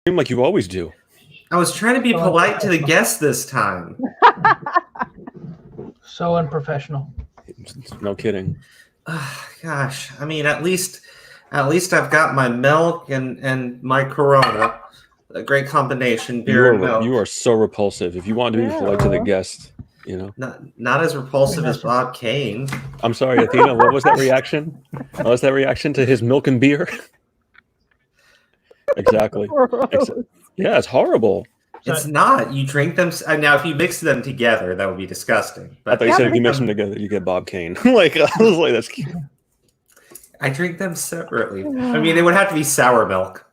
like you always do. I was trying to be polite to the guests this time. So unprofessional. No kidding. Gosh, I mean, at least I've got my milk and my Corona. A great combination, beer and milk. You are so repulsive. If you want to be polite to the guest, you know. Not as repulsive as Bob Kane. I'm sorry, Athena. What was that reaction? What was that reaction to his milk and beer? Exactly. Yeah, it's horrible. It's not. You drink them now. If you mix them together, that would be disgusting. But I thought you said if you mix them together, you get Bob Kane. Like I was like, that's cute. I drink them separately. I mean, it would have to be sour milk.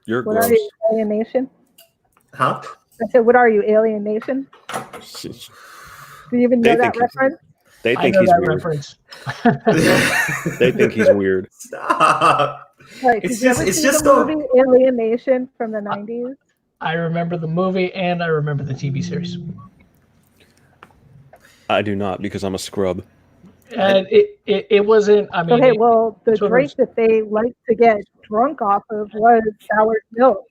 You're what gross. Are you, Alien Nation? Huh? I said, what are you, Alien Nation? Do you even know that reference? They think he's weird. Reference. They think he's weird. Stop. Right, It's just the movie Alien Nation from the 90s. I remember the movie and I remember the TV series. I do not because I'm a scrub. And it wasn't. I mean, okay, well, the drink that they like to get drunk off of was sour milk.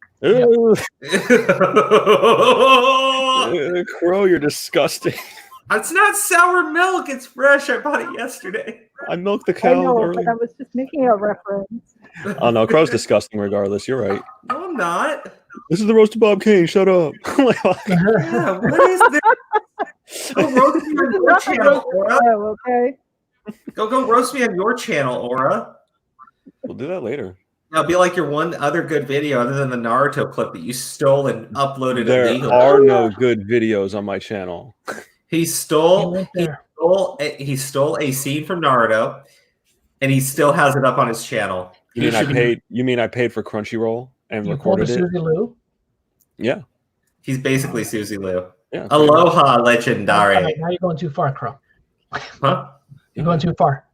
Crow, you're disgusting. It's not sour milk. It's fresh. I bought it yesterday. I milked the cow. I know, but I was just making a reference. Oh no, Crow's disgusting regardless. You're right. No, I'm not. This is the roast of Bob Kane. Shut up. Yeah, what is this? Go roast me on your channel, Aura. Oh, okay. Go roast me on your channel, Aura. We'll do that later. It'll be like your one other good video other than the Naruto clip that you stole and uploaded illegally. There are no good videos on my channel. He stole a scene from Naruto, and he still has it up on his channel. You mean I paid for Crunchyroll and recorded it? Susie Lou? Yeah. He's basically Susie Lou. Yeah. Aloha legendary. Now you're going too far, Crow. Huh? You're going too far.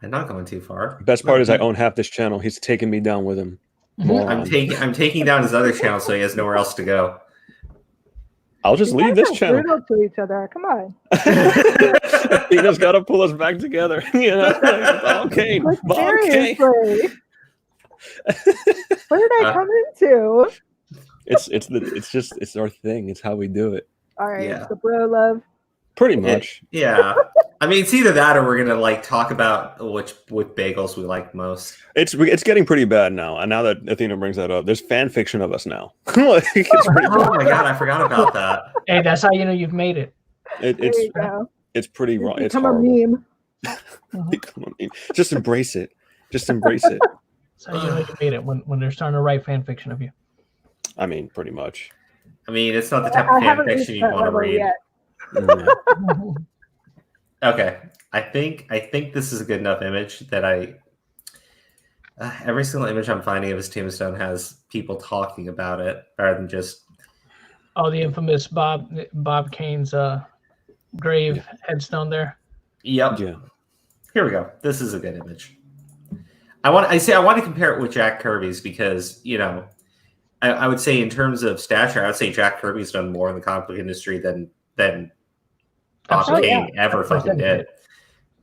I'm not going too far. Best part is I own half this channel. He's taking me down with him. I'm taking down his other channel so he has nowhere else to go. I'll just leave this channel. Brutal to each other. Come on. He just got to pull us back together. You know, Bob Kane. Bob Kane. Where did I come into? It's our thing. It's how we do it. All right, it's the bro love. Pretty much. Yeah. I mean, it's either that or we're gonna like talk about which bagels we like most. It's getting pretty bad now. And now that Athena brings that up, there's fan fiction of us now. Like, it's pretty oh my god, I forgot about that. Hey, that's how you know you've made it. It's pretty wrong. It's become horrible. a meme. Become a meme. Just embrace it. Just embrace it. That's how you know you made it when they're starting to write fan fiction of you. I mean, pretty much. I mean, it's not the type of fan fiction you want to read. Okay, I think this is a good enough image that every single image I'm finding of his tombstone has people talking about it rather than just the infamous Bob Kane's grave headstone there. Yep. Yeah. Here we go. This is a good image. I want to compare it with Jack Kirby's because I would say in terms of stature, I would say Jack Kirby's done more in the comic book industry than Bob Kane ever fucking did.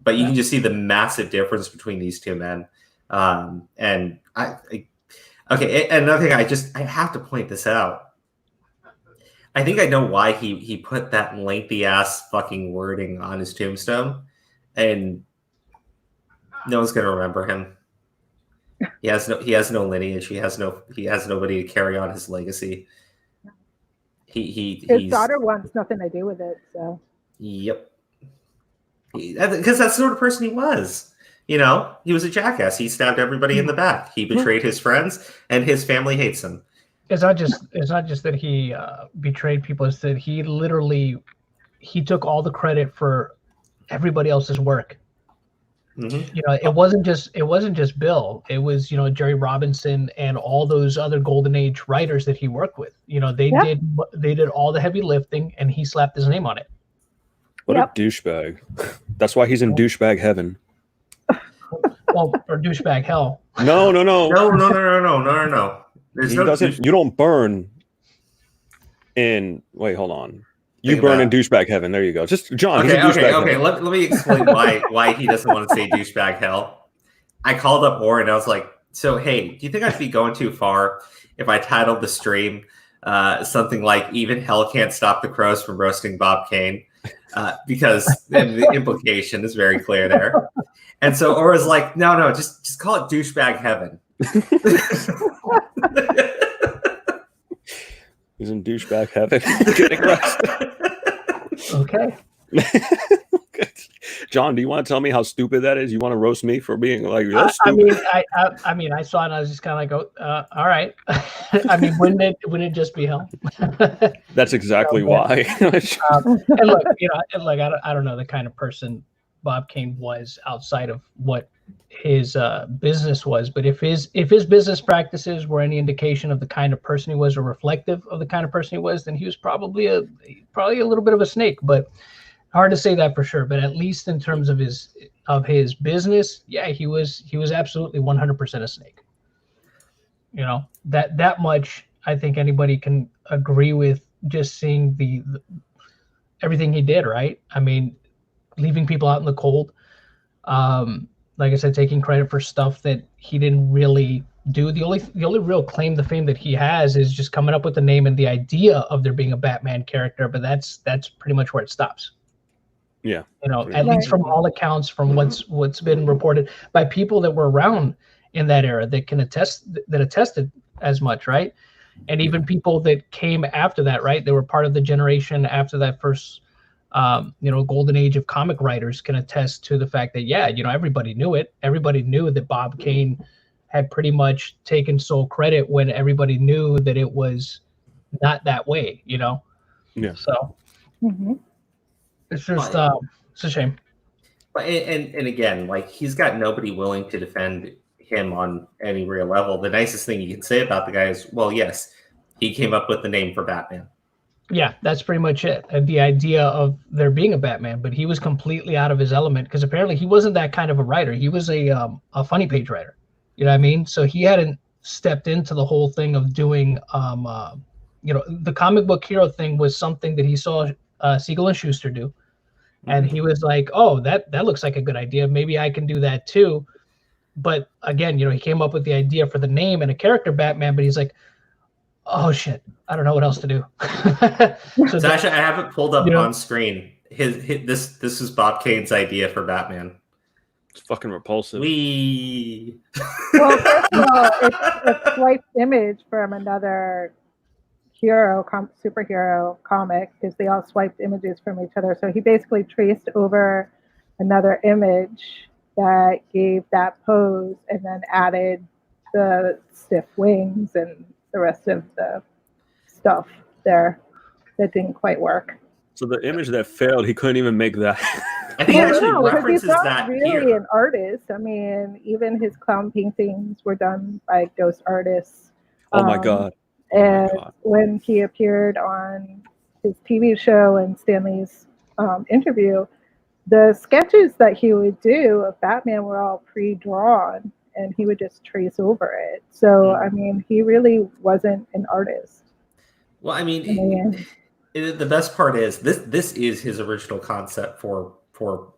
But you can just see the massive difference between these two men. And another thing, I have to point this out. I think I know why he put that lengthy ass fucking wording on his tombstone, and no one's gonna remember him. He has no lineage. He has nobody to carry on his legacy. His daughter wants nothing to do with it. So. Yep. Because that's the sort of person he was. He was a jackass. He stabbed everybody in the back. He betrayed his friends, and his family hates him. It's not just that he betrayed people. It's that he took all the credit for everybody else's work. Mm-hmm. It wasn't just Bill. It was Jerry Robinson and all those other golden age writers that he worked with. They did all the heavy lifting, and he slapped his name on it. What a douchebag. That's why he's in douchebag heaven. Well, or douchebag hell. No. You don't burn in. Wait, hold on. You burn in douchebag heaven. There you go. Just John. Okay. Let me explain why he doesn't want to say douchebag hell. I called up Warren and I was like, So, hey, do you think I'd be going too far if I titled the stream something like "Even Hell Can't Stop the Crows from Roasting Bob Kane"? Because the implication is very clear there. And so Aura's like, no, just call it Douchebag Heaven. He's in Douchebag Heaven. Getting roasted. Okay. John, do you want to tell me how stupid that is? You want to roast me for being like that's I stupid? mean, I saw it and I was just kind of like, all right. I mean, wouldn't it just be hell? That's exactly why. And look, I don't know the kind of person Bob Kane was outside of what his business was, but if his business practices were any indication of the kind of person he was, or reflective of the kind of person he was, then he was probably a little bit of a snake. But hard to say that for sure. But at least in terms of his business, yeah, he was absolutely 100% a snake. You know, that much I think anybody can agree with, just seeing the everything he did, right? I mean, leaving people out in the cold. Like I said, taking credit for stuff that he didn't really do. The only real claim to fame that he has is just coming up with the name and the idea of there being a Batman character, but that's pretty much where it stops. Yeah. You know, at least from all accounts, from what's been reported by people that were around in that era that attested as much, right? And even people that came after that, right? They were part of the generation after that first golden age of comic writers, can attest to the fact that, yeah, everybody knew it. Everybody knew that Bob Kane had pretty much taken sole credit when everybody knew that it was not that way, Yeah. So it's just, it's a shame. But and again, like, he's got nobody willing to defend him on any real level. The nicest thing you can say about the guy is, well, yes, he came up with the name for Batman. Yeah, that's pretty much it. The idea of there being a Batman, but he was completely out of his element, because apparently he wasn't that kind of a writer. He was a funny page writer. You know what I mean? So he hadn't stepped into the whole thing of doing, the comic book hero thing was something that he saw Siegel and Schuster do. And he was like, oh, that looks like a good idea. Maybe I can do that too. But again, he came up with the idea for the name and a character Batman, but he's like, oh shit, I don't know what else to do. So actually, I have it pulled up on screen. This is Bob Kane's idea for Batman. It's fucking repulsive. Well, first of all, it's a swiped image from another superhero comic, because they all swiped images from each other. So he basically traced over another image that gave that pose, and then added the stiff wings and the rest of the stuff there that didn't quite work. So the image that failed, he couldn't even make that. I think actually references he's not that really here. an artist. I mean, even his clown paintings were done by ghost artists. Oh my god! And when he appeared on his TV show and Stanley's interview, the sketches that he would do of Batman were all pre-drawn, and he would just trace over it. So, I mean, he really wasn't an artist. Well, I mean, the best part is this is his original concept for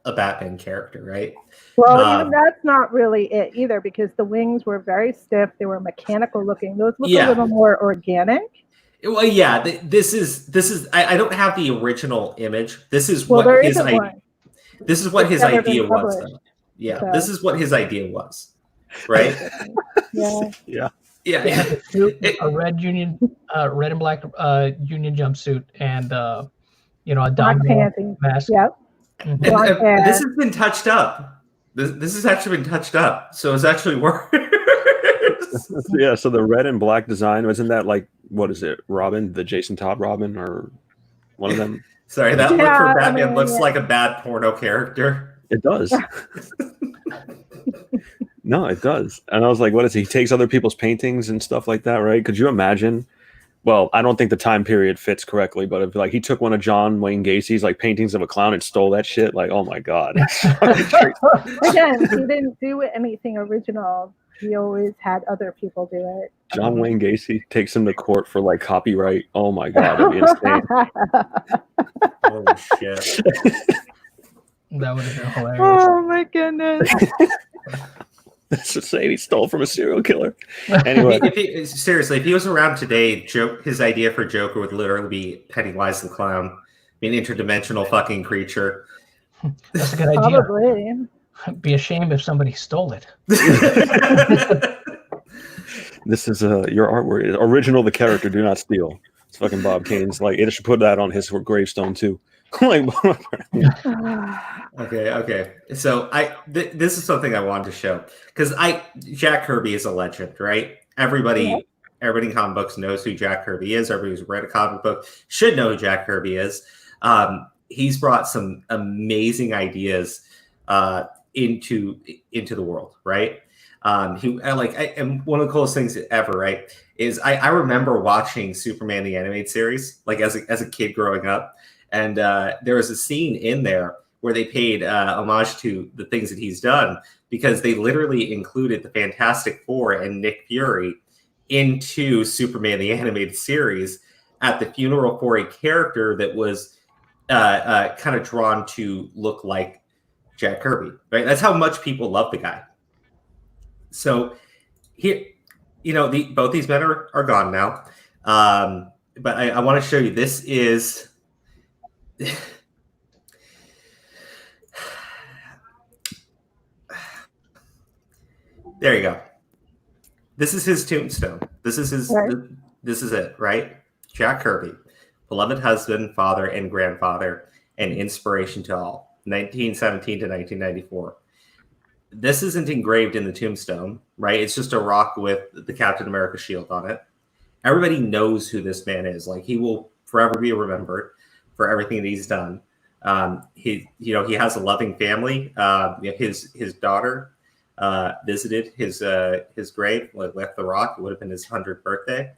a Batman character, right? Well, even that's not really it either, because the wings were very stiff. They were mechanical looking. Those look a little more organic. Well, yeah, this is. I don't have the original image. This is what his idea. This is what his idea was. Yeah, so. This is what his idea was, right? Yeah. A red and black Union jumpsuit, and a domino mask. Yep. And this has been touched up. This has actually been touched up, so it's actually worse. Yeah. So the red and black design, wasn't that like, what is it, Robin, the Jason Todd Robin, or one of them? Sorry, that look for Batman looks like a bad porno character. It does. No, it does. And I was like, what is he? He takes other people's paintings and stuff like that, right? Could you imagine? Well, I don't think the time period fits correctly, but if like he took one of John Wayne Gacy's like paintings of a clown and stole that shit, like, oh my god. Again, he didn't do anything original. He always had other people do it. John Wayne Gacy takes him to court for like copyright. Oh my god, it'd be insane. Holy shit. That would have been hilarious. Oh my goodness. That's just saying he stole from a serial killer. Anyway, Seriously, if he was around today, his idea for Joker would literally be Pennywise the Clown, be an interdimensional fucking creature. That's a good idea. Probably. I'd be ashamed if somebody stole it. this is your artwork. Original the character, do not steal. It's fucking Bob Kane's. Like, it should put that on his gravestone too. Like, okay. So this is something I wanted to show because Jack Kirby is a legend, right? Everybody in comic books knows who Jack Kirby is. Everybody who's read a comic book should know who Jack Kirby is. He's brought some amazing ideas into the world, right? And one of the coolest things ever, right, is I remember watching Superman the animated series like as a kid growing up, and there was a scene in there where they paid homage to the things that he's done because they literally included the Fantastic Four and Nick Fury into Superman the animated series at the funeral for a character that was kind of drawn to look like Jack Kirby, right? That's how much people love the guy. So here, both these men are gone now. But I want to show you, this is there you go. This is his tombstone. This is his. Right. This is it, right? Jack Kirby, beloved husband, father, and grandfather, and inspiration to all. 1917 to 1994. This isn't engraved in the tombstone, right? It's just a rock with the Captain America shield on it. Everybody knows who this man is. Like, he will forever be remembered for everything that he's done. He has a loving family. His daughter visited his grave, left the rock. It would have been his 100th birthday.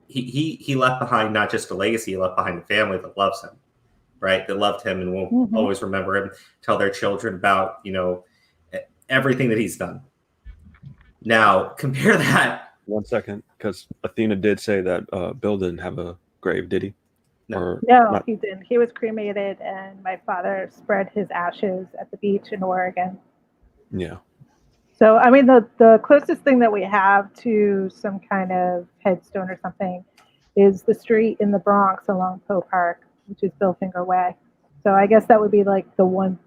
He left behind not just a legacy, he left behind a family that loves him, right? That loved him and will always remember him, tell their children about, everything that he's done. Now, compare that. 1 second, because Athena did say that Bill didn't have a grave, did he? No, he didn't. He was cremated, and my father spread his ashes at the beach in Oregon. Yeah. So, I mean, the closest thing that we have to some kind of headstone or something is the street in the Bronx along Poe Park, which is Bill Finger Way. So I guess that would be like the one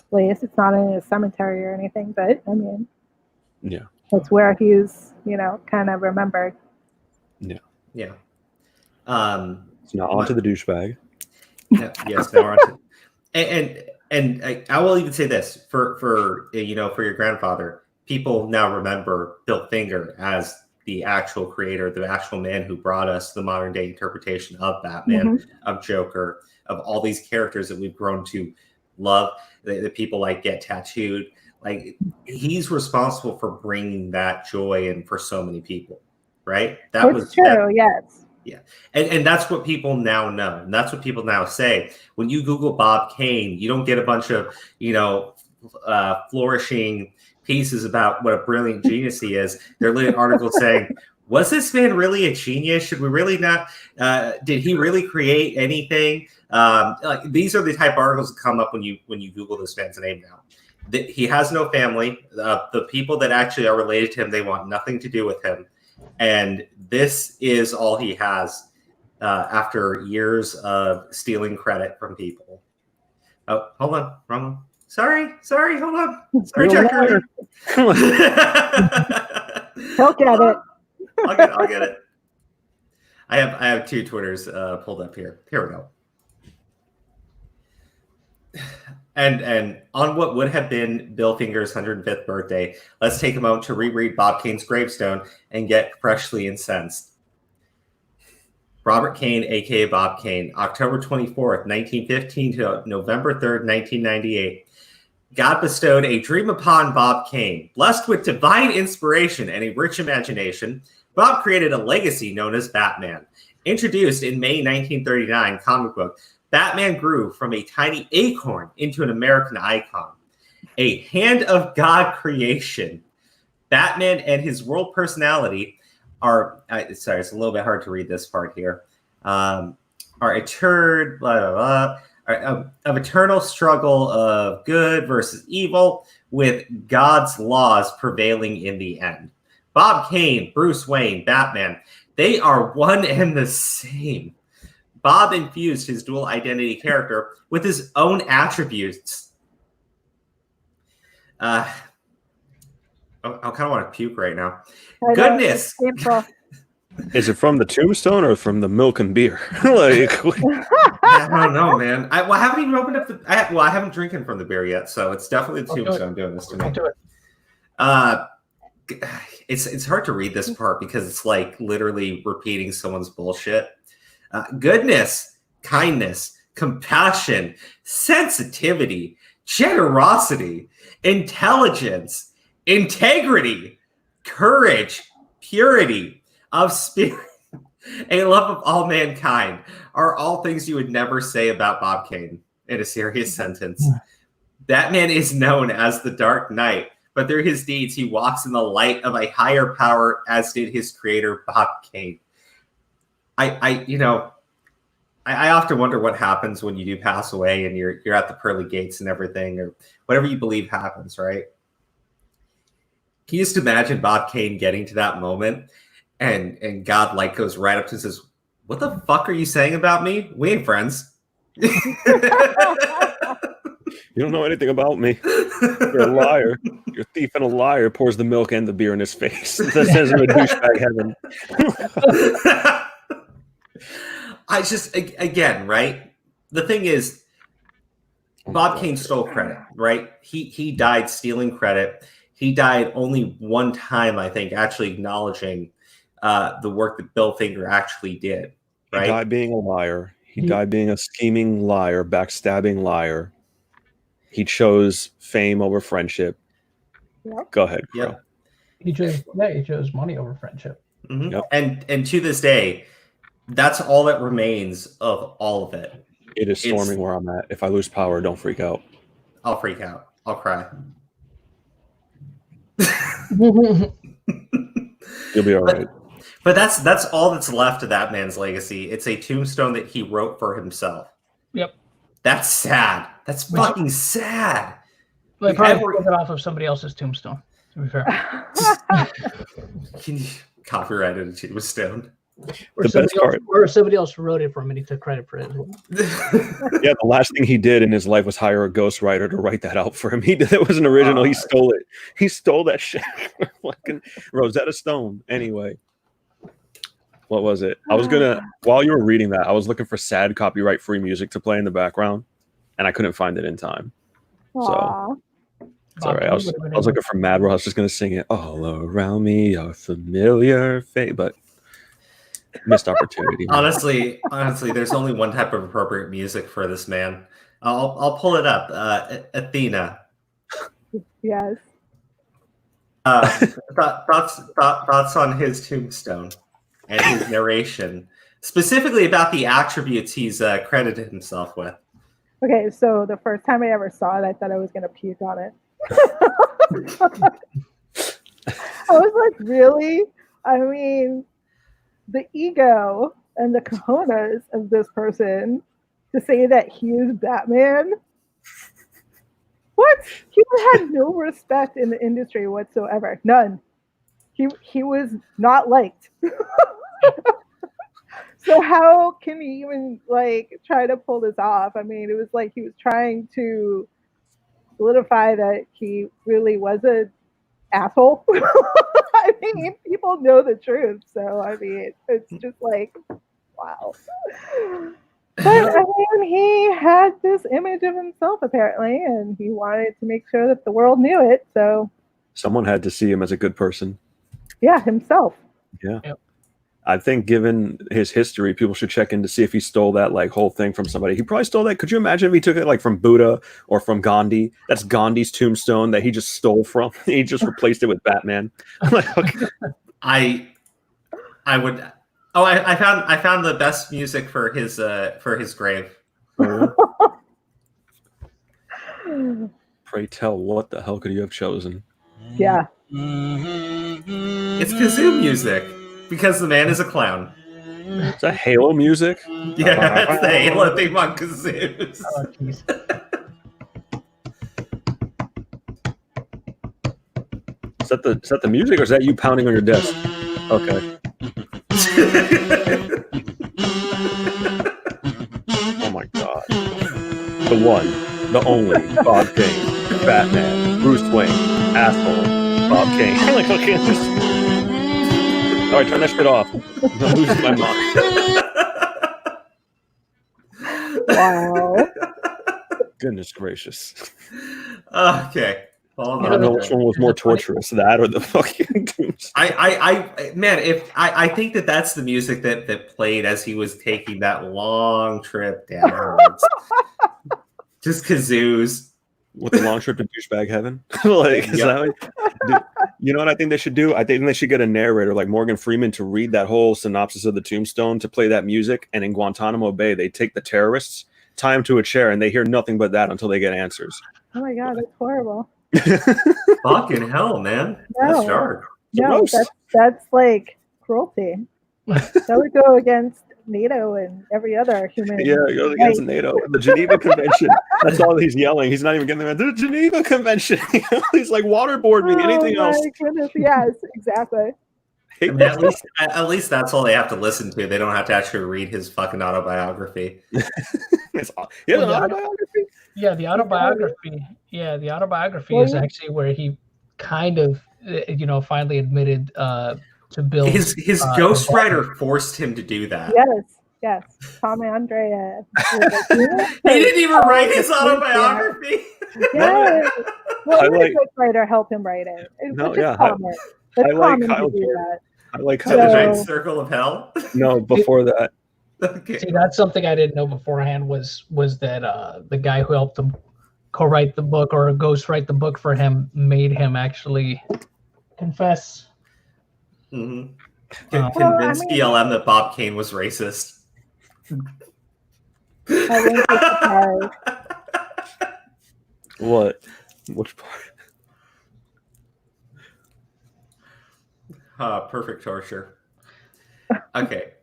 place. It's not in a cemetery or anything, but I mean, yeah, that's where he's, kind of remembered. Yeah. Yeah. So now on to the douchebag. Yes, now on to, and I will even say this for your grandfather. People now remember Bill Finger as the actual creator, the actual man who brought us the modern day interpretation of Batman, of Joker, of all these characters that we've grown to love, that people like get tattooed. Like, he's responsible for bringing that joy in for so many people, right? It's true, yes. Yeah. And that's what people now know. And that's what people now say. When you Google Bob Kane, you don't get a bunch of, flourishing pieces about what a brilliant genius he is. There are little articles saying, was this man really a genius? Should we really not? Did he really create anything? These are the type of articles that come up when you Google this man's name now. He has no family. The people that actually are related to him, they want nothing to do with him. And this is all he has after years of stealing credit from people. Oh, hold on, wrong one. Sorry, hold on. Sorry, Jack Kirby. He'll get it. I'll get it. I have two Twitters pulled up here. Here we go. And on what would have been Bill Finger's 105th birthday, let's take a moment to reread Bob Kane's gravestone and get freshly incensed. Robert Kane, a.k.a. Bob Kane, October 24th, 1915 to November 3rd, 1998. God bestowed a dream upon Bob Kane. Blessed with divine inspiration and a rich imagination, Bob created a legacy known as Batman. Introduced in May 1939 comic book, Batman grew from a tiny acorn into an American icon. A hand of God creation. Batman and his world personality are, sorry, it's a little bit hard to read this part here, are a turd, blah, blah, blah. of eternal struggle of good versus evil, with God's laws prevailing in the end. Bob Kane, Bruce Wayne, Batman, they are one and the same. Bob infused his dual identity character with his own attributes. I kind of want to puke right now. Goodness. Is it from the tombstone or from the milk and beer? Like, I don't know, man. I haven't even opened up I haven't drinking from the beer yet, so it's definitely the tombstone doing this to me. It's hard to read this part because it's like literally repeating someone's bullshit. Goodness, kindness, compassion, sensitivity, generosity, intelligence, integrity, courage, purity of spirit, a love of all mankind are all things you would never say about Bob Kane in a serious sentence. Batman is known as the Dark Knight, but through his deeds, he walks in the light of a higher power, as did his creator, Bob Kane. I often wonder what happens when you do pass away and you're at the pearly gates and everything, or whatever you believe happens, right? Can you just imagine Bob Kane getting to that moment and God like goes right up to him and says, "What the fuck are you saying about me? We ain't friends." you don't know anything about me. You're a liar. You're a thief and a liar. Pours the milk and the beer in his face. That says him a douchebag heaven. I just, again, right? The thing is, Bob Kane stole credit, right? He died stealing credit. He died only one time, I think, actually acknowledging the work that Bill Finger actually did. Right? He died being a liar. He died being a scheming liar, backstabbing liar. He chose fame over friendship. Yep. Go ahead. Yep. He chose money over friendship. Mm-hmm. Yep. And to this day, that's all that remains of all of it. It is storming where I'm at. If I lose power, don't freak out. I'll freak out. I'll cry. You'll be all right. But that's all that's left of that man's legacy. It's a tombstone that he wrote for himself. Yep. That's sad. That's fucking sad. They probably took it off of somebody else's tombstone, to be fair. Can you copyright a tombstone? Or somebody else wrote it for him and he took credit for it. Yeah, the last thing he did in his life was hire a ghostwriter to write that out for him. It was an original. He stole it. He stole that shit. Fucking Rosetta Stone. Anyway, what was it? I was gonna, while you were reading that, I was looking for sad copyright-free music to play in the background, and I couldn't find it in time. So it's all right. I was looking for Mad World. I was just gonna sing it. All around me are familiar face, but missed opportunity. Honestly, there's only one type of appropriate music for this man. I'll pull it up. Athena. Yes. Thoughts on his tombstone and his narration, specifically about the attributes he's credited himself with. Okay, so the first time I ever saw it, I thought I was going to puke on it. I was like, really? I mean, the ego and the cojones of this person to say that he is Batman. What? He had no respect in the industry whatsoever. None. He was not liked. So how can he even like try to pull this off? I mean, it was like he was trying to solidify that he really was an asshole. I mean, people know the truth, so I mean, it's just like, wow. But I mean, he had this image of himself apparently, and he wanted to make sure that the world knew it. So someone had to see him as a good person. Yeah, himself. Yeah. Yep. I think given his history, people should check in to see if he stole that like whole thing from somebody. He probably stole that. Could you imagine if he took it like from Buddha or from Gandhi? That's Gandhi's tombstone that he just stole from. He just replaced it with Batman. I'm like, okay. I would. Oh, I found the best music for his grave. Pray tell, what the hell could you have chosen? Yeah. It's kazoo music because the man is a clown. Is that Halo music? Yeah, that's the Halo theme on kazoos. Oh, jeez. Is that the music, or is that you pounding on your desk? Okay. Oh my god. The one, the only, Bob Kane, Batman, Bruce Wayne, asshole, Bob Kane. Like, okay, all right, turn that shit off. I'm losing my mind. Wow. Goodness gracious. Okay. Hold I on. don't know which one was more torturous, that or the fucking I think that's the music that played as he was taking that long trip downwards. Just kazoos. with the long trip to douchebag heaven. Like, is that what, you know what I think they should do? I think they should get a narrator like Morgan Freeman to read that whole synopsis of the Tombstone, to play that music, and in Guantanamo Bay they take the terrorists, tie them to a chair, and they hear nothing but that until they get answers. Oh my god, that's horrible. Fucking hell, man. No. That's dark. No, that's like cruelty. That would go against NATO and every other human. Yeah, it goes against NATO, the Geneva Convention. That's all he's yelling. He's not even getting there. The Geneva Convention. He's like, waterboard me. Anything else? Goodness. Yes, exactly. I mean, at least that's all they have to listen to. They don't have to actually read his fucking autobiography. He has an autobiography? Yeah, the autobiography. Yeah, the autobiography is actually where he kind of, finally admitted to build. His ghostwriter forced him to do that. Yes. Tom Andrea. He didn't even write his autobiography. Yes. Well, the ghostwriter helped him write it. I like the Giant Circle of Hell. No, before that. Okay. See, that's something I didn't know beforehand was that the guy who helped him co-write the book or ghostwrite the book for him made him actually confess. Mm-hmm. Convinced BLM that Bob Kane was racist. What? Which part? Perfect torture. Okay.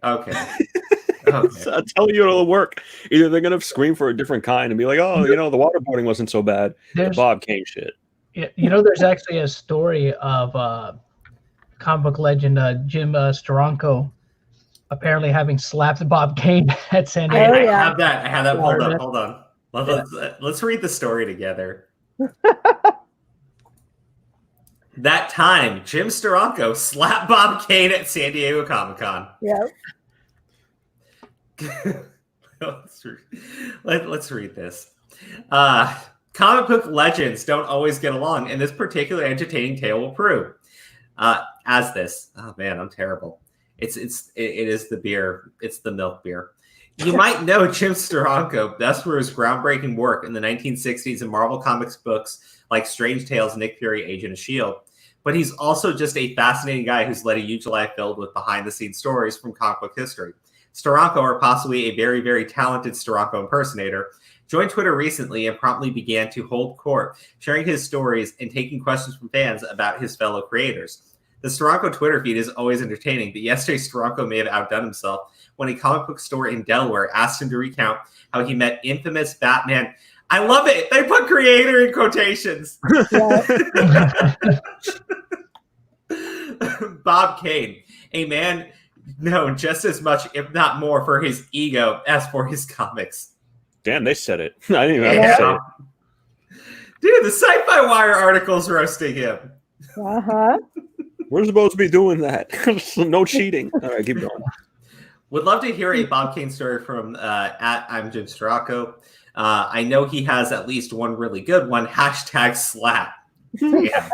So I'll tell you it'll work. Either they're gonna scream for a different kind and be like, "Oh, the waterboarding wasn't so bad." The Bob Kane shit. Yeah, there's actually a story of comic book legend Jim Steranko apparently having slapped Bob Kane at San Diego. I have that. Hold on. Let's read the story together. That time, Jim Steranko slapped Bob Kane at San Diego Comic-Con. Yep. Let's read this. Comic book legends don't always get along, and this particular entertaining tale will prove. As this, oh man, I'm terrible. It is the beer. It's the milk beer. You might know Jim Steranko best for his groundbreaking work in the 1960s in Marvel Comics books like Strange Tales, Nick Fury, Agent of S.H.I.E.L.D. But he's also just a fascinating guy who's led a huge life filled with behind-the-scenes stories from comic book history. Steranko, or possibly a very, very talented Steranko impersonator, joined Twitter recently and promptly began to hold court, sharing his stories and taking questions from fans about his fellow creators. The Steranko Twitter feed is always entertaining, but yesterday Steranko may have outdone himself when a comic book store in Delaware asked him to recount how he met infamous Batman. I love it. They put creator in quotations. Bob Kane, a man known just as much, if not more, for his ego as for his comics. Damn, they said it. I didn't even have to say it. Dude, the Sci-Fi Wire article's roasting him. We're supposed to be doing that. No cheating. All right, keep going. Would love to hear a Bob Kane story from at I'm Jim Steranko. I know he has at least one really good one. #slap. Yeah.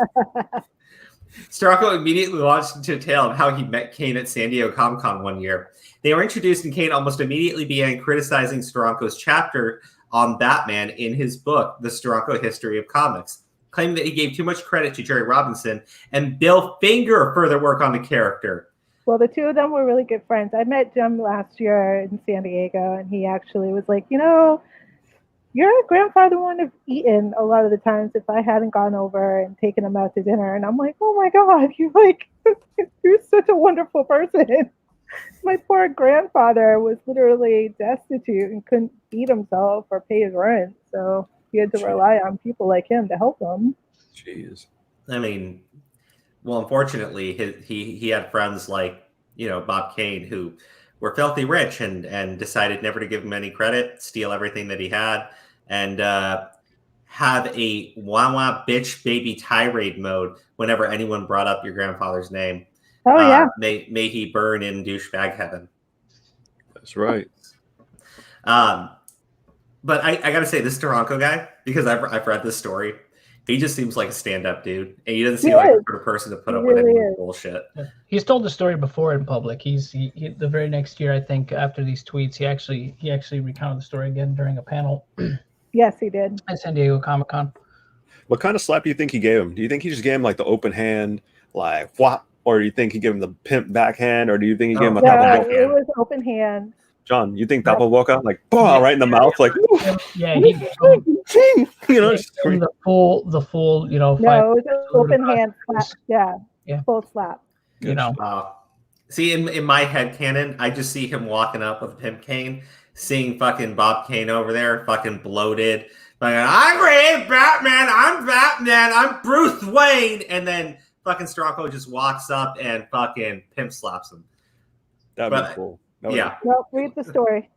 Steranko immediately launched into a tale of how he met Kane at San Diego Comic-Con one year. They were introduced, and Kane almost immediately began criticizing Steranko's chapter on Batman in his book, The Steranko History of Comics, claiming that he gave too much credit to Jerry Robinson and Bill Finger for their work on the character. Well, the two of them were really good friends. I met Jim last year in San Diego, and he actually was like, your grandfather wouldn't have eaten a lot of the times if I hadn't gone over and taken him out to dinner. And I'm like, oh my God, you're such a wonderful person. my poor grandfather was literally destitute and couldn't feed himself or pay his rent. So he had to rely on people like him to help him. Jeez. I mean, well, unfortunately, he had friends like, Bob Kane, who were filthy rich and decided never to give him any credit, steal everything that he had, and have a wah-wah bitch baby tirade mode whenever anyone brought up your grandfather's name. Oh, yeah. May he burn in douchebag heaven. That's right. But I got to say, this Taranko guy, because I've read this story, he just seems like a stand-up dude, and he doesn't seem like the sort of person to put up with any bullshit. He's told the story before in public. He the very next year, I think, after these tweets, he actually recounted the story again during a panel. Yes, he did. At San Diego Comic-Con. What kind of slap do you think he gave him? Do you think he just gave him like the open hand, like what? Or do you think he gave him the pimp backhand? Or do you think he gave him a backhand? It was open hand. John, you think Tapa Boca like right in the mouth, like yeah, he the full, No, it was an open hand slap. Yeah, full slap. See, in my head canon, I just see him walking up with a pimp cane, seeing fucking Bob Kane over there, fucking bloated. I'm great, Batman. I'm Bruce Wayne, and then fucking Stronghold just walks up and fucking pimp slaps him. That'd be cool. Well, read the story.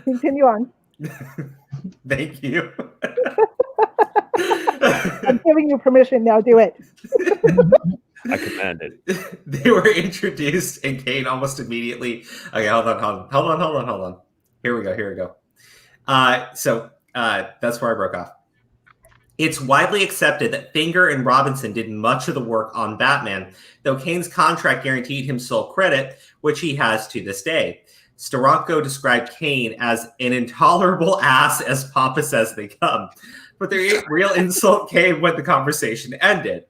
Continue on. Thank you. I'm giving you permission now. Do it. I command it. They were introduced, and Kane almost immediately. Okay, hold on. Here we go. So that's where I broke off. It's widely accepted that Finger and Robinson did much of the work on Batman, though Kane's contract guaranteed him sole credit, which he has to this day. Steranko described Kane as an intolerable ass as pompous as they come, but the real insult came when the conversation ended.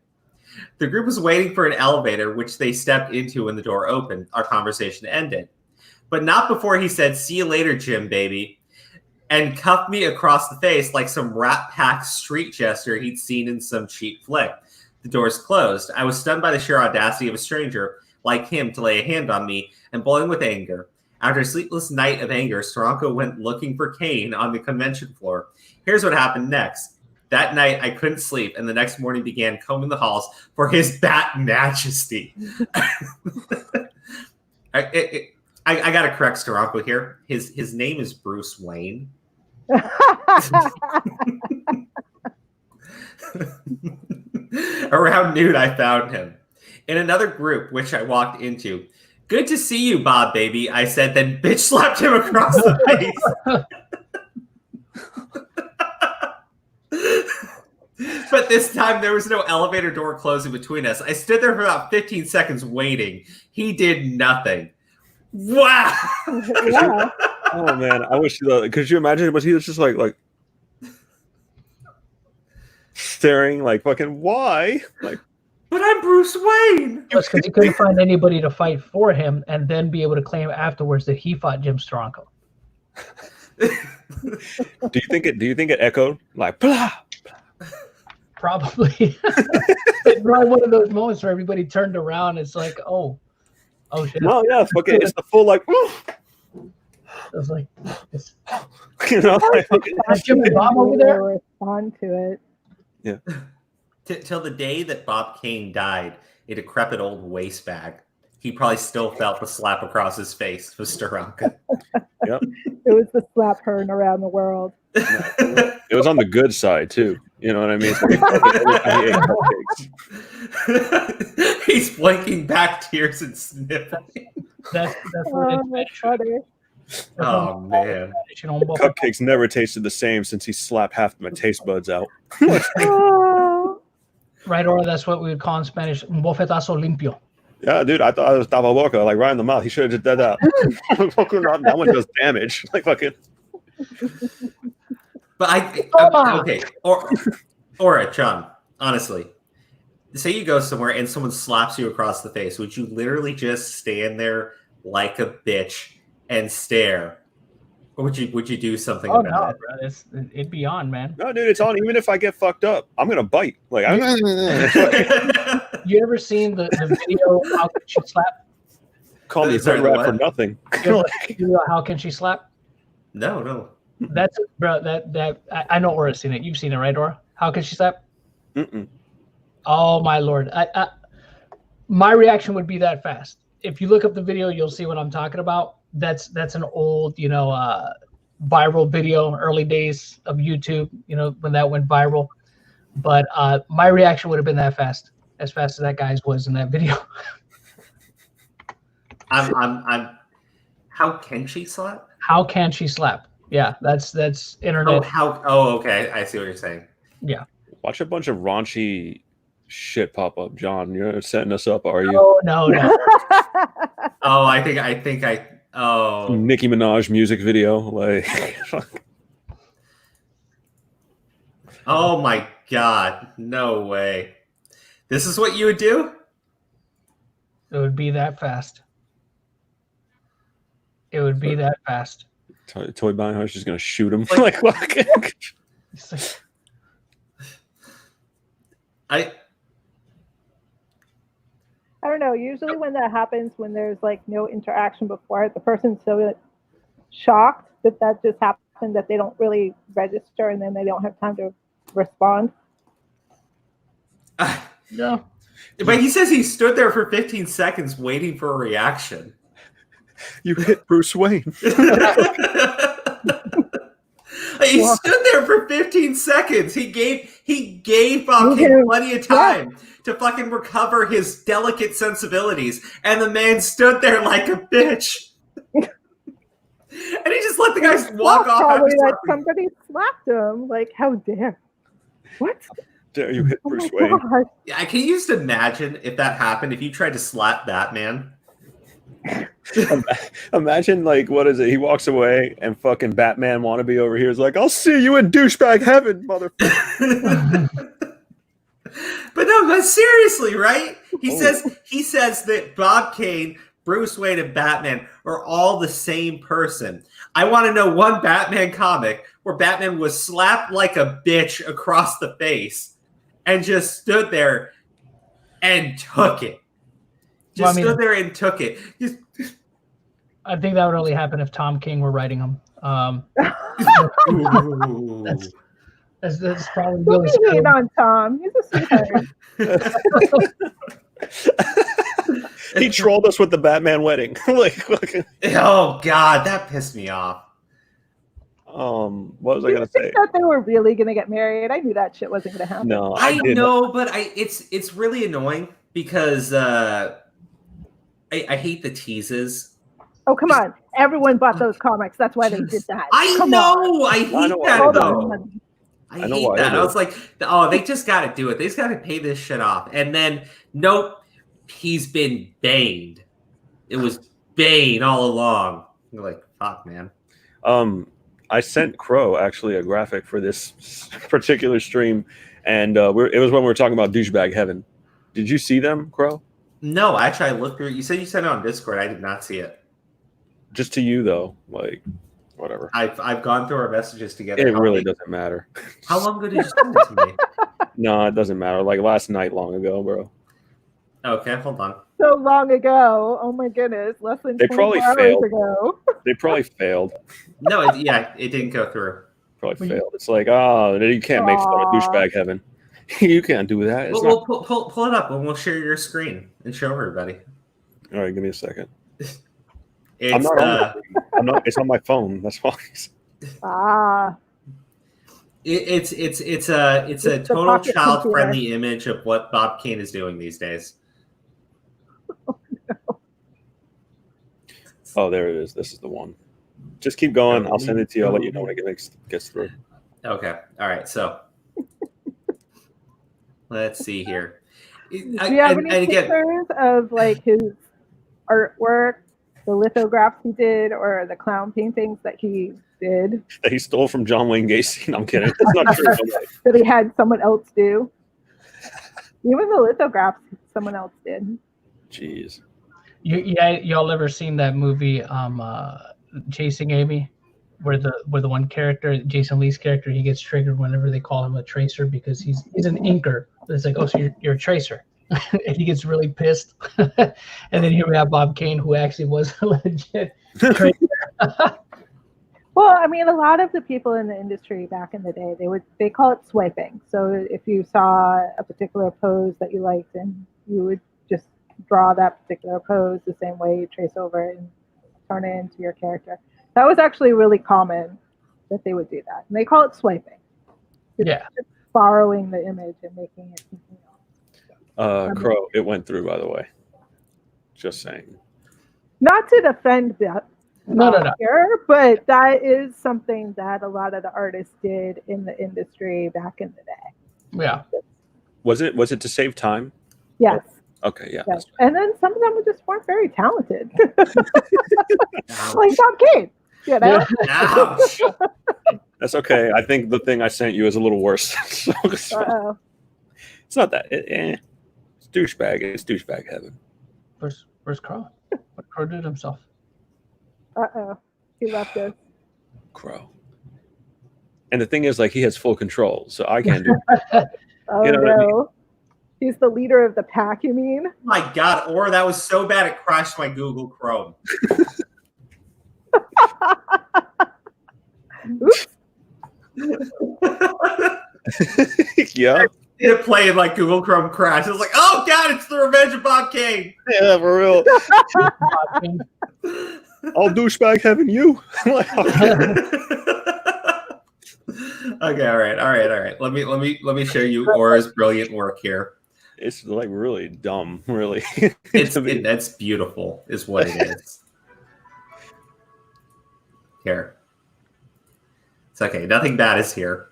The group was waiting for an elevator, which they stepped into when the door opened. Our conversation ended, but not before he said, "See you later, Jim, baby," and cuffed me across the face like some Rat Pack street jester he'd seen in some cheap flick. The doors closed. I was stunned by the sheer audacity of a stranger like him to lay a hand on me and boiling with anger. After a sleepless night of anger, Steranko went looking for Kane on the convention floor. Here's what happened next. That night, I couldn't sleep, and the next morning began combing the halls for his Bat Majesty. I got to correct Steranko here. His name is Bruce Wayne. Around noon, I found him in another group, which I walked into. "Good to see you, Bob, baby," I said, then bitch slapped him across the face. But this time, there was no elevator door closing between us. I stood there for about 15 seconds waiting. He did nothing. Wow. Yeah. Oh man, I wish. Could you imagine? Was he was just like staring, like fucking why? Like, but I'm Bruce Wayne. It's because he couldn't find anybody to fight for him, and then be able to claim afterwards that he fought Jim Steranko. Do you think it echoed like blah? Probably. It's probably one of those moments where everybody turned around. It's like, oh shit. No, yeah, okay, it's the full like. I was like, it's, That's Jim and Bob over there. Respond to it. Yeah. Till the day that Bob Kane died, a decrepit old waste bag, he probably still felt the slap across his face with Steranko. Yep. It was the slap heard around the world. It was on the good side too. You know what I mean? He's blinking back tears and sniffling. That's what That's funny. Oh man! Cupcakes never tasted the same since he slapped half of my taste buds out. Oh. Right, or that's what we would call in Spanish, un bofetazo limpio. Yeah, dude, I thought it was tapa boca, like right in the mouth. He should have just done that. That one does damage, like fucking. But okay, or John, honestly, say you go somewhere and someone slaps you across the face, would you literally just stand there like a bitch and stare, or would you do something about it? Bro, it'd be on, man. No, dude, it's on. Even if I get fucked up, I'm gonna bite. Like, You ever seen the video How Can She Slap? Call me Sorry, hood rat what? for nothing. You know, video How Can She Slap? No. That's bro. I know Aura's seen it. You've seen it, right, Aura? How Can She Slap? Mm-mm. Oh my lord! My reaction would be that fast. If you look up the video, you'll see what I'm talking about. That's an old, viral video, early days of YouTube. When that went viral. But my reaction would have been that fast, as fast as that guy's was in that video. I'm. How can she slap? How can she slap? Yeah, that's internet. Oh, okay. I see what you're saying. Yeah. Watch a bunch of raunchy shit pop up, John. You're setting us up, are you? Oh no. Oh, I think I. Oh, Nicki Minaj music video, like. oh my God! No way. This is what you would do? It would be that fast. It would be that fast. Toy buying house just gonna shoot him. Like, I don't know. Usually when that happens, when there's like no interaction before it, the person's so shocked that just happened that they don't really register, and then they don't have time to respond. No. But he says he stood there for 15 seconds waiting for a reaction. you hit Bruce Wayne. He stood there for 15 seconds. He gave Bob Kane plenty of time to fucking recover his delicate sensibilities, and the man stood there like a bitch. And he just let the guys walk off. Probably like somebody slapped him. Like, how dare? What? Dare you hit Oh Bruce my Wayne? God. Yeah, can you just imagine if that happened? If you tried to slap Batman? Imagine, like, what is it? He walks away, and fucking Batman wannabe over here is like, "I'll see you in douchebag heaven, motherfucker." But no, but seriously, right? He says that Bob Kane, Bruce Wayne, and Batman are all the same person. I want to know one Batman comic where Batman was slapped like a bitch across the face and just stood there and took it. Stood there and took it. I think that would only happen if Tom King were writing them. That's probably Don't really be hating on Tom. He's a sweetheart. He trolled us with the Batman wedding. Oh God, that pissed me off. What was I gonna say? I thought they were really gonna get married. I knew that shit wasn't gonna happen. No, I know, but it's really annoying because I hate the teases. Oh, come on. Everyone bought those comics. That's why they did that. I Come know. on. I hate know that why. though. I know hate why that. they I was like, oh, they just got to do it. They just got to pay this shit off. And then, nope, he's been baned. It was Bane all along. You're like, fuck, man. I sent Crow actually a graphic for this particular stream, and it was when we were talking about douchebag heaven. Did you see them, Crow? No, actually, I looked through it. You said you sent it on Discord. I did not see it. Just to you though, like whatever. I've gone through our messages together. It really doesn't matter. How long ago did you send it to me? No, it doesn't matter. Like last night, long ago, bro. Okay, hold on. So long ago. Oh my goodness. Less than They 24 probably hours failed. ago. They probably failed. No, it didn't go through. Probably failed. It's like, oh, you can't make fun of douchebag heaven. You can't do that. It's We'll pull it up and we'll share your screen and show everybody. All right, give me a second. It's I'm not. It's on my phone. That's why. It's a the total pocket child computer. friendly image of what Bob Kane is doing these days. Oh, there it is. This is the one. Just keep going. I'll send it to you. I'll let you know when it gets through. Okay. All right. So let's see here. Do you have any pictures of like his artwork, the lithographs he did, or the clown paintings that he did? That he stole from John Wayne Gacy. No, I'm kidding. That's not true. That he had someone else do. Even the lithographs someone else did. Jeez. Y'all ever seen that movie, Chasing Amy, where the one character, Jason Lee's character, he gets triggered whenever they call him a tracer because he's an inker. It's like, oh, so you're a tracer. and he gets really pissed. And then here we have Bob Kane, who actually was a legit trader. Well, I mean, a lot of the people in the industry back in the day, they call it swiping. So if you saw a particular pose that you liked, and you would just draw that particular pose the same way, you trace over it and turn it into your character. That was actually really common that they would do that. And they call it swiping. It's just borrowing the image and making it something else. Crow, it went through, by the way. Just saying. Not to defend that. No. Here, but that is something that a lot of the artists did in the industry back in the day. Yeah. Was it to save time? Yes. Okay, yeah. Yes. And then some of them just weren't very talented. Like Bob Kane, you know? Ouch. That's okay. I think the thing I sent you is a little worse. So it's not that. It's douchebag. It's douchebag heaven. Where's Crow? What Crow did himself? He left us. Crow. And the thing is, like, he has full control, so I can't do it. Oh, You know what I mean? He's the leader of the pack, you mean? Oh my God, or that was so bad it crashed my Google Chrome. Oops. Yeah. It played like Google Chrome crashed. It was like, oh God, it's the Revenge of Bob Kane. Yeah, for real. I'll douchebag heaven you. Like, okay. Okay, all right. Let me show you Aura's brilliant work here. It's like really dumb, really. That's beautiful, is what it is. Here. It's okay. Nothing bad is here.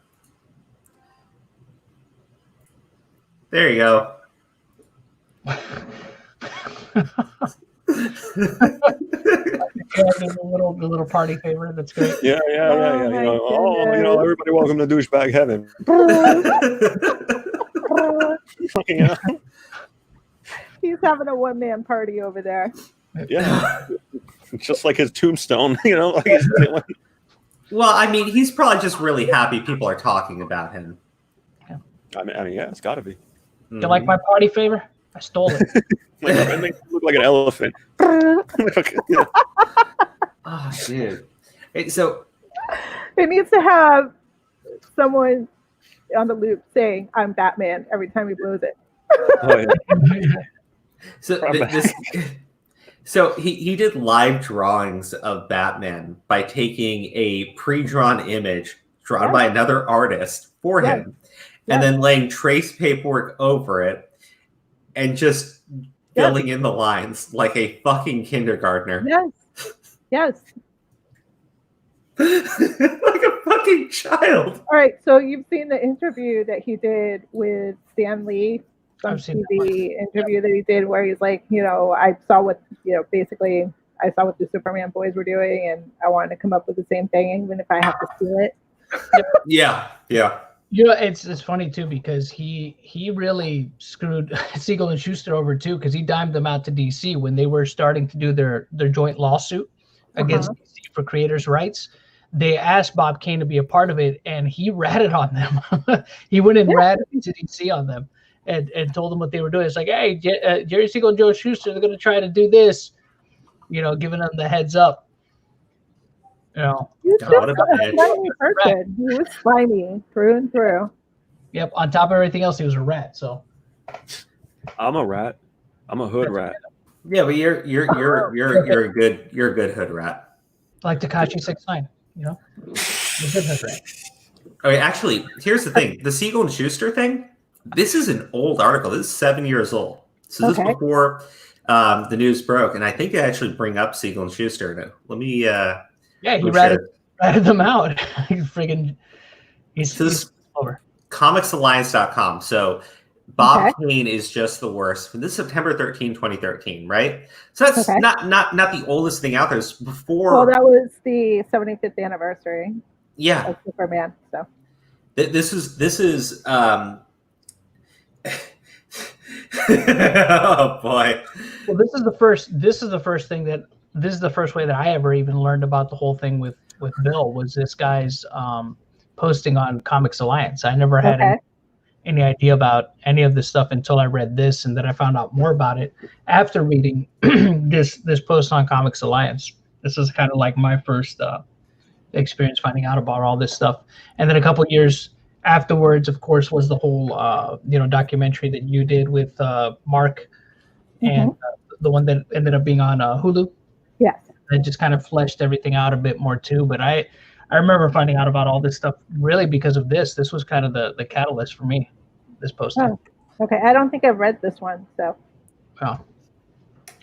There you go. The little party favor. That's great. Yeah. Everybody welcome to douchebag heaven. Yeah. He's having a one-man party over there. Yeah. Just like his tombstone, like Well, I mean, he's probably just really happy people are talking about him. I mean, yeah, it's got to be. You like my party favor? I stole it. It makes him look like an elephant. Oh, dude. So it needs to have someone on the loop saying, "I'm Batman" every time he blows it. Oh, yeah. So he did live drawings of Batman by taking a pre-drawn image drawn by another artist for him, and then laying trace paperwork over it and just filling in the lines like a fucking kindergartner. Yes. Like a fucking child. All right, so you've seen the interview that he did with Stan Lee, some TV interview that he did where he's like, I saw what, basically I saw what the Superman boys were doing and I wanted to come up with the same thing even if I have to steal it. Yeah. It's funny too because he really screwed Siegel and Schuster over too because he dimed them out to DC when they were starting to do their joint lawsuit against DC for creators' rights. They asked Bob Kane to be a part of it, and he ratted on them. He went and ratted to DC on them and told them what they were doing. It's like, hey, Jerry Siegel and Joe Schuster, they're going to try to do this, giving them the heads up. He was a slimy person. He was slimy through and through. Yep. On top of everything else, he was a rat. So I'm a rat. I'm a hood rat. Yeah, but you're a good hood rat. Like Tekashi 6ix9ine, you're a good hood rat. Okay, actually, here's the thing: the Siegel and Schuster thing. This is an old article. This is 7 years old. So this is before the news broke, and I think they actually bring up Siegel and Schuster. Now, let me. He ratted them out. He's over. ComicsAlliance.com. So Bob Kane is just the worst. This is September 13, 2013, right? So that's not the oldest thing out there. It's before. Well, that was the 75th anniversary. Yeah. Of Superman. So this is. Oh boy. Well, this is the first thing that. This is the first way that I ever even learned about the whole thing with Bill was this guy's posting on Comics Alliance. I never had any idea about any of this stuff until I read this, and then I found out more about it after reading this post on Comics Alliance. This is kind of like my first experience finding out about all this stuff. And then a couple years afterwards, of course, was the whole documentary that you did with Mark, and the one that ended up being on Hulu. Yes. It just kind of fleshed everything out a bit more too. But I remember finding out about all this stuff really because of this. This was kind of the catalyst for me, this posting. Oh, okay. I don't think I've read this one, so. Oh.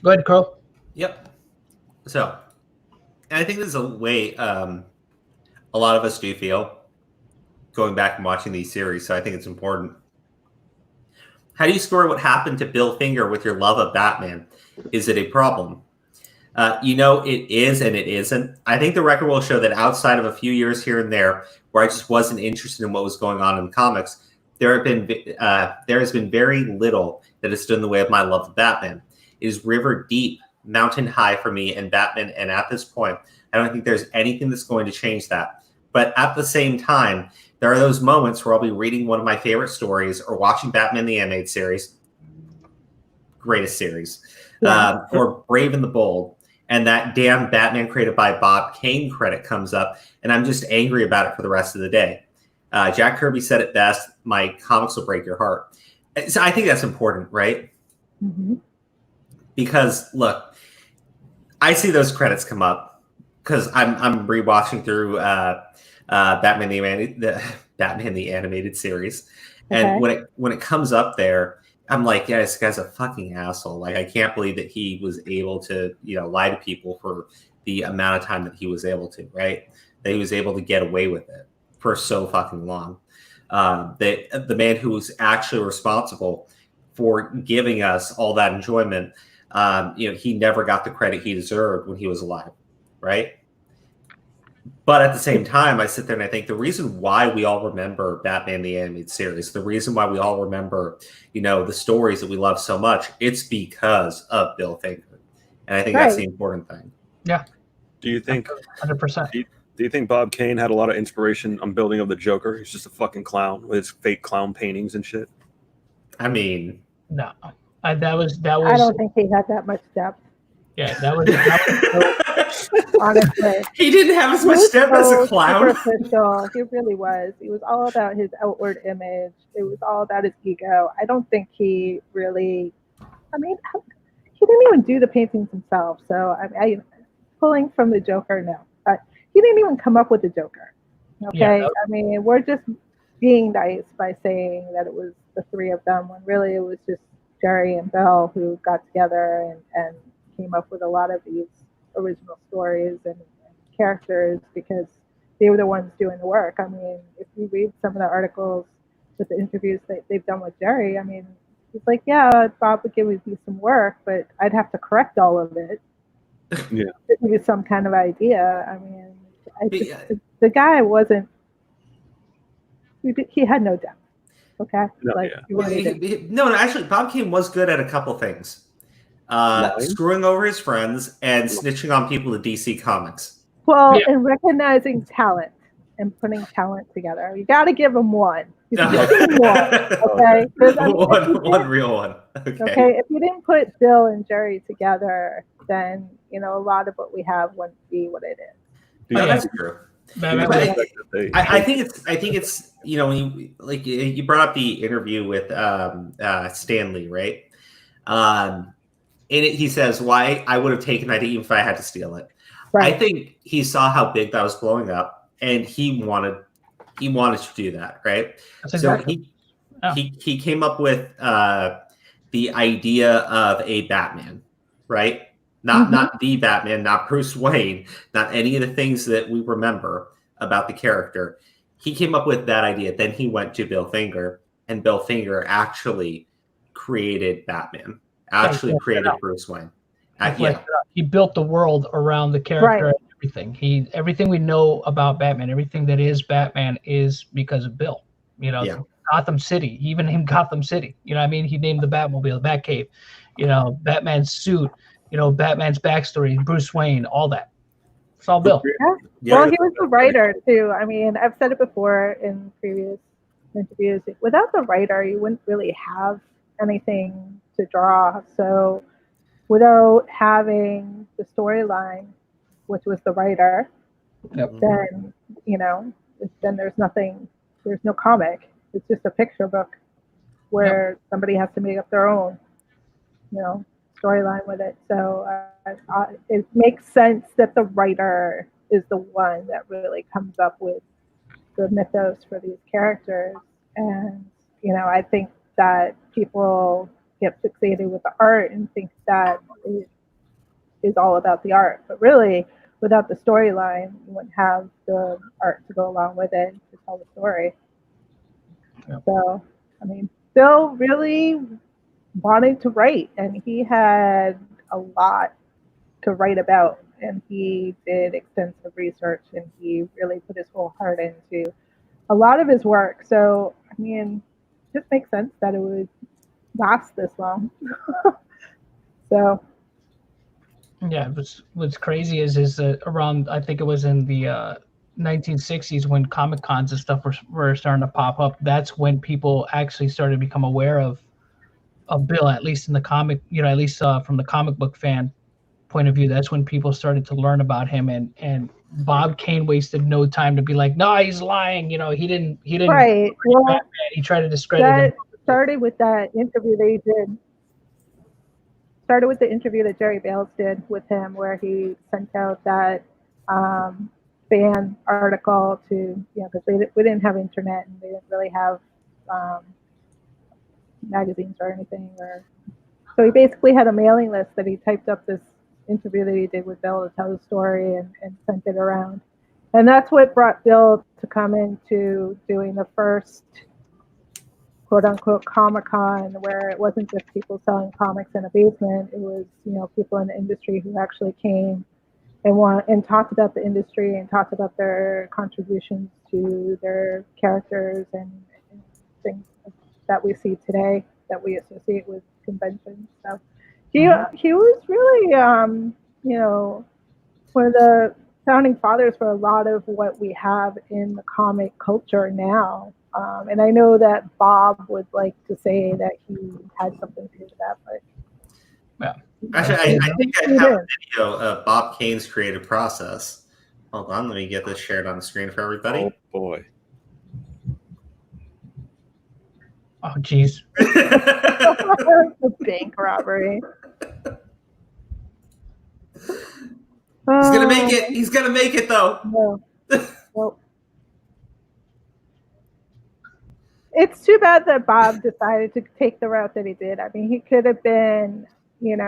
Go ahead, Crow. Yep. So, and I think this is a way a lot of us do feel going back and watching these series, so I think it's important. How do you score what happened to Bill Finger with your love of Batman? Is it a problem? It is and it isn't. I think the record will show that outside of a few years here and there where I just wasn't interested in what was going on in the comics, there has been very little that has stood in the way of my love of Batman. It is river deep, mountain high for me and Batman, and at this point, I don't think there's anything that's going to change that. But at the same time, there are those moments where I'll be reading one of my favorite stories or watching Batman the Animated Series, greatest series, or Brave and the Bold, and that damn Batman created by Bob Kane credit comes up, and I'm just angry about it for the rest of the day. Jack Kirby said it best, my comics will break your heart. So I think that's important, right? Mm-hmm. Because, look, I see those credits come up because I'm rewatching through Batman the Animated Series, and when it comes up there, I'm like, yeah, this guy's a fucking asshole. Like, I can't believe that he was able to, lie to people for the amount of time that he was able to, right? That he was able to get away with it for so fucking long. The man who was actually responsible for giving us all that enjoyment, he never got the credit he deserved when he was alive, right? But at the same time, I sit there and I think the reason why we all remember Batman the Animated Series, the reason why we all remember, the stories that we love so much, it's because of Bill Finger. And I think that's the important thing. Yeah. Do you think 100%? Do you think Bob Kane had a lot of inspiration on building of the Joker? He's just a fucking clown with his fake clown paintings and shit. I mean, no, that was. I don't think he had that much depth. Yeah, that was honestly. He didn't have as much depth as a clown. Superficial. He really was. It was all about his outward image. It was all about his ego. I don't think he really. I mean, he didn't even do the paintings himself. So I pulling from the Joker, no. But he didn't even come up with the Joker. Okay, Yeah. I mean, we're just being nice by saying that it was the three of them when really it was just Jerry and Bill who got together and came up with a lot of these original stories and characters because they were the ones doing the work. I mean, if you read some of the articles with the interviews that they've done with Jerry, I mean, he's like, yeah, Bob would give me some work, but I'd have to correct all of it. Yeah. To give you some kind of idea. I mean, the guy wasn't, he had no depth. Okay? No, actually, Bob Kane was good at a couple things. Screwing over his friends and snitching on people to DC Comics. Well, and recognizing talent and putting talent together. You got to give him one. Okay? One real one. Okay, if you didn't put Bill and Jerry together, then, a lot of what we have wouldn't be what it is. That's true. I think it's when you brought up the interview with Stanley, right? In it, he says, "Why I would have taken that even if I had to steal it." Right. I think he saw how big that was blowing up, and he wanted to do that, right? Exactly. So he came up with the idea of a Batman, right? Not the Batman, not Bruce Wayne, not any of the things that we remember about the character. He came up with that idea. Then he went to Bill Finger, and Bill Finger actually created Batman, created Bruce Wayne. He built the world around the character and everything. Everything we know about Batman, everything that is Batman is because of Bill. Gotham City, he even named Gotham City. He named the Batmobile, the Batcave, Batman's suit, Batman's backstory, Bruce Wayne, all that. It's all Bill. Yeah. Well, he was a writer too. I mean, I've said it before in previous interviews. Without the writer, you wouldn't really have anything to draw. So without having the storyline, which was the writer, then then there's nothing. There's no comic. It's just a picture book where somebody has to make up their own, storyline with it. So it makes sense that the writer is the one that really comes up with the mythos for these characters. And I think that people get fixated with the art and think that it is all about the art, but really, without the storyline, you wouldn't have the art to go along with it to tell the story. So, I mean, Bill really wanted to write, and he had a lot to write about, and he did extensive research, and he really put his whole heart into a lot of his work. So, I mean, it just makes sense that it would last this long. So. Yeah, what's crazy is around, I think it was in the 1960s when Comic Cons and stuff were starting to pop up. That's when people actually started to become aware of Bill, at least in the comic, at least from the comic book fan point of view. That's when people started to learn about him, and Bob Kane wasted no time to be like, no, he's lying. He didn't. Right. Well, Batman. He tried to discredit him. Started with that interview that he did. Started with the interview that Jerry Bales did with him, where he sent out that fan article to, because we didn't have internet and they didn't really have magazines or anything. So he basically had a mailing list that he typed up this interview that he did with Bill to tell the story and sent it around. And that's what brought Bill to come into doing the first quote-unquote Comic-Con, where it wasn't just people selling comics in a basement. It was, people in the industry who actually came and talked about the industry and talked about their contributions to their characters and things that we see today that we associate with conventions. So he was really, one of the founding fathers for a lot of what we have in the comic culture now. And I know that Bob would like to say that he had something to do with that, but actually, I think I have a video of Bob Kane's creative process. Hold on, let me get this shared on the screen for everybody. Oh boy! Oh jeez! The bank robbery. He's gonna make it. He's gonna make it though. No. Nope. It's too bad that Bob decided to take the route that he did. I mean, he could have been, his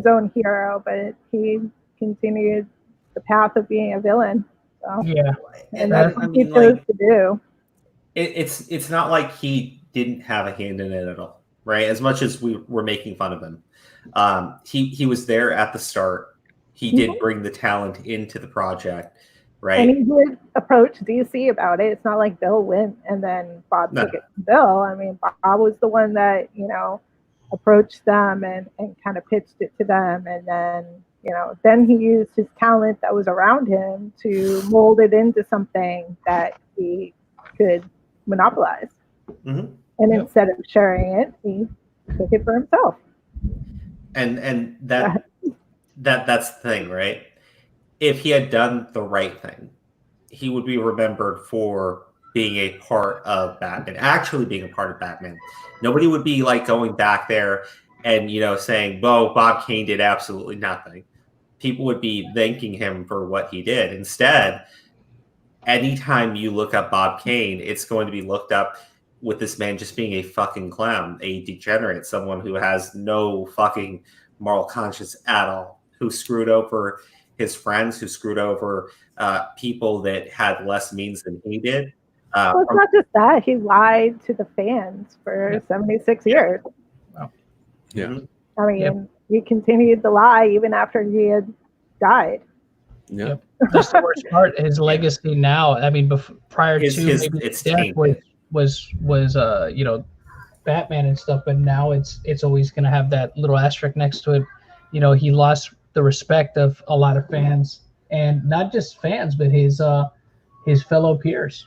own hero, but he continued the path of being a villain. So. Yeah, and that's what he chose to do. It's not like he didn't have a hand in it at all, right? As much as we were making fun of him, he was there at the start. He did bring the talent into the project. Right. And he did approach DC about it. It's not like Bill went and then Bob took it from Bill. I mean, Bob was the one that, approached them and kind of pitched it to them. And then, then he used his talent that was around him to mold it into something that he could monopolize. Mm-hmm. And instead of sharing it, he took it for himself. And that's the thing, right? If he had done the right thing, he would be remembered for being a part of Batman, actually being a part of Batman. Nobody would be like going back there and, saying, "Whoa, Bob Kane did absolutely nothing." People would be thanking him for what he did. Instead, anytime you look up Bob Kane, it's going to be looked up with this man just being a fucking clown, a degenerate, someone who has no fucking moral conscience at all, who screwed over his friends, who screwed over people that had less means than he did. Well, it's not just that. He lied to the fans for 76 years. Wow. Yeah. I mean, he continued to lie even after he had died. Yeah. That's the worst part. His legacy now, I mean, prior to maybe his death was Batman and stuff, but now it's always going to have that little asterisk next to it. He lost the respect of a lot of fans, and not just fans, but his fellow peers.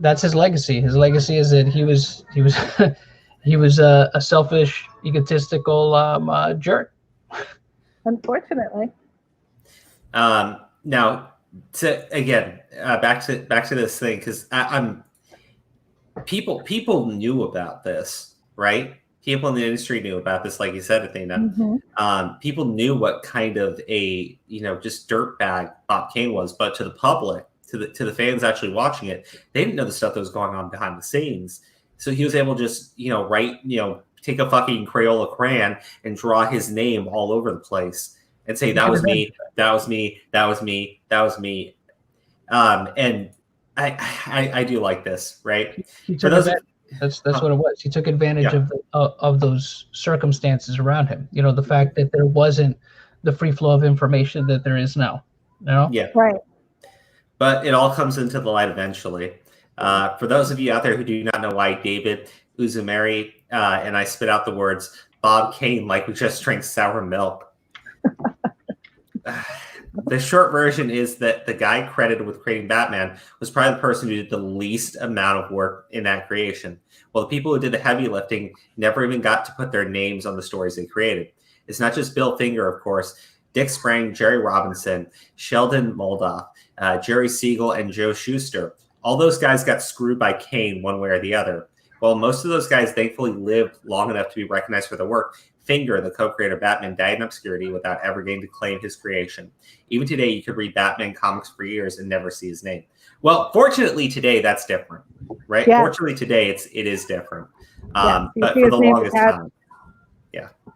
that's his legacy. His legacy is that he was he was a selfish, egotistical jerk. Unfortunately. Now, back to this thing, because I'm people knew about this, right? People in the industry knew about this, like you said, Athena. Mm-hmm. People knew what kind of a just dirtbag Bob Kane was, but to the public, to the fans actually watching it, they didn't know the stuff that was going on behind the scenes. So he was able to just write, take a fucking Crayola crayon and draw his name all over the place and say that was me, that was me, that was me, that was me. And I do like this, right? He took that's what it was. He took advantage of those circumstances around him. The fact that there wasn't the free flow of information that there is now. Yeah. Right. But it all comes into the light eventually. For those of you out there who do not know why David Uzumeri and I spit out the words Bob Kane like we just drank sour milk. The short version is that the guy credited with creating Batman was probably the person who did the least amount of work in that creation. Well, the people who did the heavy lifting never even got to put their names on the stories they created. It's not just Bill Finger, of course. Dick Sprang, Jerry Robinson, Sheldon Moldoff, Jerry Siegel, and Joe Shuster. All those guys got screwed by Kane one way or the other. Well, most of those guys thankfully lived long enough to be recognized for their work. Finger, the co-creator of Batman, died in obscurity without ever getting to claim his creation. Even today, you could read Batman comics for years and never see his name. Well, fortunately today, that's different, right? Yeah. Fortunately today, it is different. Yeah, But for the longest time,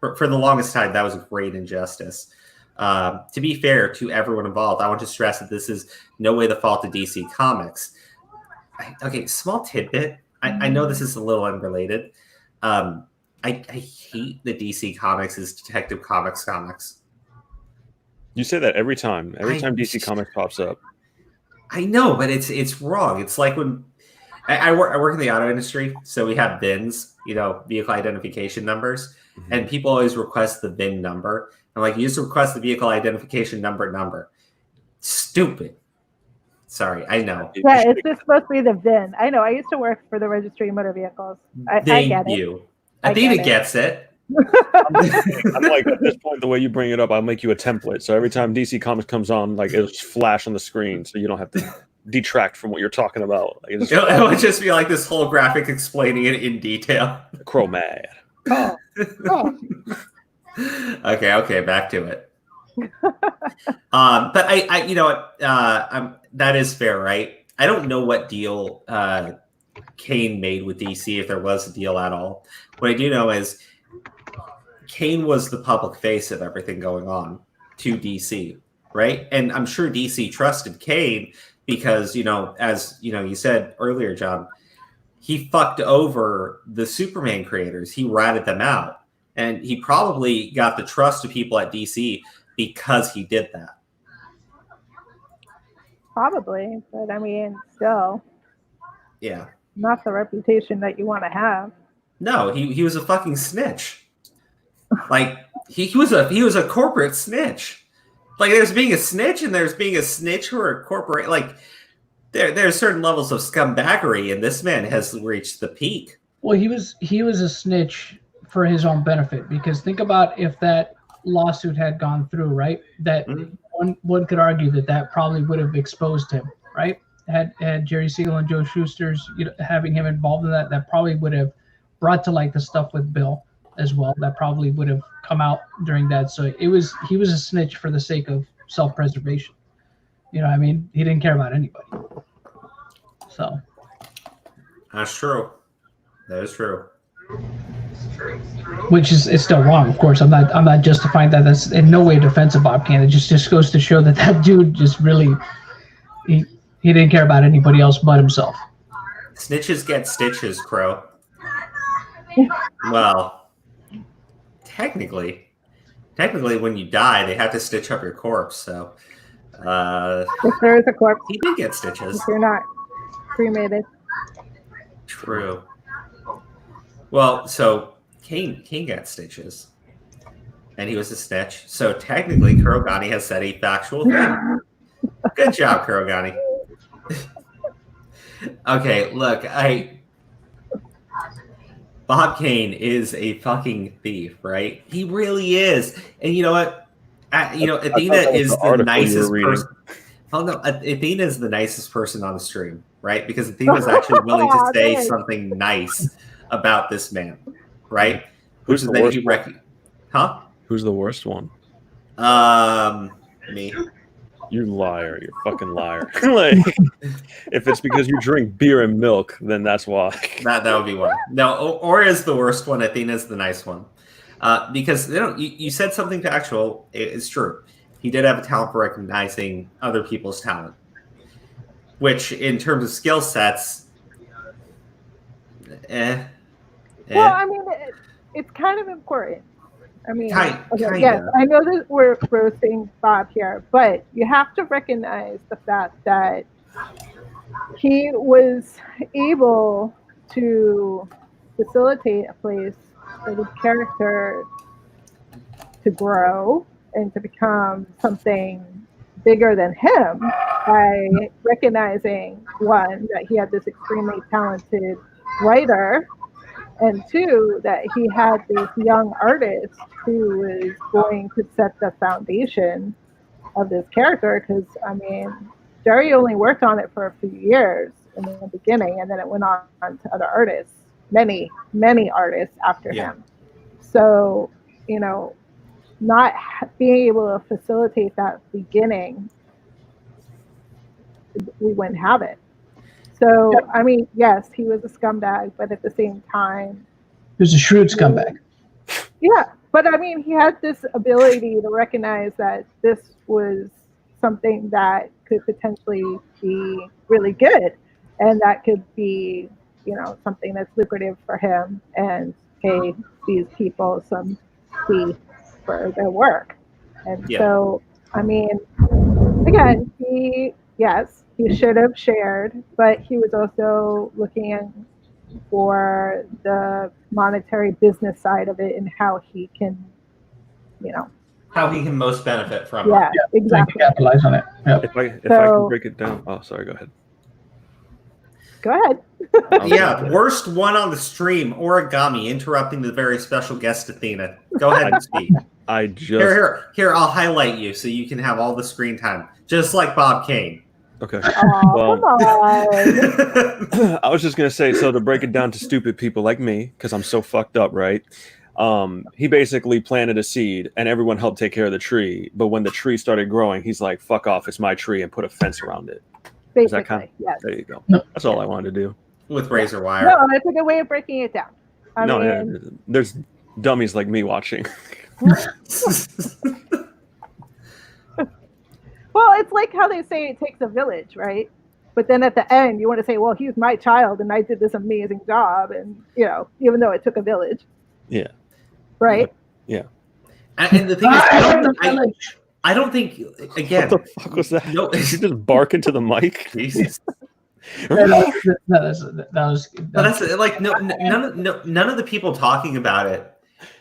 for the longest time, that was a great injustice. To be fair to everyone involved, I want to stress that this is no way the fault of DC Comics. Okay, small tidbit. I know this is a little unrelated. I hate the DC Comics is Detective Comics. You say that every time. Every time DC Comics pops up. I know, but it's wrong. It's like when I work in the auto industry, so we have VINs, vehicle identification numbers, and people always request the VIN number. I'm like, you just request the vehicle identification number. Stupid. Sorry, I know. Yeah, it's just supposed to be the VIN. I know. I used to work for the Registry of Motor Vehicles. I get it. Athena gets it. I'm like, at this point, the way you bring it up, I'll make you a template. So every time DC Comics comes on, like it'll just flash on the screen, so you don't have to detract from what you're talking about. Like, it would just be like this whole graphic explaining it in detail. Crow mad. Oh. Okay, back to it. But that is fair, right? I don't know what deal Kane made with DC, if there was a deal at all. What I do know is Kane was the public face of everything going on to DC, right? And I'm sure DC trusted Kane because, as you said earlier, John, he fucked over the Superman creators. He ratted them out. And he probably got the trust of people at DC because he did that. Probably, but I mean, still. Yeah. Not the reputation that you want to have. No, he was a fucking snitch. Like he was a corporate snitch. Like there's being a snitch and there's being a snitch who are corporate. Like there's certain levels of scumbaggery, and this man has reached the peak. Well, he was a snitch for his own benefit, because think about if that lawsuit had gone through, right? That one could argue that probably would have exposed him, right? Had Jerry Siegel and Joe Shuster's having him involved in that probably would have brought to light the stuff with Bill as well. That probably would have come out during that. So he was a snitch for the sake of self-preservation. You know what I mean? He didn't care about anybody. So that's true. That is true. Which is still wrong, of course. I'm not justifying that. That's in no way a defense of Bob Kane. It just goes to show that dude just really he didn't care about anybody else but himself. Snitches get stitches, Crow. Well, technically, when you die, they have to stitch up your corpse. So, if there is a corpse, he did get stitches. If you're not cremated. True. Well, so Kane got stitches, and he was a snitch. So technically, Kurogani has said a factual thing. Good job, Kurogani. Okay, look, Bob Kane is a fucking thief, right? He really is. And you know what? Athena that was is the the article you were nicest reading. person. Oh no, Athena is the nicest person on the stream, right? Because Athena is actually willing to Aw, say man. something nice about this man, right? Who's the worst one? Huh? Who's the worst one? Me. You liar! You fucking liar! Like, if it's because you drink beer and milk, then that's why. That would be one. No, Aura is the worst one. Athena is the nice one. Because you said something factual. It's true. He did have a talent for recognizing other people's talent, which, in terms of skill sets, Well, I mean, it's kind of important. I mean, yes, I know that we're roasting Bob here, but you have to recognize the fact that he was able to facilitate a place for this character to grow and to become something bigger than him by recognizing, one, that he had this extremely talented writer, and two, that he had this young artist who was going to set the foundation of this character. Because, I mean, Jerry only worked on it for a few years in the beginning, and then it went on to other artists, many, many artists after him. So, not being able to facilitate that beginning, we wouldn't have it. So, I mean, yes, he was a scumbag, but at the same time, he was a shrewd scumbag. Yeah, but I mean, he had this ability to recognize that this was something that could potentially be really good, and that could be, something that's lucrative for him, and pay these people some fee for their work. And so, I mean, again, he should have shared, but he was also looking for the monetary business side of it and how he can, how he can most benefit from it. Yeah, exactly. Capitalize on it. Yep. If I can break it down. Oh, sorry. Go ahead. Go ahead. Worst one on the stream, Origami, interrupting the very special guest Athena. Go ahead and speak. Here, I'll highlight you so you can have all the screen time, just like Bob Kane. Okay. Well, come on. I was just gonna say, so to break it down to stupid people like me, because I'm so fucked up, right? He basically planted a seed, and everyone helped take care of the tree. But when the tree started growing, he's like, "Fuck off! It's my tree," and put a fence around it. Basically, yes. There you go. That's all I wanted to do. With razor wire. No, that's a good way of breaking it down. I mean, there's dummies like me watching. Well, it's like how they say it takes a village, right? But then at the end, you want to say, well, he's my child, and I did this amazing job, and, even though it took a village. Yeah. Right? Yeah. And the thing is, I don't think, again. What the fuck was that? No. Did you just bark into the mic? Jesus. That was But that's like none of the people talking about it,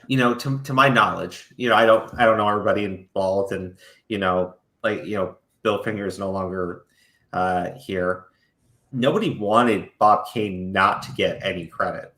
to my knowledge, I don't know everybody involved, and Bill Finger is no longer here. Nobody wanted Bob Kane not to get any credit.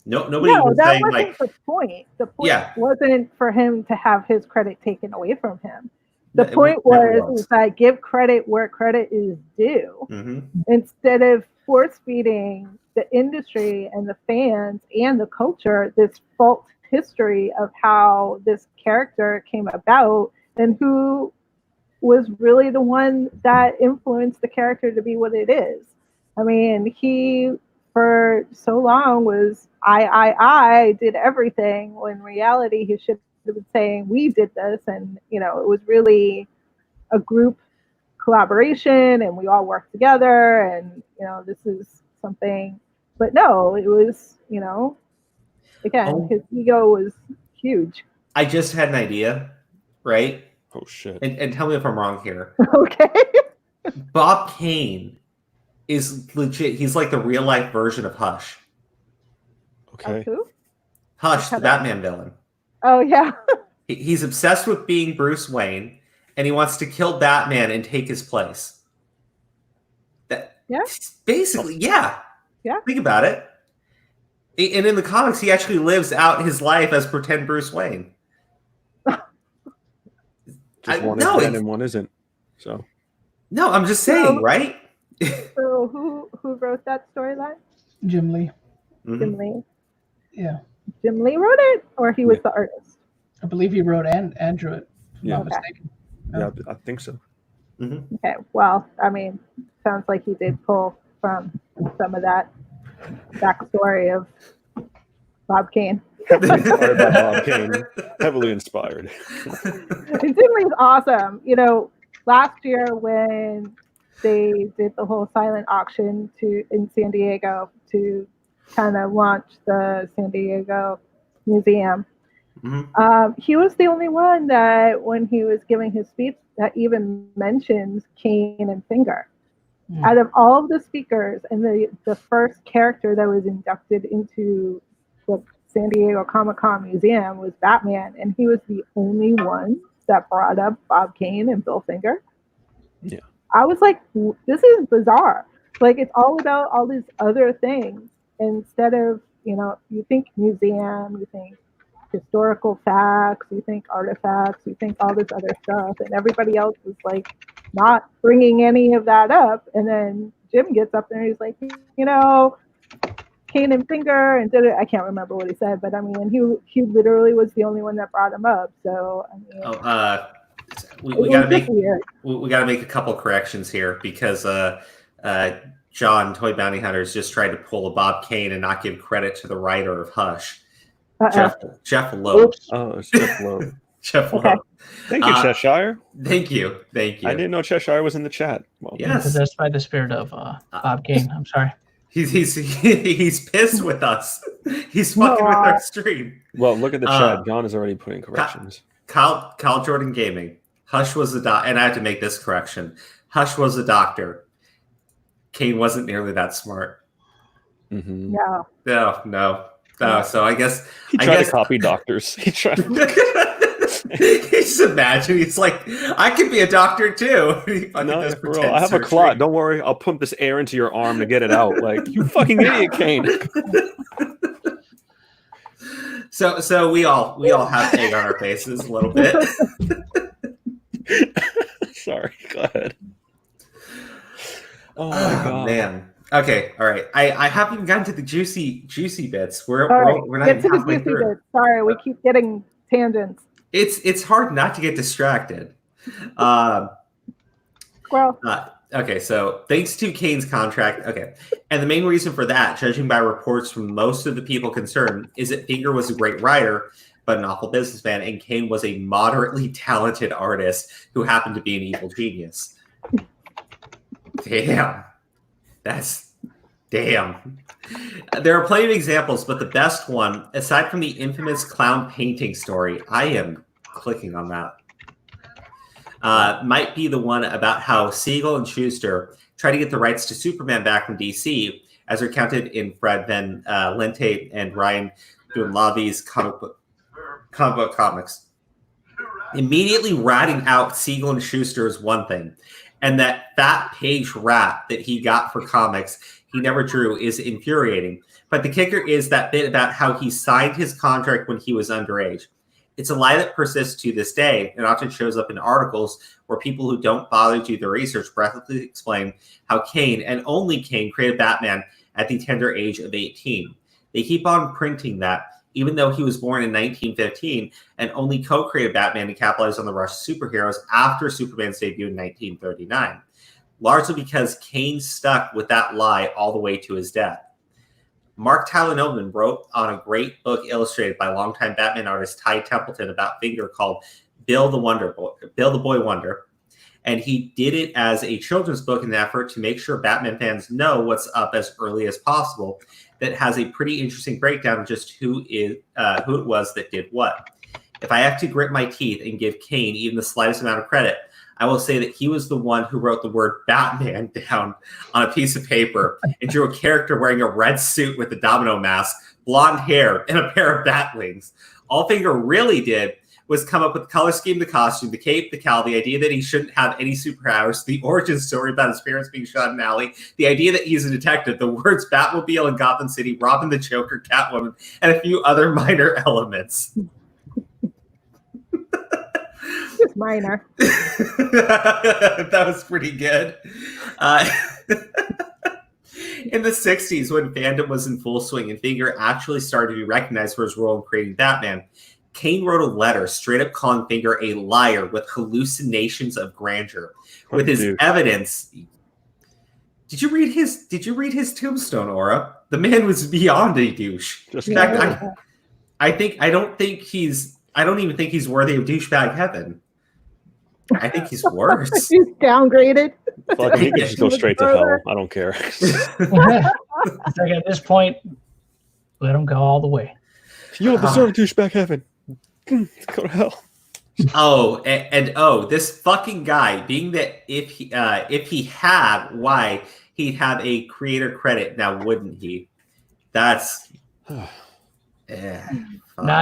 Nobody was that saying wasn't the point. The point Yeah. wasn't for him to have his credit taken away from him. The point was that give credit where credit is due. Mm-hmm. Instead of force feeding the industry and the fans and the culture this false history of how this character came about and who was really the one that influenced the character to be what it is. I mean, he for so long was I did everything, when in reality he should have been saying we did this, and it was really a group collaboration and we all worked together, and this is something. But no, it was again, his ego was huge. I just had an idea, right? Oh shit. And tell me if I'm wrong here. Okay. Bob Kane is legit. He's like the real life version of Hush. Okay. Who? Hush, the Batman villain. Oh yeah. He's obsessed with being Bruce Wayne, and he wants to kill Batman and take his place. Yeah. Basically, yeah. Yeah. Think about it. And in the comics, he actually lives out his life as pretend Bruce Wayne. Just one no, is dead and one isn't. So no, I'm just saying, right? So who wrote that storyline? Jim Lee. Jim Lee. Yeah. Jim Lee wrote it, or he was the artist? I believe he wrote and drew it. If I'm not Okay. mistaken. yeah, I think so. Okay. Well, I mean, sounds like he did pull from some of that backstory of Bob Kane. Inspired by Bob Kane, heavily inspired. And Jim Lee's awesome. You know, last year when they did the whole silent auction in San Diego to kind of launch the San Diego Museum, he was the only one that, when he was giving his speech, that even mentions Kane and Finger. Out of all of the speakers, and the first character that was inducted into the San Diego Comic-Con Museum was Batman, and he was the only one that brought up Bob Kane and Bill Finger. Yeah. I was like, this is bizarre. Like, it's all about all these other things instead of, you think museum, you think historical facts, you think artifacts, you think all this other stuff, and everybody else is like not bringing any of that up. And then Jim gets up there and he's like, Kane and Finger, and did it. I can't remember what he said, but I mean, he literally was the only one that brought him up. So I mean, we got to make a couple corrections here because John Toy Bounty Hunters just tried to pull a Bob Kane and not give credit to the writer of Hush, Jeff Loeb. Oh, it's Jeff Loeb. Jeff Okay. Loeb. Thank you, Cheshire. Thank you. I didn't know Cheshire was in the chat. Well, yes. Possessed by the spirit of Bob Kane. I'm sorry. He's pissed with us. He's fucking with our stream. Well, look at the chat. John is already putting corrections. Kyle Jordan Gaming. Hush was the and I have to make this correction. Hush was a doctor. Kane wasn't nearly that smart. Mm-hmm. No. So I guess he tried to copy doctors. He tried. Just imagine he's like, I could be a doctor too. No, bro, I have a clot. Don't worry, I'll pump this air into your arm to get it out. Like, you fucking idiot, Kane. So we all have egg on our faces a little bit. Sorry, go ahead. Oh my god, man. Okay, all right. I haven't even gotten to the juicy bits. We're not get to the halfway juicy through. bits. Sorry, we keep getting tangents. It's hard not to get distracted. Squirrel. Okay, so thanks to Kane's contract. Okay, and the main reason for that, judging by reports from most of the people concerned, is that Finger was a great writer, but an awful businessman, and Kane was a moderately talented artist who happened to be an evil genius. Damn. There are plenty of examples, but the best one, aside from the infamous clown painting story, I am clicking on that, might be the one about how Siegel and Schuster tried to get the rights to Superman back from DC, as recounted in Fred Van Lente and Ryan Dunlavi's comic book comics. Immediately ratting out Siegel and Schuster is one thing, and that fat page rap that he got for comics he never drew is infuriating. But the kicker is that bit about how he signed his contract when he was underage. It's a lie that persists to this day and often shows up in articles where people who don't bother to do their research breathlessly explain how Kane, and only Kane, created Batman at the tender age of 18. They keep on printing that, even though he was born in 1915 and only co-created Batman to capitalize on the rush of superheroes after Superman's debut in 1939, largely because Kane stuck with that lie all the way to his death. Mark Tyler Nobleman wrote on a great book illustrated by longtime Batman artist Ty Templeton about Finger called Bill the Boy Wonder, and he did it as a children's book in an effort to make sure Batman fans know what's up as early as possible. That has a pretty interesting breakdown of just who it was that did what. If I have to grit my teeth and give Kane even the slightest amount of credit, I will say that he was the one who wrote the word Batman down on a piece of paper and drew a character wearing a red suit with a domino mask, blonde hair, and a pair of bat wings. All Finger really did was come up with the color scheme, the costume, the cape, the cowl, the idea that he shouldn't have any superpowers, the origin story about his parents being shot in an alley, the idea that he's a detective, the words Batmobile in Gotham City, Robin the Joker, Catwoman, and a few other minor elements. Just minor. That was pretty good. In the 60s, when fandom was in full swing and Finger actually started to be recognized for his role in creating Batman, Kane wrote a letter straight up calling Finger a liar with hallucinations of grandeur. With his evidence. Did you read his tombstone, Aura? The man was beyond a douche. In fact, I don't even think he's worthy of douchebag heaven. I think he's worse. He's downgraded. Fuck, he can just go straight to hell. I don't care. Like at this point, let him go all the way. You don't deserve douchebag heaven. Go to hell. This fucking guy, being that if he had why, he'd have a creator credit now, wouldn't he? That's not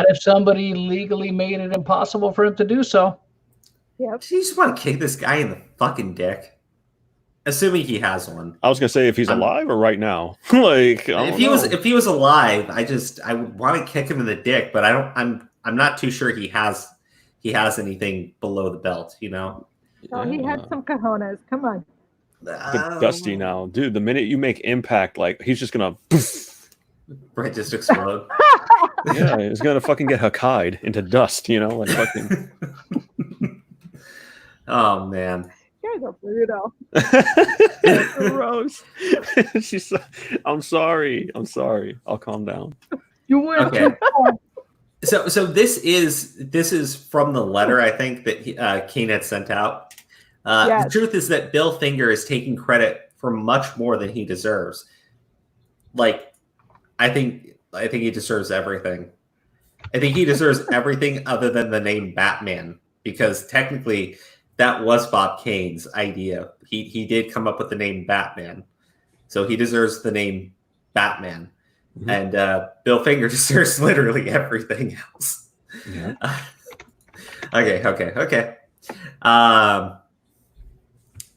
if somebody legally made it impossible for him to do so. Yep. Do you just want to kick this guy in the fucking dick? Assuming he has one. I was gonna say if he's alive or right now. Like if he was alive, I would want to kick him in the dick, but I'm not too sure he has anything below the belt, you know? Oh, he had some cojones. Come on. Dusty now. Dude, the minute you make impact, like he's just gonna right, just explode. Yeah, he's gonna fucking get Hakkai'd into dust, you know, like fucking. Oh man. You guys are brutal. Gross. She's I'm sorry. I'll calm down. You went okay. So this is from the letter I think that Kane had sent out. Yes. The truth is that Bill Finger is taking credit for much more than he deserves. Like, I think he deserves everything. I think he deserves everything other than the name Batman, because technically that was Bob Kane's idea. He did come up with the name Batman, so he deserves the name Batman. Mm-hmm. And Bill Finger deserves literally everything else. Yeah. Okay.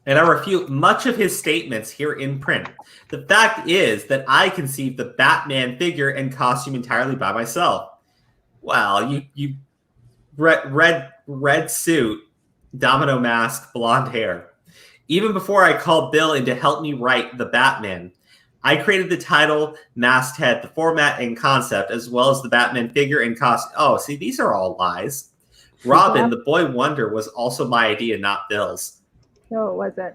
And I refute much of his statements here in print. The fact is that I conceived the Batman figure and costume entirely by myself. Wow, you red suit, domino mask, blonde hair. Even before I called Bill in to help me write the Batman, I created the title, masthead, the format, and concept, as well as the Batman figure and costume. Oh, see, these are all lies. Robin, the Boy Wonder, was also my idea, not Bill's. No, it wasn't.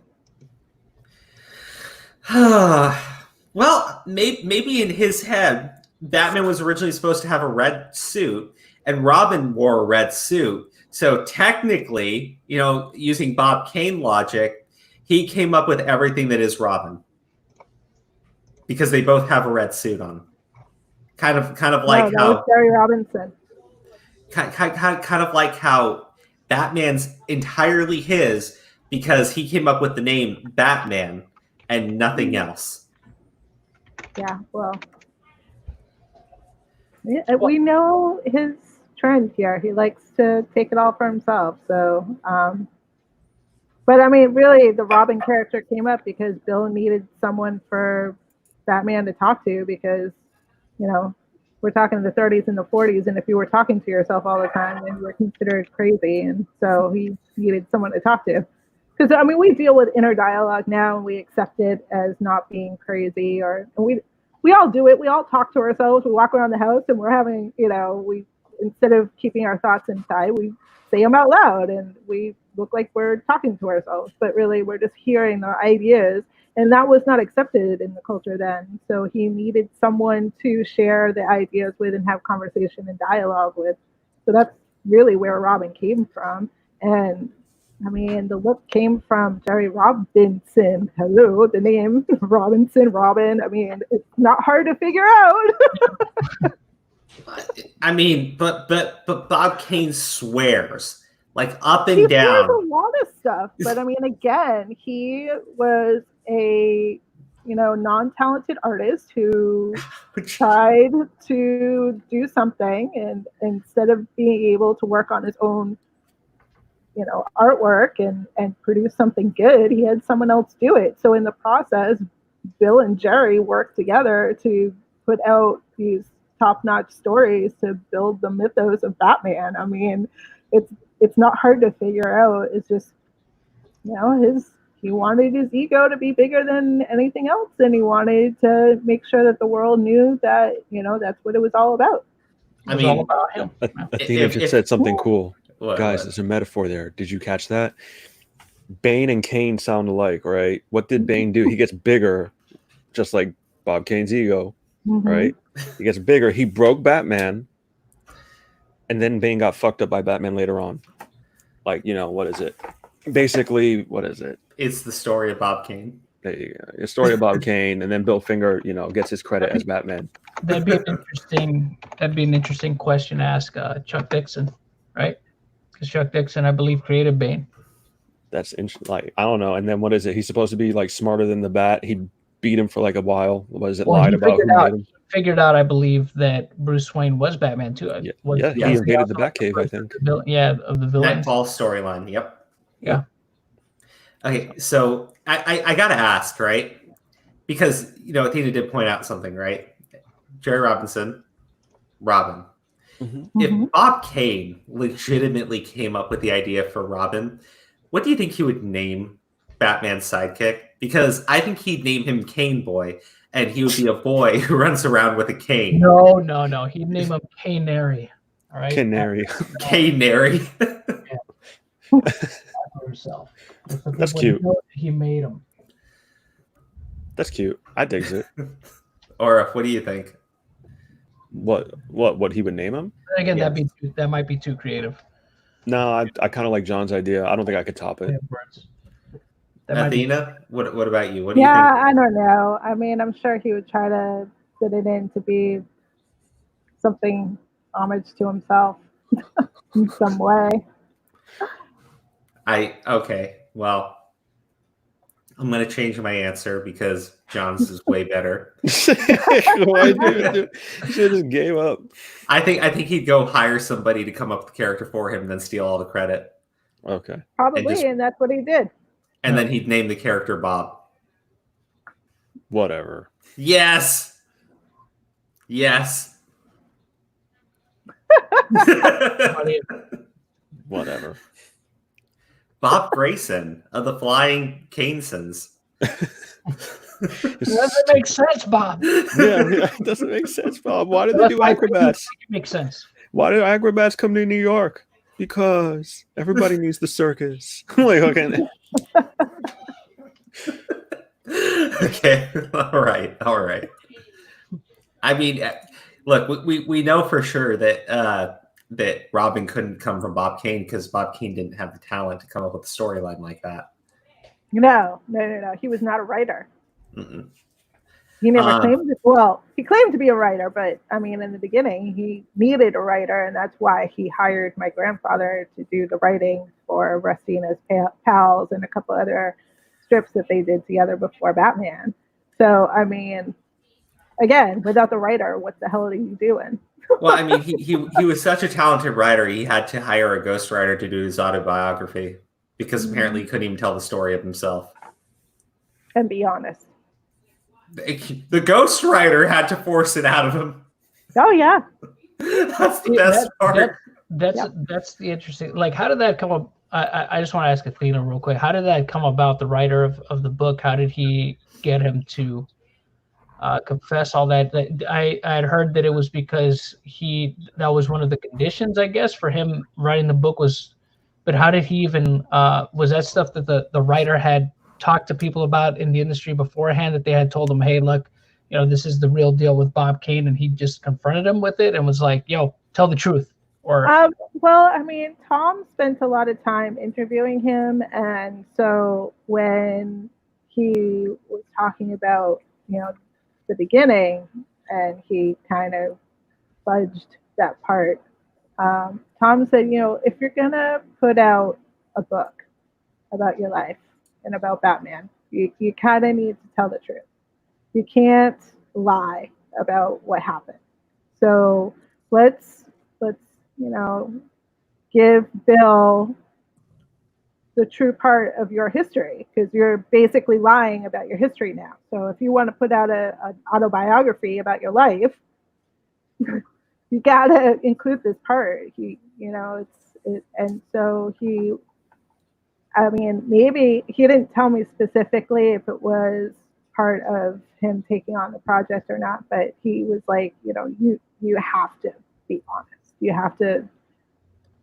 Well, maybe in his head, Batman was originally supposed to have a red suit, and Robin wore a red suit. So technically, you know, using Bob Kane logic, he came up with everything that is Robin, because they both have a red suit on. Kind of like how Barry Robinson. Kind of like how Batman's entirely his because he came up with the name Batman and nothing else. Yeah, well, we know his trend here. He likes to take it all for himself. So, but I mean, really, the Robin character came up because Bill needed someone for Batman to talk to, because, you know, we're talking the 30s and the 40s, and if you were talking to yourself all the time, then you were considered crazy, and so he needed someone to talk to. Because I mean, we deal with inner dialogue now, and we accept it as not being crazy, and we all do it. We all talk to ourselves. We walk around the house, and we're having, you know, we, instead of keeping our thoughts inside, we say them out loud, and we look like we're talking to ourselves, but really we're just hearing the ideas. And that was not accepted in the culture then. So he needed someone to share the ideas with and have conversation and dialogue with. So that's really where Robin came from. And I mean, the look came from Jerry Robinson. Hello, the name Robinson, Robin. I mean, it's not hard to figure out. I mean, but Bob Kane swears, like, up and down. He swears a lot of stuff. But I mean, again, he was a non-talented artist who tried to do something, and instead of being able to work on his own artwork and produce something good, he had someone else do it. So in the process, Bill and Jerry worked together to put out these top-notch stories to build the mythos of Batman. I mean, it's not hard to figure out. It's just he wanted his ego to be bigger than anything else, and he wanted to make sure that the world knew that that's what it was all about. It was all about him. Athena just said something cool. What? Guys, there's a metaphor there. Did you catch that? Bane and Kane sound alike, right? What did Bane do? He gets bigger, just like Bob Kane's ego, right? He gets bigger. He broke Batman, and then Bane got fucked up by Batman later on. Like, what is it? Basically, what is it? It's the story of Bob Kane. There you go. The story of Bob Kane, and then Bill Finger, gets his credit as Batman. That'd be an interesting question to ask Chuck Dixon, right? Because Chuck Dixon, I believe, created Bane. That's interesting. Like, I don't know. And then what is it? He's supposed to be like smarter than the Bat. He beat him for like a while. What is it? Well, lied about who made him. Figured out, I believe, that Bruce Wayne was Batman too. He invaded the Batcave, I think. Of the villain. Nightfall storyline. Yep. Yeah. Okay, so I gotta ask, right? Because Athena did point out something, right? Jerry Robinson, Robin. If Bob Kane legitimately came up with the idea for Robin, what do you think he would name Batman's sidekick? Because I think he'd name him Cane Boy, and he would be a boy who runs around with a cane. No. He'd name him Canary. All right. Canary. Canary. Himself. That's cute. He made him. That's cute. I digs it. Or what do you think? What he would name him? Again, that might be too creative. No, I kind of like John's idea. I don't think I could top it. Athena, what about you? What do you think? Yeah, I don't know. I mean, I'm sure he would try to fit it in to be something homage to himself in some way. Okay. Well, I'm going to change my answer because John's is way better. Why dude? You should just gave up. I think he'd go hire somebody to come up with the character for him, then steal all the credit. Okay. Probably, and that's what he did. And then he'd name the character Bob. Whatever. Yes. Whatever. Bob Grayson of the Flying Canesons. It doesn't make sense, Bob. Yeah, it doesn't make sense, Bob. Why did they do acrobats? It makes sense. Why did acrobats come to New York? Because everybody needs the circus. Like, okay. Okay. All right. I mean, look, we know for sure that that Robin couldn't come from Bob Kane because Bob Kane didn't have the talent to come up with a storyline like that. No. He was not a writer. Mm-mm. He never claimed it. Well, he claimed to be a writer, but I mean, in the beginning, he needed a writer, and that's why he hired my grandfather to do the writing for Rusty and his pals and a couple other strips that they did together before Batman. So, I mean, again, without the writer, what the hell are you doing? Well, I mean, he was such a talented writer, he had to hire a ghostwriter to do his autobiography because apparently he couldn't even tell the story of himself. And be honest. The ghostwriter had to force it out of him. Oh, yeah. That's the best part. That's the interesting. Like, how did that come up? I just want to ask Athena real quick. How did that come about? The writer of the book, how did he get him to confess all that? I had heard that it was because that was one of the conditions, I guess, for him writing the book was. But how did he even? Was that stuff that the writer had talked to people about in the industry beforehand, that they had told him, hey, look, this is the real deal with Bob Kane, and he just confronted him with it and was like, yo, tell the truth? Or well, I mean, Tom spent a lot of time interviewing him, and so when he was talking about the beginning, and he kind of fudged that part, Tom said, if you're gonna put out a book about your life and about Batman. You kind of need to tell the truth. You can't lie about what happened. So let's give Bill the true part of your history, because you're basically lying about your history now. So if you want to put out an autobiography about your life, you gotta include this part. And so maybe he didn't tell me specifically if it was part of him taking on the project or not, but he was like, you have to be honest. You have to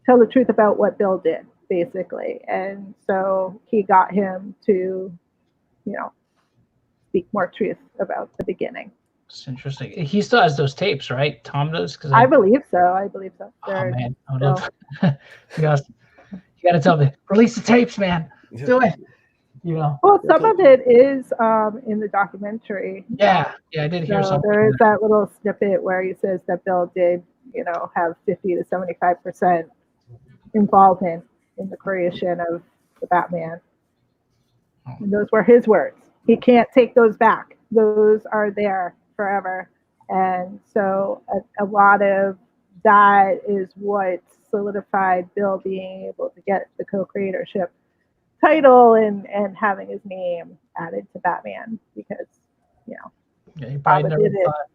tell the truth about what Bill did, basically. And so he got him to, speak more truth about the beginning. It's interesting. He still has those tapes, right? Tom does? Because I believe so. Oh man, I would love. You got to tell me, release the tapes, man. Do it. Well, some of it is in the documentary. Yeah, I did hear something. There is that little snippet where he says that Bill did, have 50 to 75% involvement in the creation of the Batman. And those were his words. He can't take those back. Those are there forever. And so a lot of that is what solidified Bill being able to get the co-creatorship title and having his name added to Batman, because he probably never thought.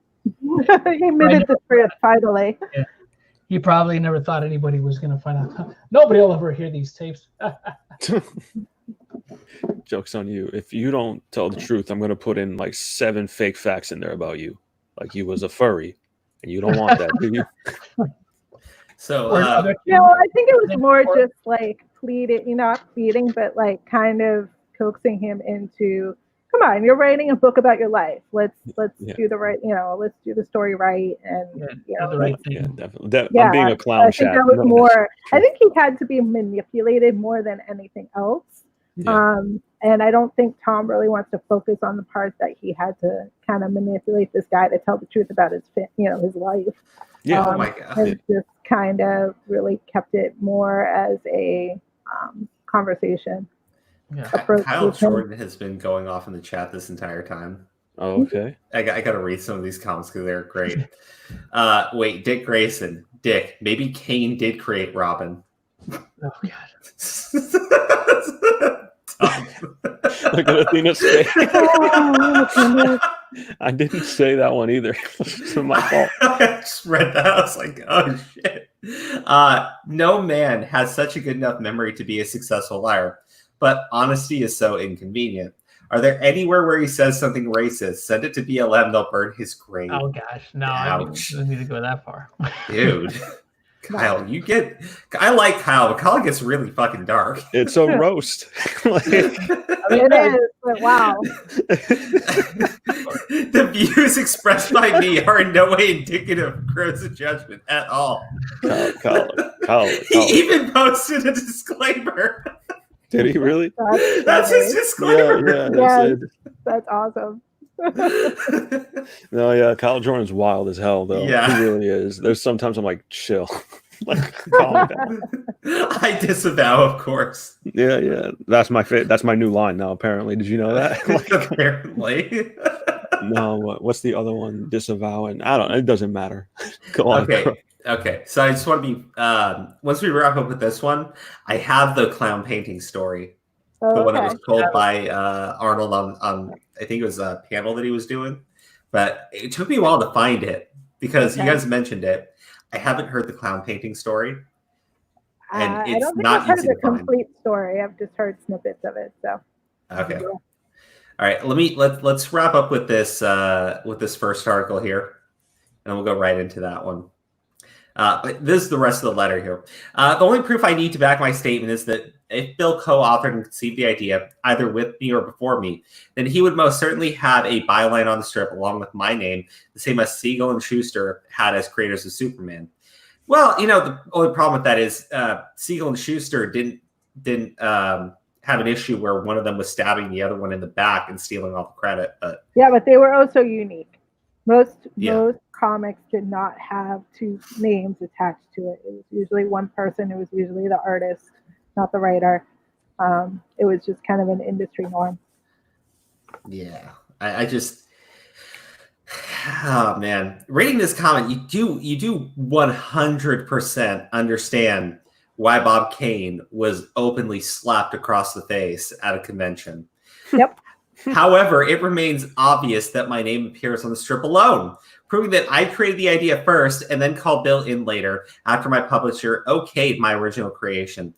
he admitted the truth finally. Yeah. He probably never thought anybody was going to find out. Nobody will ever hear these tapes. Joke's on you. If you don't tell the truth, I'm going to put in like 7 fake facts in there about you. Like you was a furry, and you don't want that, do you? So, I think it was more just like not pleading, but like kind of coaxing him into, come on, you're writing a book about your life. Let's do the right, let's do the story right, and the right thing. Yeah, definitely. I'm being a clown. I think that was more. I think he had to be manipulated more than anything else. Yeah. And I don't think Tom really wants to focus on the part that he had to kind of manipulate this guy to tell the truth about his life. Yeah. Oh my God. And just kind of really kept it more as a conversation. Yeah. Kyle Jordan has been going off in the chat this entire time. Oh, okay. I got to read some of these comments because they're great. Wait, Dick Grayson. Dick, maybe Kane did create Robin. Oh God. Look at Athena's face. I didn't say that one either. It's my fault. I just read that. I was like, oh shit. No man has such a good enough memory to be a successful liar, but honesty is so inconvenient. Are there anywhere where he says something racist? Send it to BLM. They'll burn his grave. Oh gosh, no, I don't need to go that far. Dude. Kyle, I like Kyle, but Kyle gets really fucking dark. It's a roast. It is, but wow. The views expressed by me are in no way indicative of gross judgment at all. Kyle. He even posted a disclaimer. Did he really? That's his disclaimer. Yeah, that's awesome. No, yeah, Kyle Jordan's wild as hell, though. Yeah. He really is. There's sometimes I'm like, chill. Like, calm down. I disavow, of course. Yeah. That's my new line now, apparently. Did you know that? Like, apparently. No, what's the other one? Disavowing. I don't know. It doesn't matter. Go on. Okay. So I just want to be once we wrap up with this one, I have the clown painting story. The one that was told by Arnold on I think it was a panel that he was doing. But it took me a while to find it because you guys mentioned it. I haven't heard the clown painting story. And it's not easy to find. I don't think I've heard the complete story. I've just heard snippets of it. So okay. All right. Let's wrap up with this first article here. And we'll go right into that one. But this is the rest of the letter here. The only proof I need to back my statement is that if Bill co-authored and conceived the idea, either with me or before me, then he would most certainly have a byline on the strip along with my name, the same as Siegel and Schuster had as creators of Superman. Well, the only problem with that is Siegel and Schuster didn't have an issue where one of them was stabbing the other one in the back and stealing all the credit. But they were also unique. Most comics did not have two names attached to it. It was usually one person. It was usually the artist, not the writer. It was just kind of an industry norm. Yeah, I just, oh man, reading this comment, you do 100% understand why Bob Kane was openly slapped across the face at a convention. Yep. However, it remains obvious that my name appears on the strip alone, proving that I created the idea first and then called Bill in later after my publisher okayed my original creation.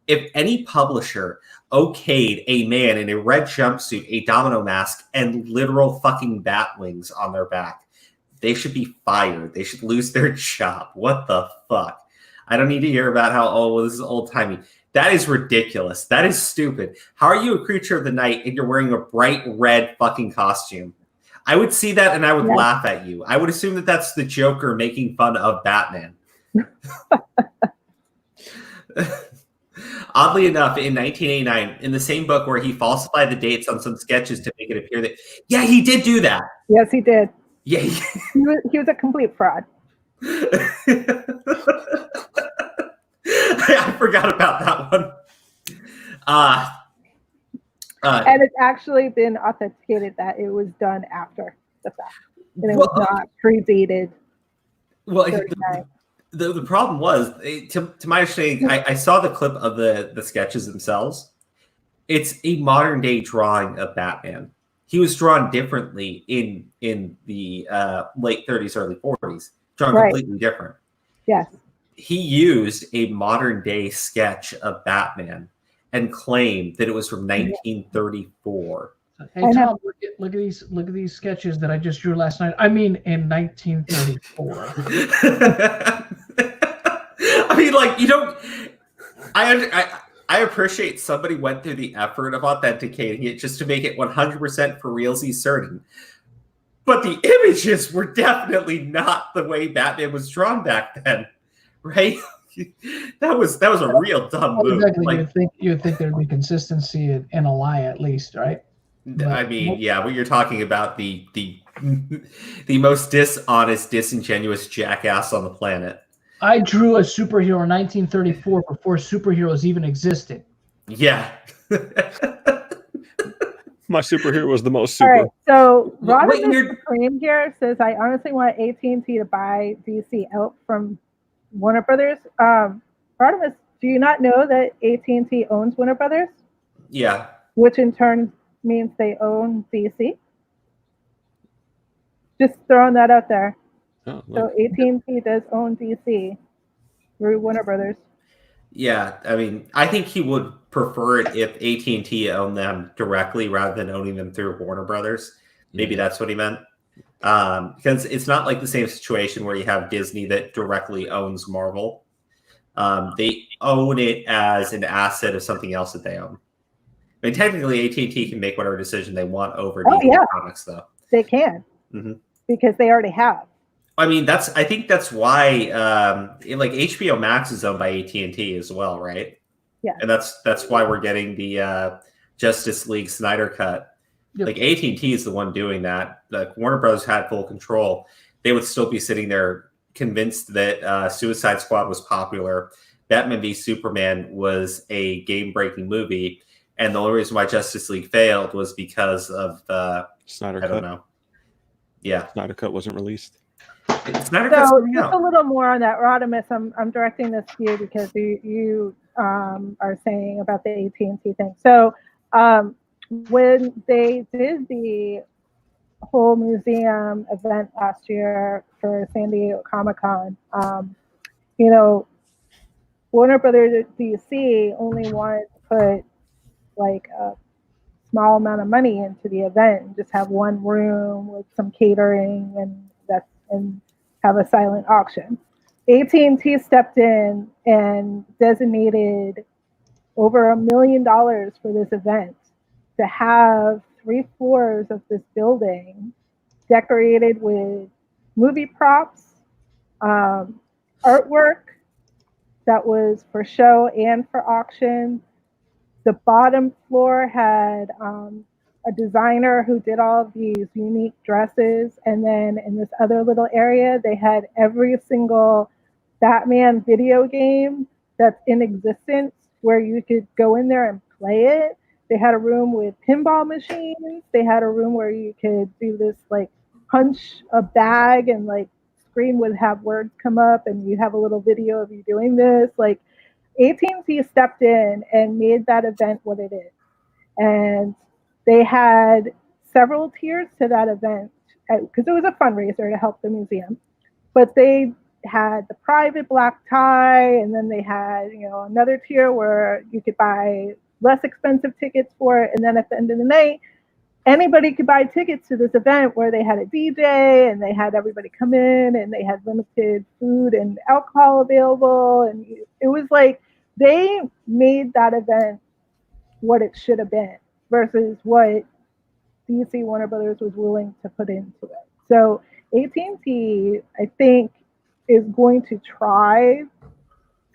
If any publisher okayed a man in a red jumpsuit, a domino mask, and literal fucking bat wings on their back, they should be fired. They should lose their job. What the fuck? I don't need to hear about how, oh, well, this is old-timey. That is ridiculous. That is stupid. How are you a creature of the night and you're wearing a bright red fucking costume? I would see that and I would laugh at you. I would assume that that's the Joker making fun of Batman. Oddly enough, in 1989, in the same book where he falsified the dates on some sketches to make it appear that, yeah, he did do that. Yes, he did. Yeah. He was a complete fraud. I forgot about that one. And it's actually been authenticated that it was done after the fact. And it was not predated. Well, the problem was, to my understanding, I saw the clip of the sketches themselves. It's a modern day drawing of Batman. He was drawn differently in the late 30s, early 40s. Drawn completely different. Yes. He used a modern day sketch of Batman and claimed that it was from 1934. Hey Tom, look at these sketches that I just drew last night. I mean, in 1934. I mean, like, you don't. I appreciate somebody went through the effort of authenticating it just to make it 100% for realsy certain. But the images were definitely not the way Batman was drawn back then, right? That was a real dumb move. Exactly. Like, you'd think there'd be consistency in a lie at least, right? I mean, yeah, what you're talking about, the most dishonest, disingenuous jackass on the planet. I drew a superhero in 1934 before superheroes even existed. Yeah. My superhero was the most super. All right, so Rodimus Supreme here says, I honestly want AT&T to buy DC out from Warner Brothers. Rodimus, do you not know that AT&T owns Warner Brothers? Yeah. Which in turn means they own DC? Just throwing that out there. Oh, so AT&T does own DC through Warner Brothers. Yeah, I mean, I think he would prefer it if AT&T owned them directly rather than owning them through Warner Brothers. Maybe that's what he meant. Because it's not like the same situation where you have Disney that directly owns Marvel. They own it as an asset of something else that they own. I mean, technically, AT&T can make whatever decision they want over DC Comics, though. They can, because they already have. I mean, I think that's why, like HBO Max is owned by AT&T as well, right? Yeah, and that's why we're getting the Justice League Snyder cut. Yep. Like AT&T is the one doing that. Like Warner Bros. Had full control. They would still be sitting there convinced that Suicide Squad was popular, Batman v Superman was a game-breaking movie, and the only reason why Justice League failed was because of Snyder Cut. I don't know. Yeah, Snyder Cut wasn't released. Snyder Cut's coming just out. A little more on that, Rodimus. I'm directing this to you because you are saying about the AT&T thing. So when they did the whole museum event last year for San Diego Comic-Con, Warner Brothers DC only wanted to put like a small amount of money into the event and just have one room with some catering and have a silent auction. AT&T stepped in and designated over $1 million for this event to have 3 floors of this building decorated with movie props, artwork that was for show and for auction. The bottom floor had a designer who did all of these unique dresses. And then in this other little area, they had every single Batman video game that's in existence where you could go in there and play it. They had a room with pinball machines. They had a room where you could do this like punch a bag and like screen would have words come up and you have a little video of you doing this. Like AT&T stepped in and made that event what it is. And they had several tiers to that event because it was a fundraiser to help the museum. But they had the private black tie, and then they had, another tier where you could buy less expensive tickets for it. And then at the end of the night, anybody could buy tickets to this event where they had a DJ and they had everybody come in and they had limited food and alcohol available. And it was like they made that event what it should have been versus what DC Warner Brothers was willing to put into it. So AT&T, I think, is going to try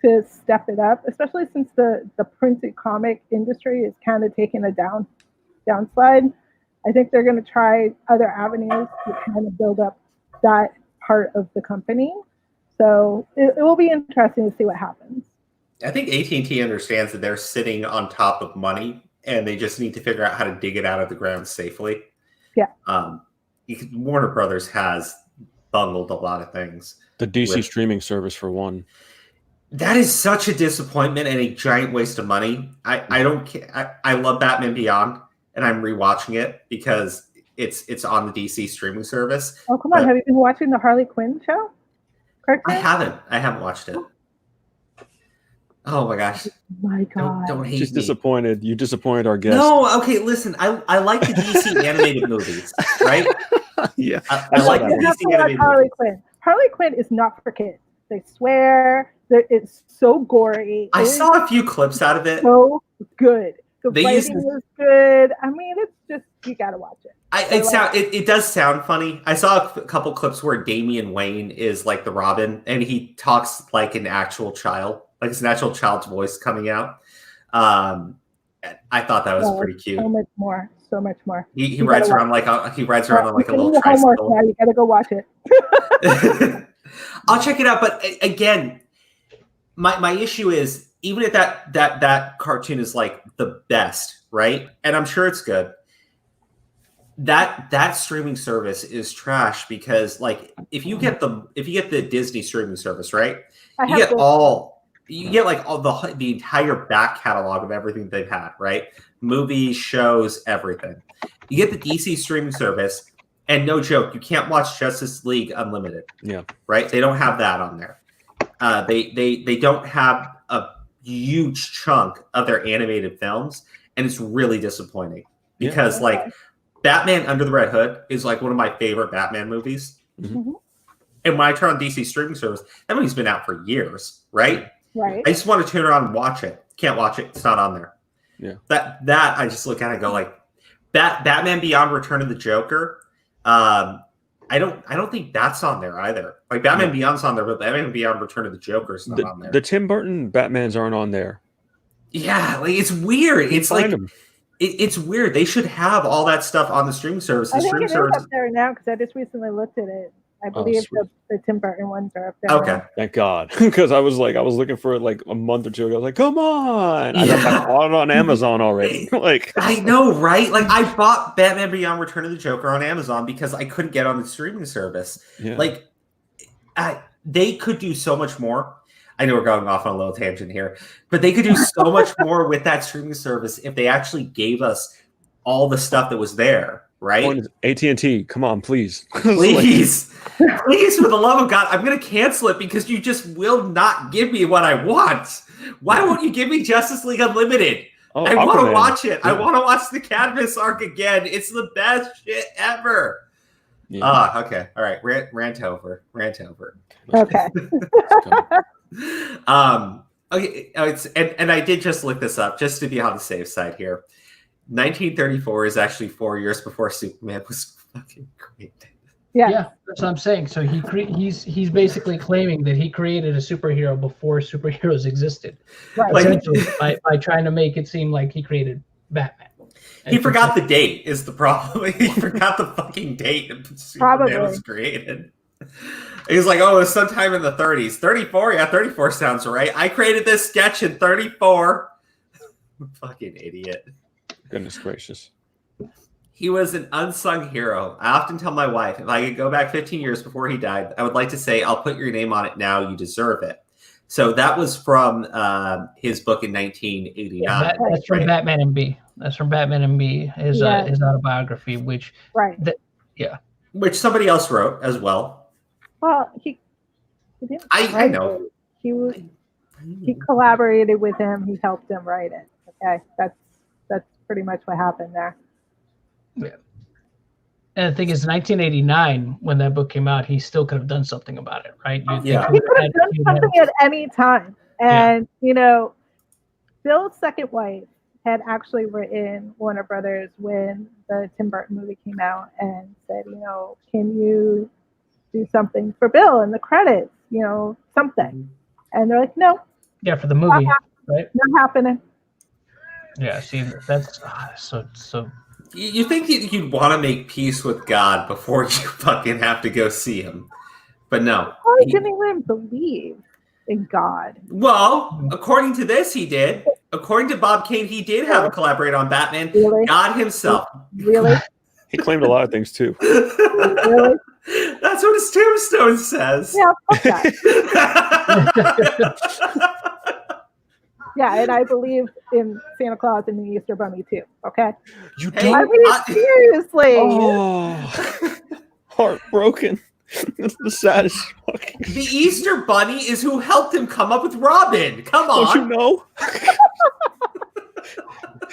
to step it up, especially since the printed comic industry is kind of taking a downslide. I think they're going to try other avenues to kind of build up that part of the company. So it will be interesting to see what happens. I think AT&T understands that they're sitting on top of money and they just need to figure out how to dig it out of the ground safely. Yeah. Warner Brothers has bungled a lot of things. The DC streaming service, for one. That is such a disappointment and a giant waste of money. I don't care. I love Batman Beyond, and I'm rewatching it because it's on the DC streaming service. Oh, come on. Have you been watching the Harley Quinn show? Cartoon? I haven't watched it. Oh my gosh. Oh my God. Don't hate She's me. disappointed. You disappointed our guest. No, okay, listen. I like the DC animated movies, right? Yeah. I like the You have DC to watch animated Harley movies. Quinn. Harley Quinn is not for kids. They swear. It's so gory. I saw a few clips out of it. So good. The They fighting used to- is good. I mean, it's just, you got to watch it. It does sound funny. I saw a couple clips where Damian Wayne is like the Robin, and he talks like an actual child, like it's an actual child's voice coming out. I thought that was pretty cute. So much more. So much more. He rides around like a little homework tricycle. now. You got to go watch it. I'll check it out, but again, my issue is even if that cartoon is like the best, right? And I'm sure it's good. That streaming service is trash because like if you get the Disney streaming service, right? You get the entire back catalog of everything they've had, right? Movies, shows, everything. You get the DC streaming service, and no joke, you can't watch Justice League Unlimited. Yeah. Right? They don't have that on there. They don't have a huge chunk of their animated films, and it's really disappointing because like Batman Under the Red Hood is like one of my favorite Batman movies. Mm-hmm. And when I turn on DC streaming service, that movie's been out for years, right? Right. I just want to turn it on and watch it. Can't watch it. It's not on there. Yeah. That I just look at it and go like Batman Beyond Return of the Joker. I don't think that's on there either. Like Batman Beyond's on there, but Batman Beyond Return of the Joker is not on there. The Tim Burton Batmans aren't on there. Yeah, like it's weird. It's like it's weird. They should have all that stuff on the streaming service. I think it is up there now because I just recently looked at it. I believe the Tim Burton ones are up there. Okay. Now. Thank God. Because I was looking for it like a month or two ago. I was like, come on. I bought it on Amazon already. Like I know, right? Like I bought Batman Beyond Return of the Joker on Amazon because I couldn't get on the streaming service. Yeah. Like they could do so much more. I know we're going off on a little tangent here, but they could do so much more with that streaming service if they actually gave us all the stuff that was there, right? AT&T, come on, please. Please, please, for the love of God, I'm going to cancel it because you just will not give me what I want. Why won't you give me Justice League Unlimited? I want to watch it. Yeah. I want to watch the Cadmus arc again. It's the best shit ever. Yeah. Okay. All right. Rant over. Okay. Okay. And I did just look this up just to be on the safe side here. 1934 is actually 4 years before Superman was fucking created. Yeah, that's what I'm saying. So he's basically claiming that he created a superhero before superheroes existed. Right. Essentially, by trying to make it seem like he created Batman. He forgot the date is the problem. He forgot the fucking date Superman was created. He's like, oh, it was sometime in the 30s. 34? Yeah, 34 sounds right. I created this sketch in 34. Fucking idiot. Goodness gracious. He was an unsung hero. I often tell my wife, if I could go back 15 years before he died, I would like to say, I'll put your name on it now. You deserve it. So that was from his book in 1989. Yeah, that's from Batman and B. That's from Batman and B, his autobiography, which which somebody else wrote as well. Well, he didn't. I know. He collaborated with him. He helped him write it. Okay, that's pretty much what happened there. Yeah. And the thing is, 1989, when that book came out, he still could have done something about it, right? He could have done something at any time. And, Bill's second wife had actually written Warner Brothers when the Tim Burton movie came out and said, can you do something for Bill in the credits, something. And they're like, no. Yeah, for the movie, right? Not happening. Yeah, see, that's so. You think you'd want to make peace with God before you fucking have to go see him. But no. I didn't even believe in God. Well, according to this, he did. According to Bob Kane, he did have a collaborator on Batman. Really? God himself. Really? He claimed a lot of things, too. Really? That's what his tombstone says. Yeah, fuck that. Yeah, and I believe in Santa Claus and the Easter Bunny too. Okay. You do? I mean, seriously. Oh, heartbroken. That's the saddest. Fucking... The Easter Bunny is who helped him come up with Robin. Come on. Don't you know?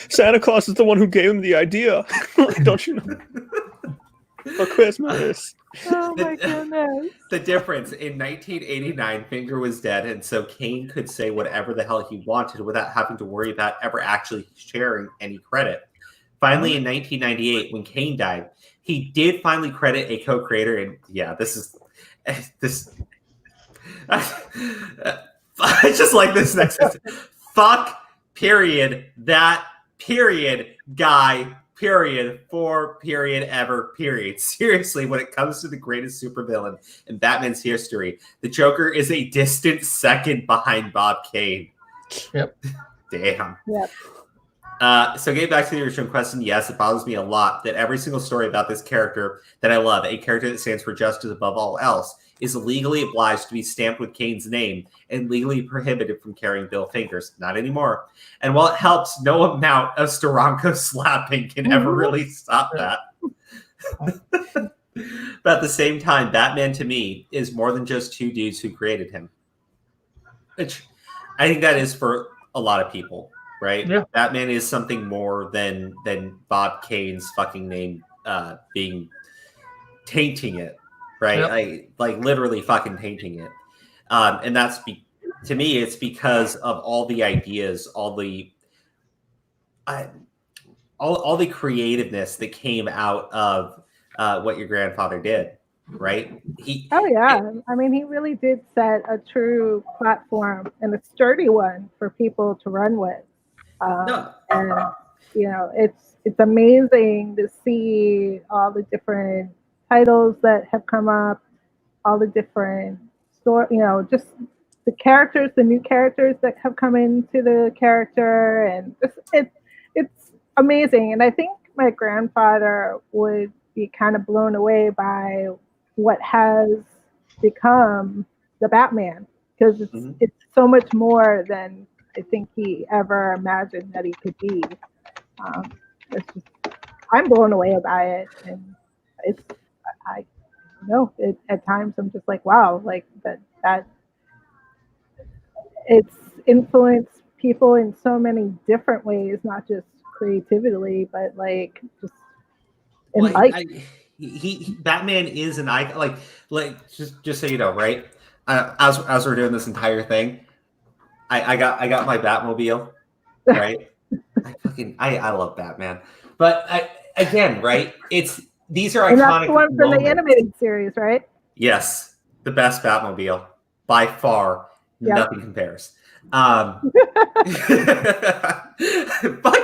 Santa Claus is the one who gave him the idea. Don't you know? For Christmas. Oh my goodness. The difference in 1989, Finger was dead, and so Kane could say whatever the hell he wanted without having to worry about ever actually sharing any credit. Finally, in 1998, when Kane died, he did finally credit a co-creator, and this. I just like this next sentence. Fuck, period, that, period, guy, period, for, period, ever, period. Seriously, when it comes to the greatest supervillain in Batman's history, the Joker is a distant second behind Bob Kane. Yep. Damn. Yep. So getting back to the original question, yes, it bothers me a lot that every single story about this character that I love, a character that stands for justice above all else, is legally obliged to be stamped with Kane's name and legally prohibited from carrying Bill Fingers. Not anymore. And while it helps, no amount of Steranko slapping can ever really stop that. But at the same time, Batman to me is more than just two dudes who created him. Which I think that is for a lot of people, right? Yeah. Batman is something more than Bob Kane's fucking name tainting it. Right, yep. like literally fucking painting it, and that's to me, it's because of all the ideas, all the creativeness that came out of what your grandfather did. Right? He really did set a true platform and a sturdy one for people to run with, and it's amazing to see all the different titles that have come up, all the different just the characters, the new characters that have come into the character, and it's amazing. And I think my grandfather would be kind of blown away by what has become the Batman, because it's so much more than I think he ever imagined that he could be. I'm blown away by it, and at times I'm just like, wow, like that it's influenced people in so many different ways, not just creatively, but like just in life. Batman is an icon. Like just so you know, right? As we're doing this entire thing, I got my Batmobile, right? I love Batman, but again, right? These are iconic. And that's the one from moments. the animated series, right? Yes, the best Batmobile by far. Yep. Nothing compares. Fuck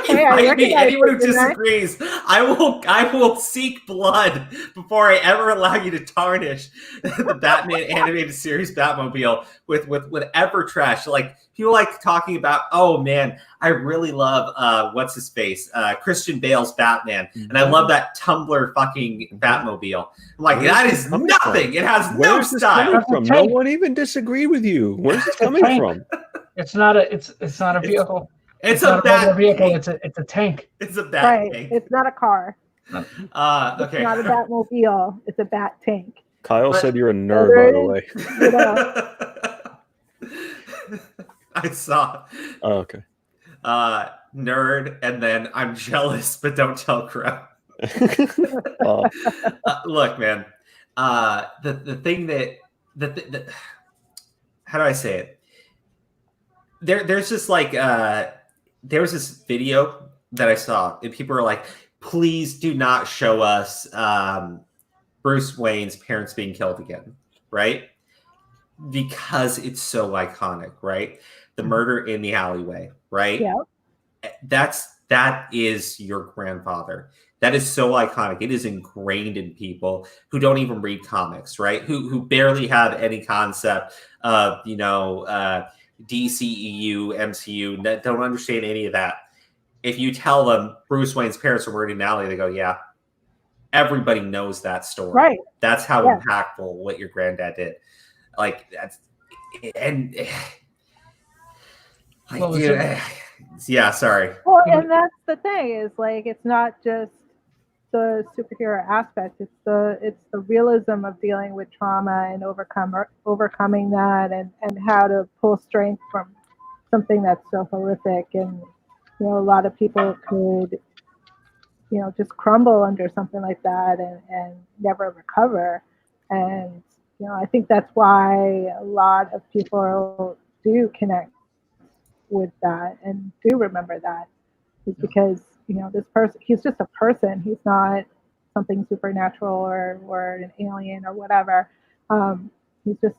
you, Hey, I fight me. recognize Anyone who it, didn't I? disagrees, I will seek blood before I ever allow you to tarnish the Batman animated series Batmobile with whatever trash. Like people like talking about, oh man, I really love what's his face, Christian Bale's Batman, and I love that Tumblr fucking Batmobile. I'm like, that is nothing. It has no Where's this style. coming from? No one even disagreed with you. Where's this coming from? It's not a vehicle. It's not a bat vehicle. tank. It's a tank. It's a bat Right. tank. It's not a car. Okay. It's not a Batmobile. It's a bat tank. Kyle But- said you're a nerd, by the way. I saw. Oh, okay. Nerd, and then I'm jealous, but don't tell Crow. Look, man. The thing that how do I say it? There's just like there was this video that I saw, and people were like, "Please do not show us Bruce Wayne's parents being killed again," right? Because it's so iconic, right? The murder in the alleyway, right? Yeah. That is your grandfather. That is so iconic. It is ingrained in people who don't even read comics, right? Who barely have any concept of, DCEU, MCU, that don't understand any of that. If you tell them Bruce Wayne's parents were murdered in an alley, they go, yeah. Everybody knows that story. Right. That's how impactful what your granddad did. Like, that's, and yeah, sorry. Well, and that's the thing is like it's not just the superhero aspect. It's the realism of dealing with trauma and overcoming that, and how to pull strength from something that's so horrific. And a lot of people could just crumble under something like that and never recover. And I think that's why a lot of people do connect with that and do remember that, is because this person, he's just a person. He's not something supernatural or an alien or whatever. He's just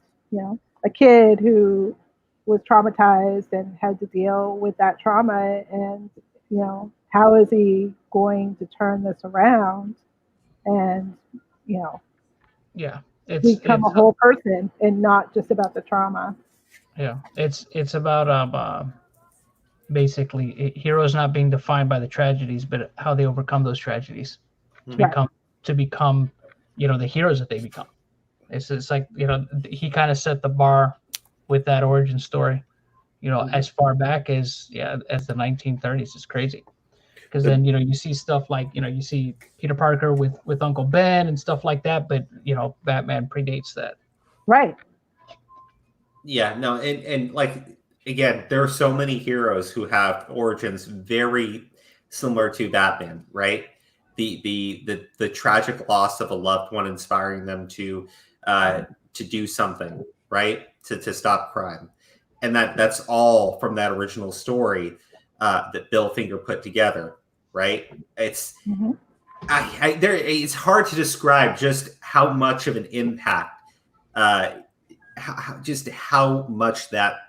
a kid who was traumatized and had to deal with that trauma. And how is he going to turn this around and become a whole person and not just about the trauma? Yeah, it's about basically heroes not being defined by the tragedies, but how they overcome those tragedies to become the heroes that they become. It's like he kind of set the bar with that origin story, as far back as the 1930s. It's crazy because then you see stuff like you see Peter Parker with Uncle Ben and stuff like that, but Batman predates that. Right. Yeah, no, and like again, there are so many heroes who have origins very similar to Batman, right? The tragic loss of a loved one inspiring them to do something, right? To stop crime. And that's all from that original story that Bill Finger put together, right? It's it's hard to describe just how much of an impact how much that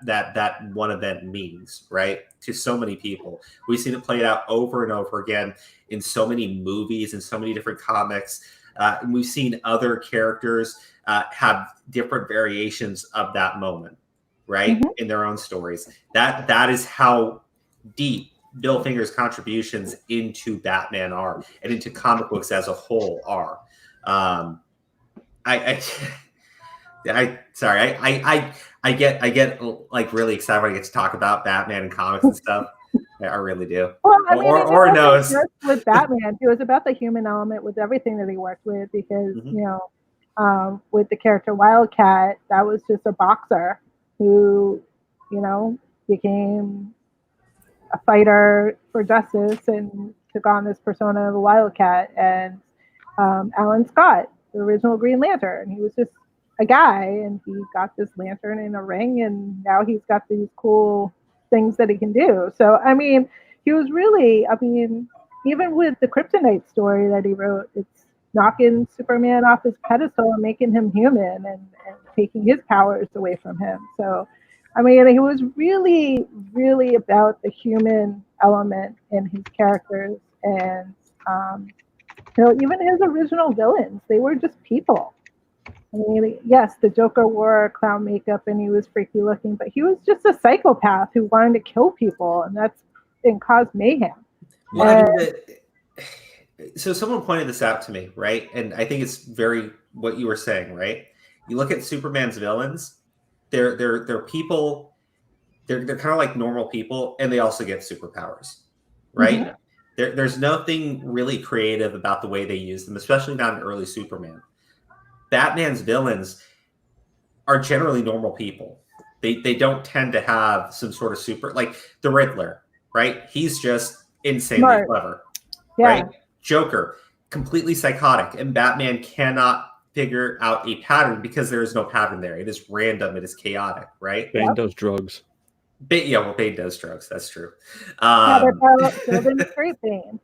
one event means, right, to so many people. We've seen it played out over and over again in so many movies and so many different comics. And we've seen other characters have different variations of that moment, right, in their own stories. That is how deep Bill Finger's contributions into Batman are, and into comic books as a whole are. I get like really excited when I get to talk about Batman and comics and stuff. I really do. Well, I mean, or knows with Batman, it was about the human element with everything that he worked with, because with the character Wildcat, that was just a boxer who became a fighter for justice and took on this persona of a Wildcat. And Alan Scott, the original Green Lantern, he was just a guy, and he got this lantern in a ring, and now he's got these cool things that he can do. So I mean, he was really, even with the Kryptonite story that he wrote, it's knocking Superman off his pedestal and making him human, and taking his powers away from him. So I mean, he was really, really about the human element in his characters, and even his original villains, they were just people. I mean, yes, the Joker wore clown makeup and he was freaky looking, but he was just a psychopath who wanted to kill people, and cause mayhem. Well, I mean, so someone pointed this out to me, right? And I think it's very what you were saying, right? You look at Superman's villains; they're people. They're kind of like normal people, and they also get superpowers, right? Mhm. There's nothing really creative about the way they use them, especially not in early Superman. Batman's villains are generally normal people. They don't tend to have some sort of super, like the Riddler, right? He's just insanely Smart. clever, Yeah. right? Joker, completely psychotic, and Batman cannot figure out a pattern because there is no pattern there. It is random. It is chaotic, right? Bane Yep. does drugs. Bane does drugs. That's true. They're building a great Bane.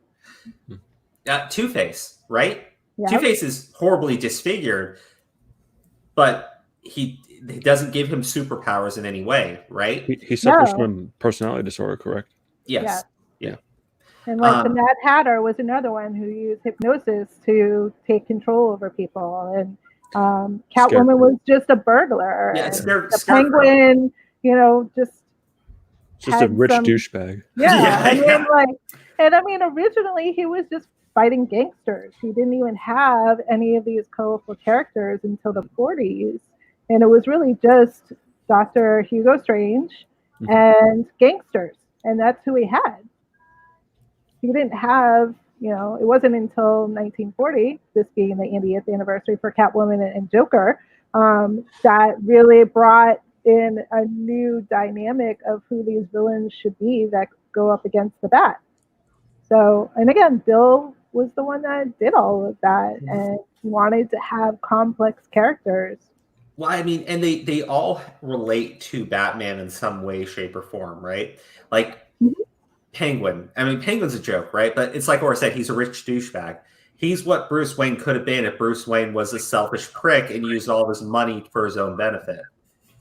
Two-Face, right? Yep. Two-Face is horribly disfigured, but he doesn't give him superpowers in any way, right? He suffers No. from personality disorder, correct? Yes. Yeah. And like the Mad Hatter was another one who used hypnosis to take control over people, and Catwoman was just a burglar. Yeah, and Scarecrow. the Penguin, just a rich douchebag. Yeah, Yeah, I mean, originally he was just fighting gangsters. He didn't even have any of these colorful characters until the 40s, and it was really just Dr. Hugo Strange and gangsters, and that's who he had. He didn't have, it wasn't until 1940, this being the 80th anniversary for Catwoman and Joker, that really brought in a new dynamic of who these villains should be that go up against the Bat. So, and again, Bill was the one that did all of that and wanted to have complex characters. Well, I mean, and they all relate to Batman in some way, shape, or form, right? Like Penguin. I mean, Penguin's a joke, right? But it's like Laura said, he's a rich douchebag. He's what Bruce Wayne could have been if Bruce Wayne was a selfish prick and used all of his money for his own benefit,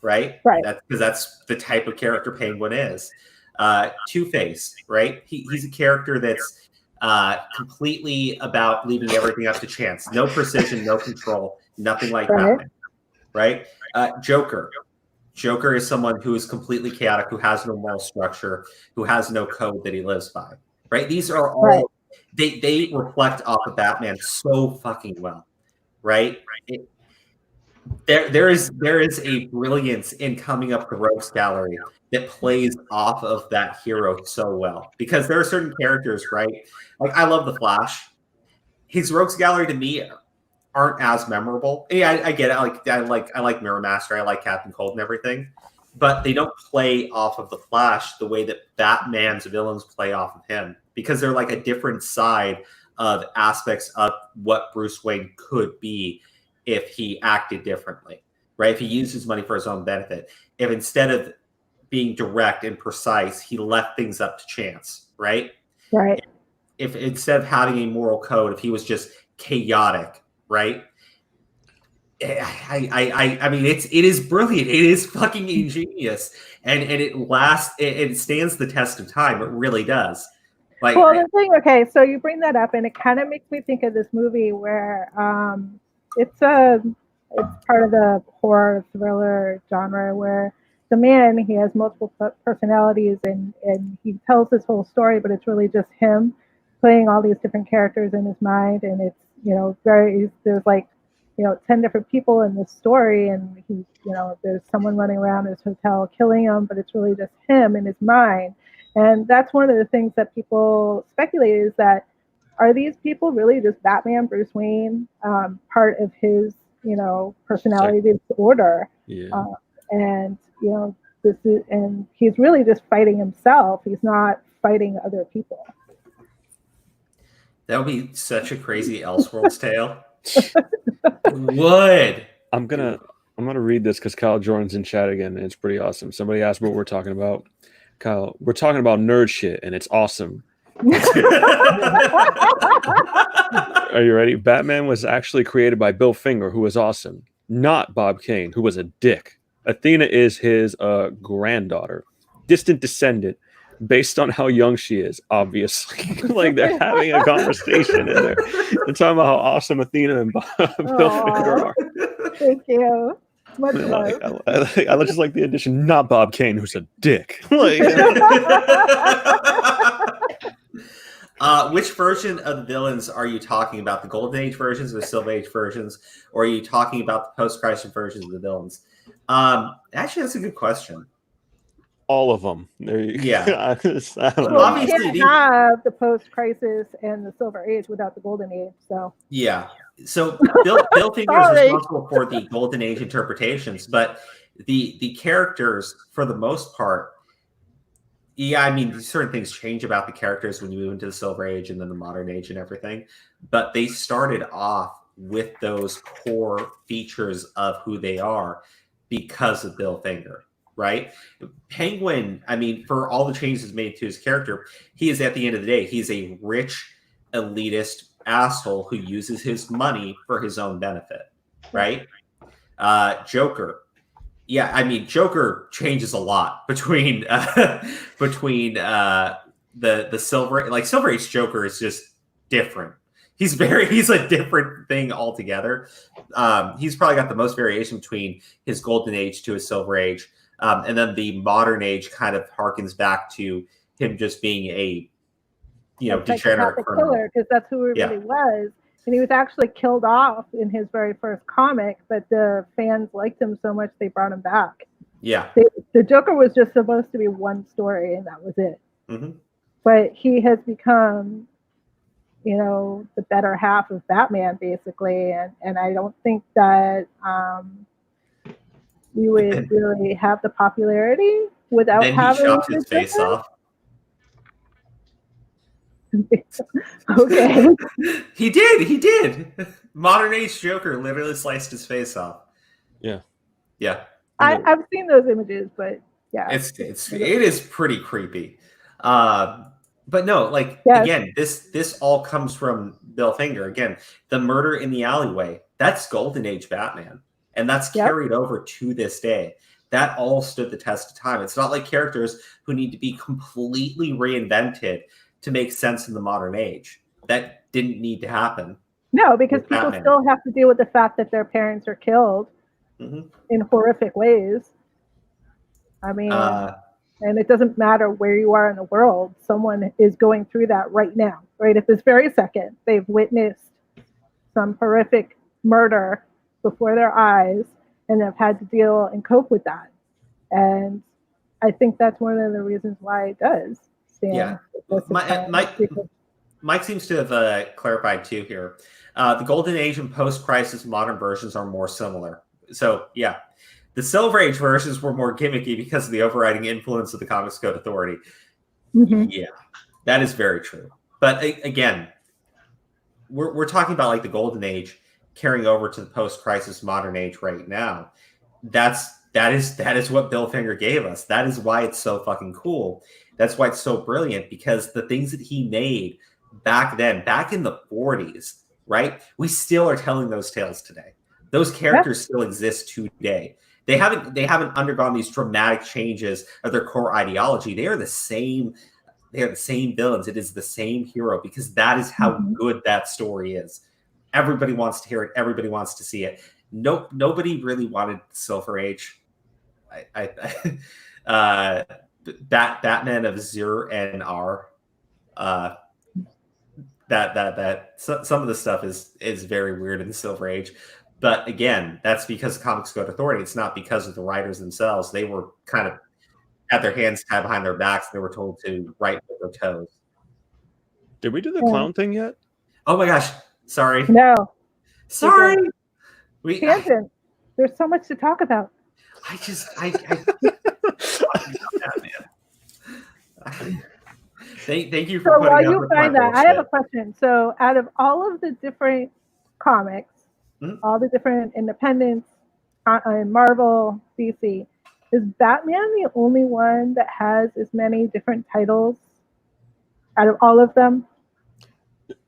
right? Right. Because that's the type of character Penguin is. Two-Face, right? He's a character that's completely about leaving everything up to chance. No precision, no control, nothing like Batman, right? Joker. Joker is someone who is completely chaotic, who has no moral structure, who has no code that he lives by, right? These are all, they reflect off of Batman so fucking well, right? There is a brilliance in coming up the rogues gallery that plays off of that hero so well, because there are certain characters, right? Like I love the Flash. His rogues gallery to me aren't as memorable. Yeah, I get it. I like Mirror Master. I like Captain Cold and everything, but they don't play off of the Flash the way that Batman's villains play off of him, because they're like a different side of aspects of what Bruce Wayne could be if he acted differently, right? If he used his money for his own benefit, if instead of being direct and precise, he left things up to chance, right? Right. If instead of having a moral code, if he was just chaotic, right? I mean, it is brilliant. It is fucking ingenious, and it lasts. It stands the test of time. It really does. Like, well, the thing. Okay, so you bring that up, and it kind of makes me think of this movie where it's part of the horror thriller genre where the man, he has multiple personalities, and he tells this whole story, but it's really just him playing all these different characters in his mind, and it's there's like 10 different people in this story, and he there's someone running around his hotel killing him, but it's really just him in his mind. And that's one of the things that people speculate, is that are these people really just Batman, Bruce Wayne, part of his personality disorder? Yeah. And and he's really just fighting himself. He's not fighting other people. That would be such a crazy Elseworlds tale. Would. I'm gonna read this because Kyle Jordan's in chat again, and it's pretty awesome. Somebody asked what we're talking about. Kyle, we're talking about nerd shit, and it's awesome. Are you ready? Batman was actually created by Bill Finger, who was awesome, not Bob Kane, who was a dick. Athena is his granddaughter, distant descendant, based on how young she is, obviously. Like they're having a conversation and they're talking about how awesome Athena and Bill Finger are. Thank you. Much love. I just like the addition, not Bob Kane, who's a dick. Like, which version of the villains are you talking about? The Golden Age versions or the Silver Age versions? Or are you talking about the post-Crisis versions of the villains? Actually, that's a good question. all of them. Yeah. I don't know. Well, Obviously, you can't have the post-crisis and the Silver Age without the Golden Age. So yeah. So Bill Finger is responsible for the Golden Age interpretations, but the characters, for the most part, yeah, I mean, certain things change about the characters when you move into the Silver Age and then the Modern Age and everything, but they started off with those core features of who they are because of Bill Finger, right? Penguin, I mean, for all the changes made to his character, he is, at the end of the day, he's a rich, elitist asshole who uses his money for his own benefit, right? Joker. Yeah, I mean, Joker changes a lot between the Silver Age Joker is just different. He's a different thing altogether. He's probably got the most variation between his Golden Age to his Silver Age, and then the Modern Age kind of harkens back to him just being a degenerate killer, because that's who he really was. And he was actually killed off in his very first comic, but the fans liked him so much they brought him back. Yeah. The Joker was just supposed to be one story, and that was it. Mm-hmm. But he has become, the better half of Batman, basically. And I don't think that you would really have the popularity without having. Then he chopped his face off. Okay. He did. Modern Age Joker literally sliced his face off. Yeah. I've seen those images, but yeah, it is pretty creepy. But no, again, this all comes from Bill Finger. Again, the murder in the alleyway, that's Golden Age Batman, and that's carried over to this day. That all stood the test of time. It's not like characters who need to be completely reinvented to make sense in the modern age. That didn't need to happen. No, because people still have to deal with the fact that their parents are killed in horrific ways. I mean, and it doesn't matter where you are in the world. Someone is going through that right now, right? At this very second, they've witnessed some horrific murder before their eyes and have had to deal and cope with that. And I think that's one of the reasons why it does. Mike seems to have clarified too here. The Golden Age and post-crisis modern versions are more similar. So yeah, the Silver Age versions were more gimmicky because of the overriding influence of the Comics Code Authority. Mm-hmm. Yeah, that is very true. But again, we're talking about like the Golden Age carrying over to the post-crisis modern age right now. That is what Bill Finger gave us. That is why it's so fucking cool. That's why it's so brilliant, because the things that he made back then, back in the 40s, right? We still are telling those tales today. Those characters still exist today. They haven't undergone these dramatic changes of their core ideology. They are the same. They are the same villains. It is the same hero, because that is how good that story is. Everybody wants to hear it. Everybody wants to see it. Nobody really wanted the Silver Age. Batman of Zur and R. That some of the stuff is very weird in the Silver Age, but again, that's because of Comics Code Authority. It's not because of the writers themselves. They were kind of had their hands tied behind their backs. And they were told to write with their toes. Did we do the clown thing yet? Oh my gosh! Sorry. No. Sorry. Tangent. There's so much to talk about. I Thank you for so putting while up you with find my that, bullshit. I have a question. So out of all of the different comics, all the different independents, Marvel, DC, is Batman the only one that has as many different titles out of all of them?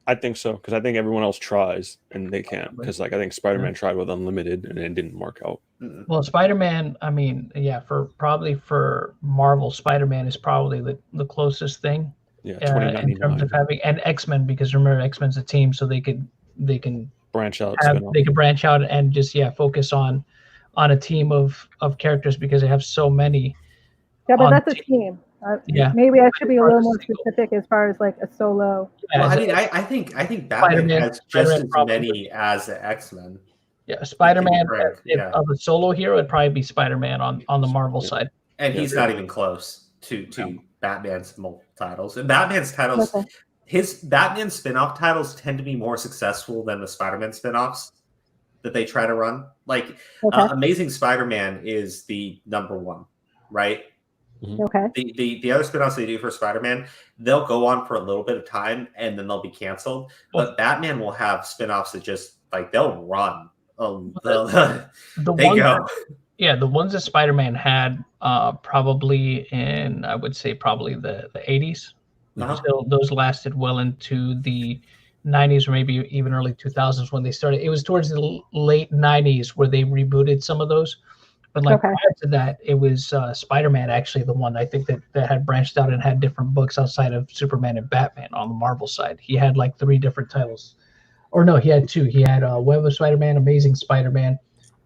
I think so, because I think everyone else tries and they can't. Because like I think Spider-Man tried with Unlimited and it didn't work out. Well, Spider-Man, I mean, yeah, for Marvel, Spider-Man is probably the closest thing. Yeah, In terms of having and X-Men, because remember X-Men's a team, so they can branch out, they can branch out and just focus on a team of characters because they have so many. Yeah, but that's a team. Maybe I should be a little more specific as far as like a solo. Well, I mean, I think Batman has just as many as the X-Men. Yeah, Spider-Man of a solo hero would probably be Spider-Man on the Marvel side, and he's not even close to Batman's titles. And Batman's titles, his Batman spin-off titles tend to be more successful than the Spider-Man spin-offs that they try to run. Like Amazing Spider-Man is the number one, right? Okay. The other spin-offs they do for Spider-Man, they'll go on for a little bit of time and then they'll be canceled. But Batman will have spin-offs that just like they'll run. The ones that Spider-Man had probably in, I would say probably the 80s. So those lasted well into the 90s or maybe even early 2000s when they started. It was towards the late 90s where they rebooted some of those. But prior to that, it was Spider-Man actually the one I think that had branched out and had different books outside of Superman and Batman on the Marvel side. He had like 3 different titles. Or no, he had 2. He had Web of Spider-Man, Amazing Spider-Man.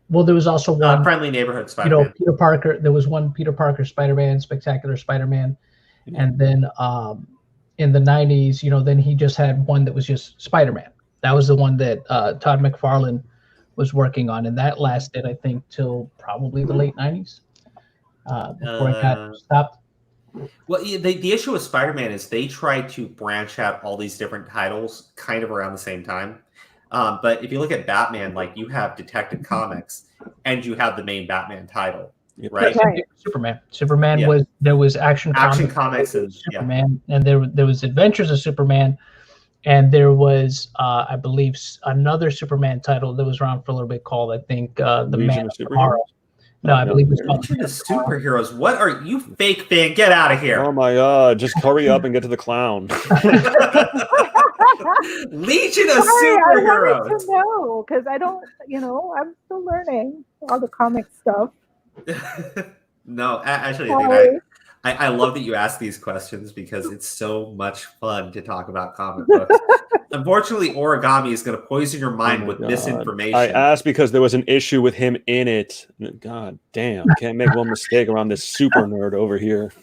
Well, there was also one Friendly Neighborhood Spider-Man. Peter Parker. There was one Peter Parker Spider-Man, Spectacular Spider-Man, and then in the 90s, then he just had one that was just Spider-Man. That was the one that Todd McFarlane was working on, and that lasted, I think, till probably the late 90s before it got stopped. Well, the issue with Spider-Man is they try to branch out all these different titles kind of around the same time. But if you look at Batman, like you have Detective Comics and you have the main Batman title, right? Superman was there was Action Comics and Superman, and there was Adventures of Superman, and there was I believe another Superman title that was around for a little bit called I think the Man of Tomorrow. No, I believe it's called Legion of Superheroes. What are you, fake fan? Get out of here! Oh my god! Just hurry up and get to the clown. Legion of Superheroes. I wanted to know because I don't, I'm still learning all the comic stuff. No, actually, I love that you ask these questions because it's so much fun to talk about comic books. Unfortunately, Origami is going to poison your mind with misinformation. I asked because there was an issue with him in it. God damn, can't make one mistake around this super nerd over here.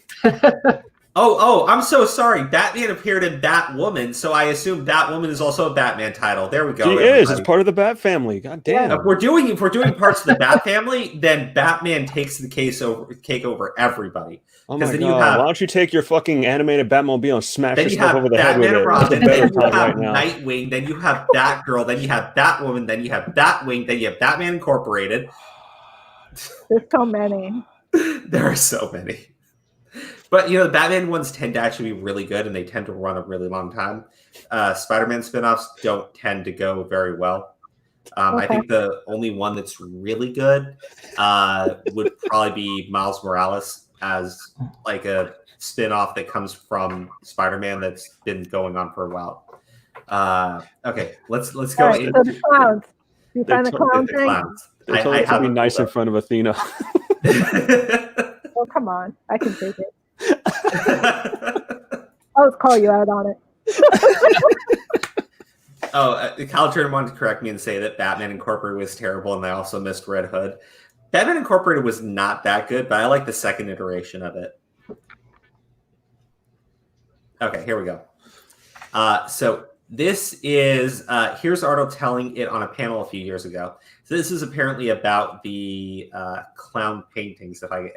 Oh, I'm so sorry. Batman appeared in Batwoman, so I assume Batwoman is also a Batman title. There we go. She is. It's part of the Bat family. God damn. If we're doing parts of the Bat family, then Batman takes the cake over everybody. Oh my god! Why don't you take your fucking animated Batmobile and smash yourself over the head with it? Robin, then you have Nightwing, then you have Batgirl, then you have Batwoman, then you have Batwing, then you have Batman Incorporated. There's so many. There are so many. But, the Batman ones tend to actually be really good, and they tend to run a really long time. Spider-Man spinoffs don't tend to go very well. I think the only one that's really good would probably be Miles Morales as like a spinoff that comes from Spider-Man that's been going on for a while. Okay, let's go. Right, so the clowns. You find the clown thing? They told it to be nice in front of Athena. Oh, come on. I can take it. I'll just call you out on it. Kyle Turner wanted to correct me and say that Batman Incorporated was terrible, and I also missed Red Hood. Batman Incorporated was not that good, but I like the second iteration of it. Okay, here we go. So this is here's Arnold telling it on a panel a few years ago. So this is apparently about the clown paintings. If I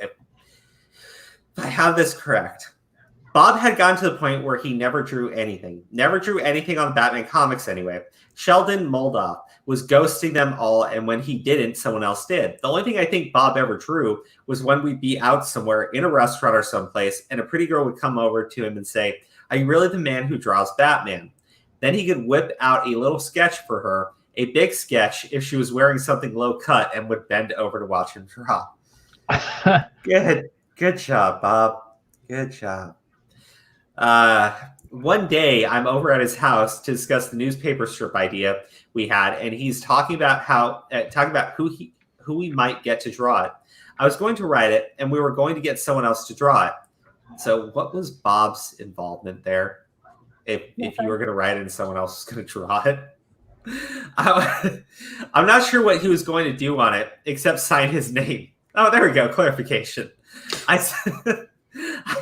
have this correct, Bob had gotten to the point where he never drew anything on Batman comics anyway. Sheldon Moldoff was ghosting them all, and when he didn't, someone else did. The only thing I think Bob ever drew was when we'd be out somewhere in a restaurant or someplace, and a pretty girl would come over to him and say, "Are you really the man who draws Batman?" Then he could whip out a little sketch for her, a big sketch if she was wearing something low cut, and would bend over to watch him draw. Good job, Bob. Good job. one day I'm over at his house to discuss the newspaper strip idea we had, and he's talking about who we might get to draw it. I was going to write it, and we were going to get someone else to draw it. So what was Bob's involvement there? If you were going to write it and someone else was going to draw it? I'm not sure what he was going to do on it, except sign his name. Oh, there we go. Clarification. I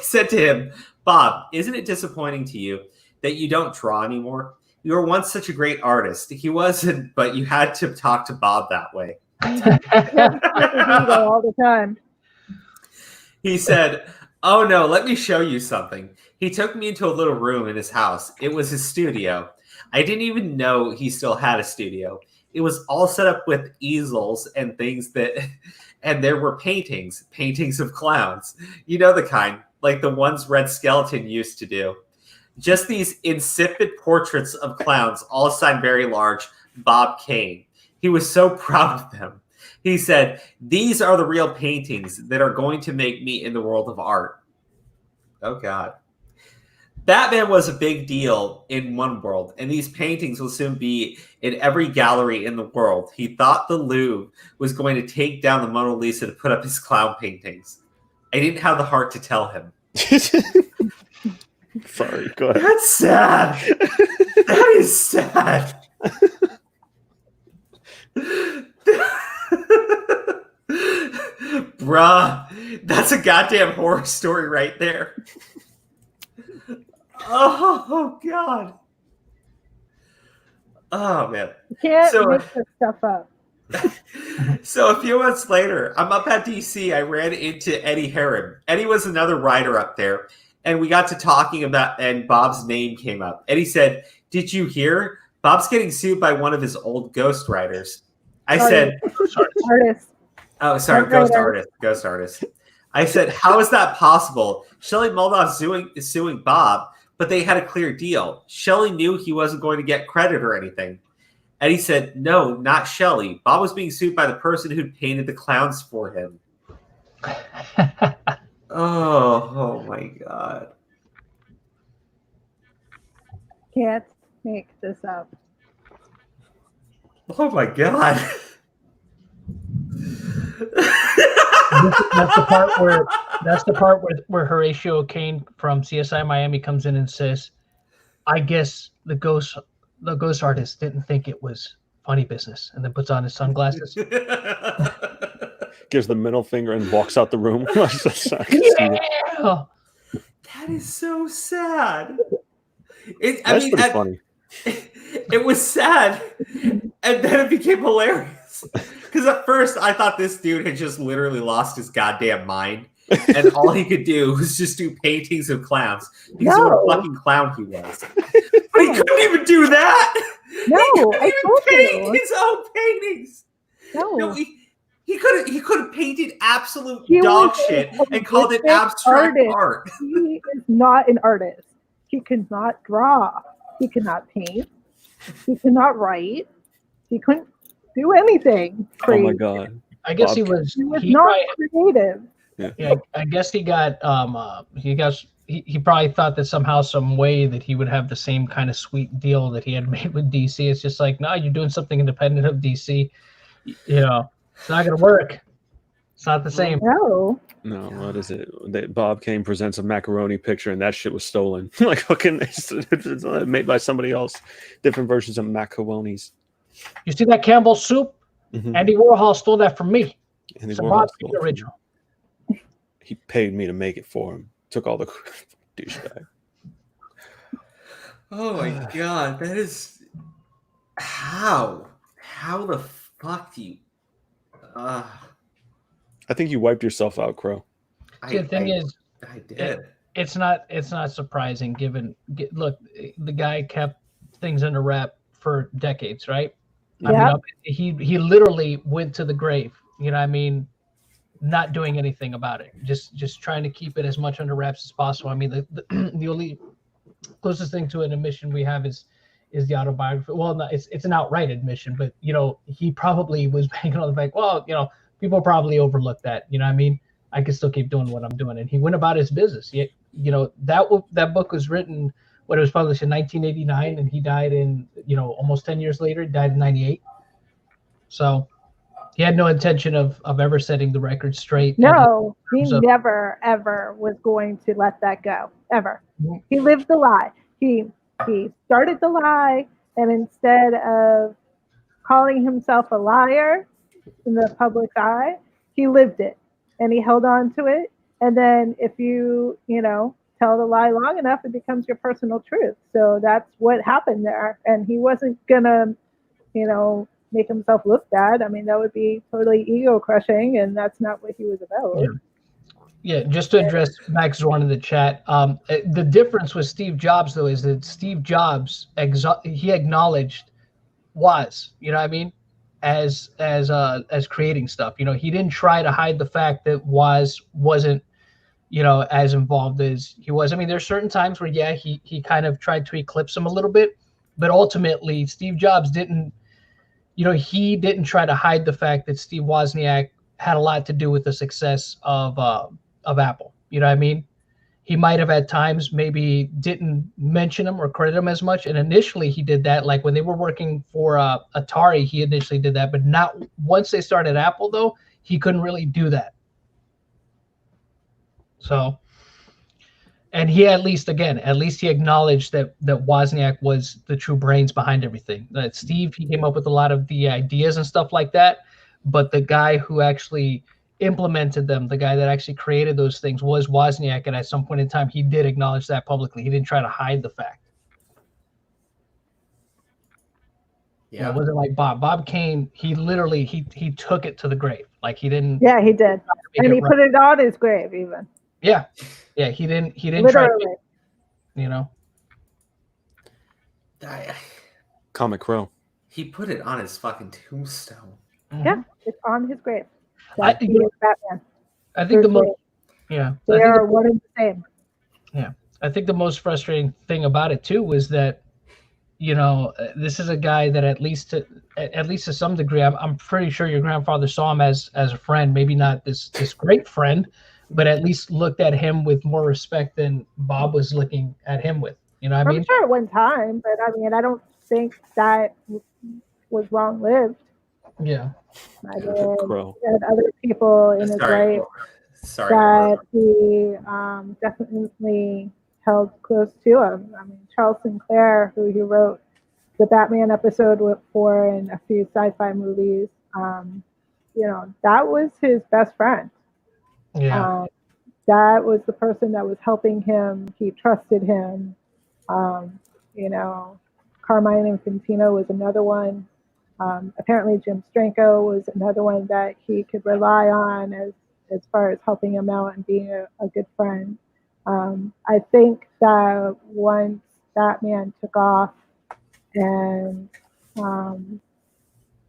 said to him, Bob, isn't it disappointing to you that you don't draw anymore? You were once such a great artist. He wasn't, but you had to talk to Bob that way. All the time. He said, oh no, let me show you something. He took me into a little room in his house. It was his studio. I didn't even know he still had a studio. It was all set up with easels and things and there were paintings of clowns. You know the kind, like the ones Red Skeleton used to do. Just these insipid portraits of clowns, all signed very large, Bob Kane. He was so proud of them. He said, these are the real paintings that are going to make me in the world of art. Oh, God. Batman was a big deal in one world, and these paintings will soon be in every gallery in the world. He thought the Louvre was going to take down the Mona Lisa to put up his clown paintings. I didn't have the heart to tell him. Sorry, go ahead. That's sad. That is sad. Bruh, that's a goddamn horror story right there. Oh, God. Oh, man. You can't make this stuff up. So a few months later, I'm up at DC. I ran into Eddie Heron. Eddie was another writer up there, and we got to talking about, and Bob's name came up. Eddie said, did you hear? Bob's getting sued by one of his old ghost writers. I said, artist. Oh, sorry, ghost artist. I said, how is that possible? Shelley Moldoff is suing Bob, but they had a clear deal. Shelley knew he wasn't going to get credit or anything. And he said, no, not Shelley. Bob was being sued by the person who'd painted the clowns for him. Oh my God. Can't make this up. Oh my God. That's the part where Horatio Kane from CSI Miami comes in and says, I guess the ghost artist didn't think it was funny business, and then puts on his sunglasses. Gives the middle finger and walks out the room. Yeah! That is so sad. That's pretty funny. It was sad, and then it became hilarious. Because at first, I thought this dude had just literally lost his goddamn mind, and all he could do was just do paintings of clowns because of what a fucking clown he was. But he couldn't even do that. No, he couldn't even paint his own paintings. No, he could have painted absolute dog shit and called it abstract art. He is not an artist. He cannot draw. He cannot paint. He cannot write. He couldn't do anything. Oh my God! I guess Bob. He was not creative. Yeah, I guess he got he probably thought that somehow, some way that he would have the same kind of sweet deal that he had made with DC. It's just like, no, you're doing something independent of DC. You know, it's not gonna work. It's not the same. No. No, what is it? Bob Kane presents a macaroni picture, and that shit was stolen. Like fucking, it's made by somebody else. Different versions of macaronis. You see that Campbell's soup? Mm-hmm. Andy Warhol stole that from me. Andy It's a Warhol Bob stole Kane it. original. He paid me to make it for him. Took all the douchebag. Oh my God, that is how the fuck do you? I think you wiped yourself out, Crow. See, the thing is, I did. It's not surprising given. Look, the guy kept things under wrap for decades, right? Yeah. I mean, he literally went to the grave. You know what I mean? Not doing anything about it. Just trying to keep it as much under wraps as possible. I mean, the only closest thing to an admission we have is the autobiography. Well, no, it's an outright admission, but you know, he probably was banking on the fact, well, you know, people probably overlook that. You know what I mean? I can still keep doing what I'm doing. And he went about his business. You know, that book was written when it was published in 1989, and he died in, almost 10 years later. He died in 98. So he had no intention of ever setting the record straight. No, he never, ever was going to let that go, ever. He lived the lie. He started the lie, and instead of calling himself a liar in the public's eye, he lived it, and he held on to it. And then if you tell the lie long enough, it becomes your personal truth. So that's what happened there. And he wasn't gonna, make himself look bad. I mean, that would be totally ego crushing, and that's not what he was about. Yeah, just to address Max Zorn in the chat, the difference with Steve Jobs, though, is that Steve Jobs, he acknowledged Woz, you know what I mean, as creating stuff. He didn't try to hide the fact that Woz wasn't, as involved as he was. I mean, there's certain times where, he kind of tried to eclipse him a little bit, but ultimately Steve Jobs didn't, he didn't try to hide the fact that Steve Wozniak had a lot to do with the success of Apple. You know what I mean? He might have at times maybe didn't mention him or credit him as much. And initially he did that. Like when they were working for Atari, he initially did that. But not once they started Apple, though, he couldn't really do that. So, and he at least he acknowledged that Wozniak was the true brains behind everything. That Steve, he came up with a lot of the ideas and stuff like that. But the guy who actually implemented them, the guy that actually created those things, was Wozniak, and at some point in time he did acknowledge that publicly. He didn't try to hide the fact. Yeah, it wasn't like Bob Kane. He literally he took it to the grave. Like he didn't. Yeah, he did, and he put it on his grave even. Yeah, he didn't literally. Try to, Comic Crow. He put it on his fucking tombstone. Yeah, it's on his grave. I think Batman. I think the most, they are one and the same. Yeah, I think the most frustrating thing about it too was that, this is a guy that at least to some degree, I'm pretty sure your grandfather saw him as a friend, maybe not this great friend, but at least looked at him with more respect than Bob was looking at him with. You know what I mean? I'm sure at one time, but I mean, I don't think that was long lived. Yeah. I mean, and other people in his life that he definitely held close to him. I mean, Charles Sinclair, who he wrote the Batman episode for and a few sci-fi movies, that was his best friend. Yeah. That was the person that was helping him. He trusted him. Carmine Infantino was another one. Apparently Jim Stranko was another one that he could rely on as far as helping him out and being a good friend. I think that once Batman took off and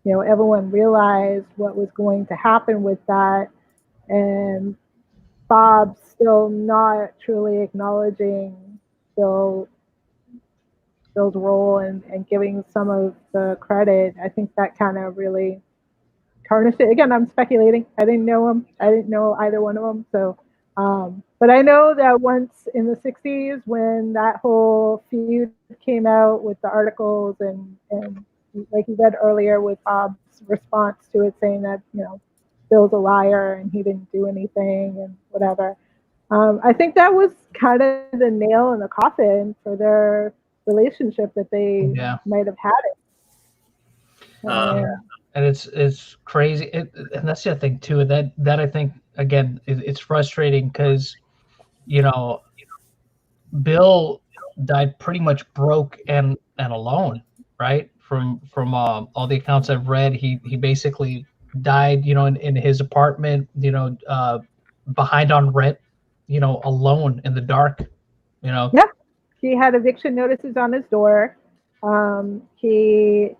everyone realized what was going to happen with that, and Bob still not truly acknowledging Bill's role and giving some of the credit, I think that kind of really tarnished it. Again, I'm speculating. I didn't know him. I didn't know either one of them. So, but I know that once in the 60s, when that whole feud came out with the articles and like you read earlier with Bob's response to it saying that, Bill's a liar and he didn't do anything and whatever. I think that was kind of the nail in the coffin for their relationship that they might have had it. And it's crazy, and that's the other thing too. That I think again, it's frustrating because Bill died pretty much broke and alone, right? From all the accounts I've read, he basically died, in his apartment, behind on rent, alone in the dark, Yeah, he had eviction notices on his door. He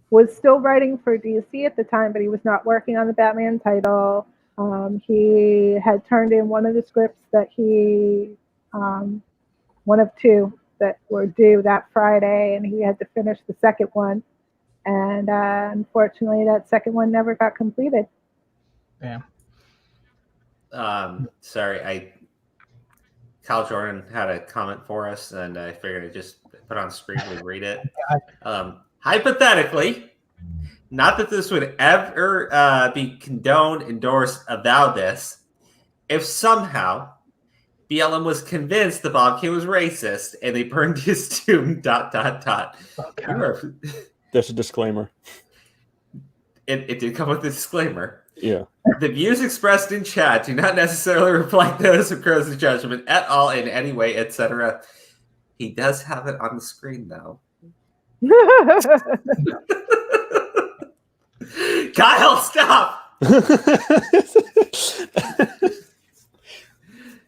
was still writing for DC at the time, but he was not working on the Batman title. He had turned in one of the scripts that one of two that were due that Friday, and he had to finish the second one. And unfortunately, that second one never got completed. Yeah. Sorry, Kyle Jordan had a comment for us, and I figured I'd just put on screen and read it. Hypothetically, not that this would ever be condoned, endorsed, avowed this, if somehow BLM was convinced that Bob Kane was racist and they burned his tomb, ... Okay. You are... There's a disclaimer. It did come with a disclaimer. Yeah. The views expressed in chat do not necessarily reflect those of Crow's judgment at all in any way, etc. He does have it on the screen, though. Kyle, stop!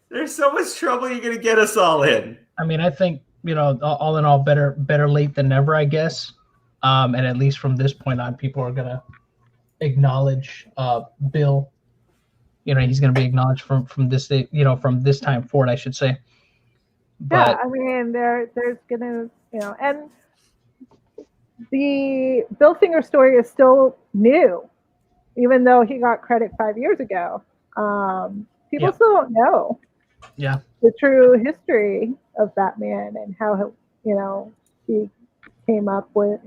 There's so much trouble you're going to get us all in. I mean, I think, all in all, better late than never, I guess. And at least from this point on, people are going to acknowledge Bill. He's going to be acknowledged from this day, from this time forward, I should say. But, yeah, I mean, there's going to, and the Bill Singer story is still new, even though he got credit 5 years ago. People still don't know the true history of Batman and how, he came up with,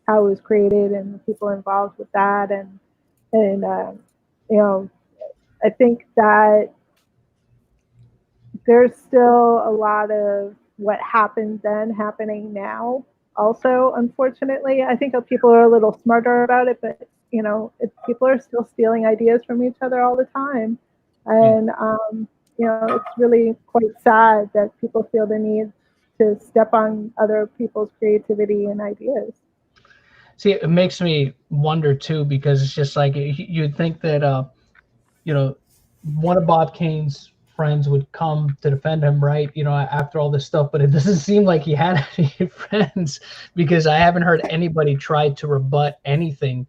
how it was created and the people involved with that. And I think that there's still a lot of what happened then happening now. Also, unfortunately, I think people are a little smarter about it, but people are still stealing ideas from each other all the time, and it's really quite sad that people feel the need to step on other people's creativity and ideas. See, it makes me wonder too, because it's just like you'd think that one of Bob Kane's friends would come to defend him, right? After all this stuff, but it doesn't seem like he had any friends, because I haven't heard anybody try to rebut anything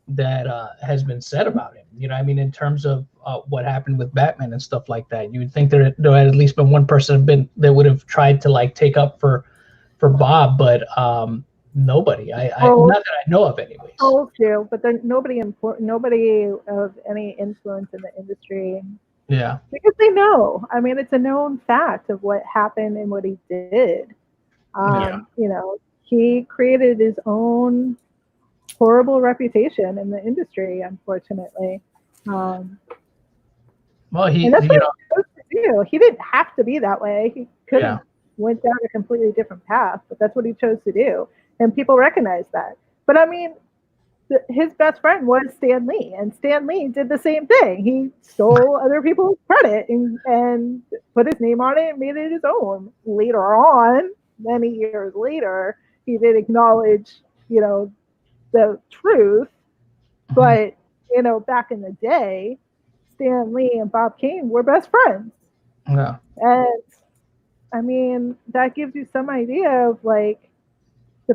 that has been said about him. In terms of what happened with Batman and stuff like that, you would think there had at least been one person that would have tried to take up for Bob, but nobody. Not that I know of, anyways. Oh, too, but then nobody of any influence in the industry. Yeah, because they know. I mean, it's a known fact of what happened and what he did. He created his own horrible reputation in the industry, unfortunately. Well, and that's what he chose to do. He didn't have to be that way. He could have went down a completely different path, but that's what he chose to do, and people recognize that. But I mean, his best friend was Stan Lee, and Stan Lee did the same thing. He stole other people's credit and put his name on it and made it his own. Later on, many years later, he did acknowledge, the truth. But, back in the day, Stan Lee and Bob Kane were best friends. Yeah. And, I mean, that gives you some idea of, the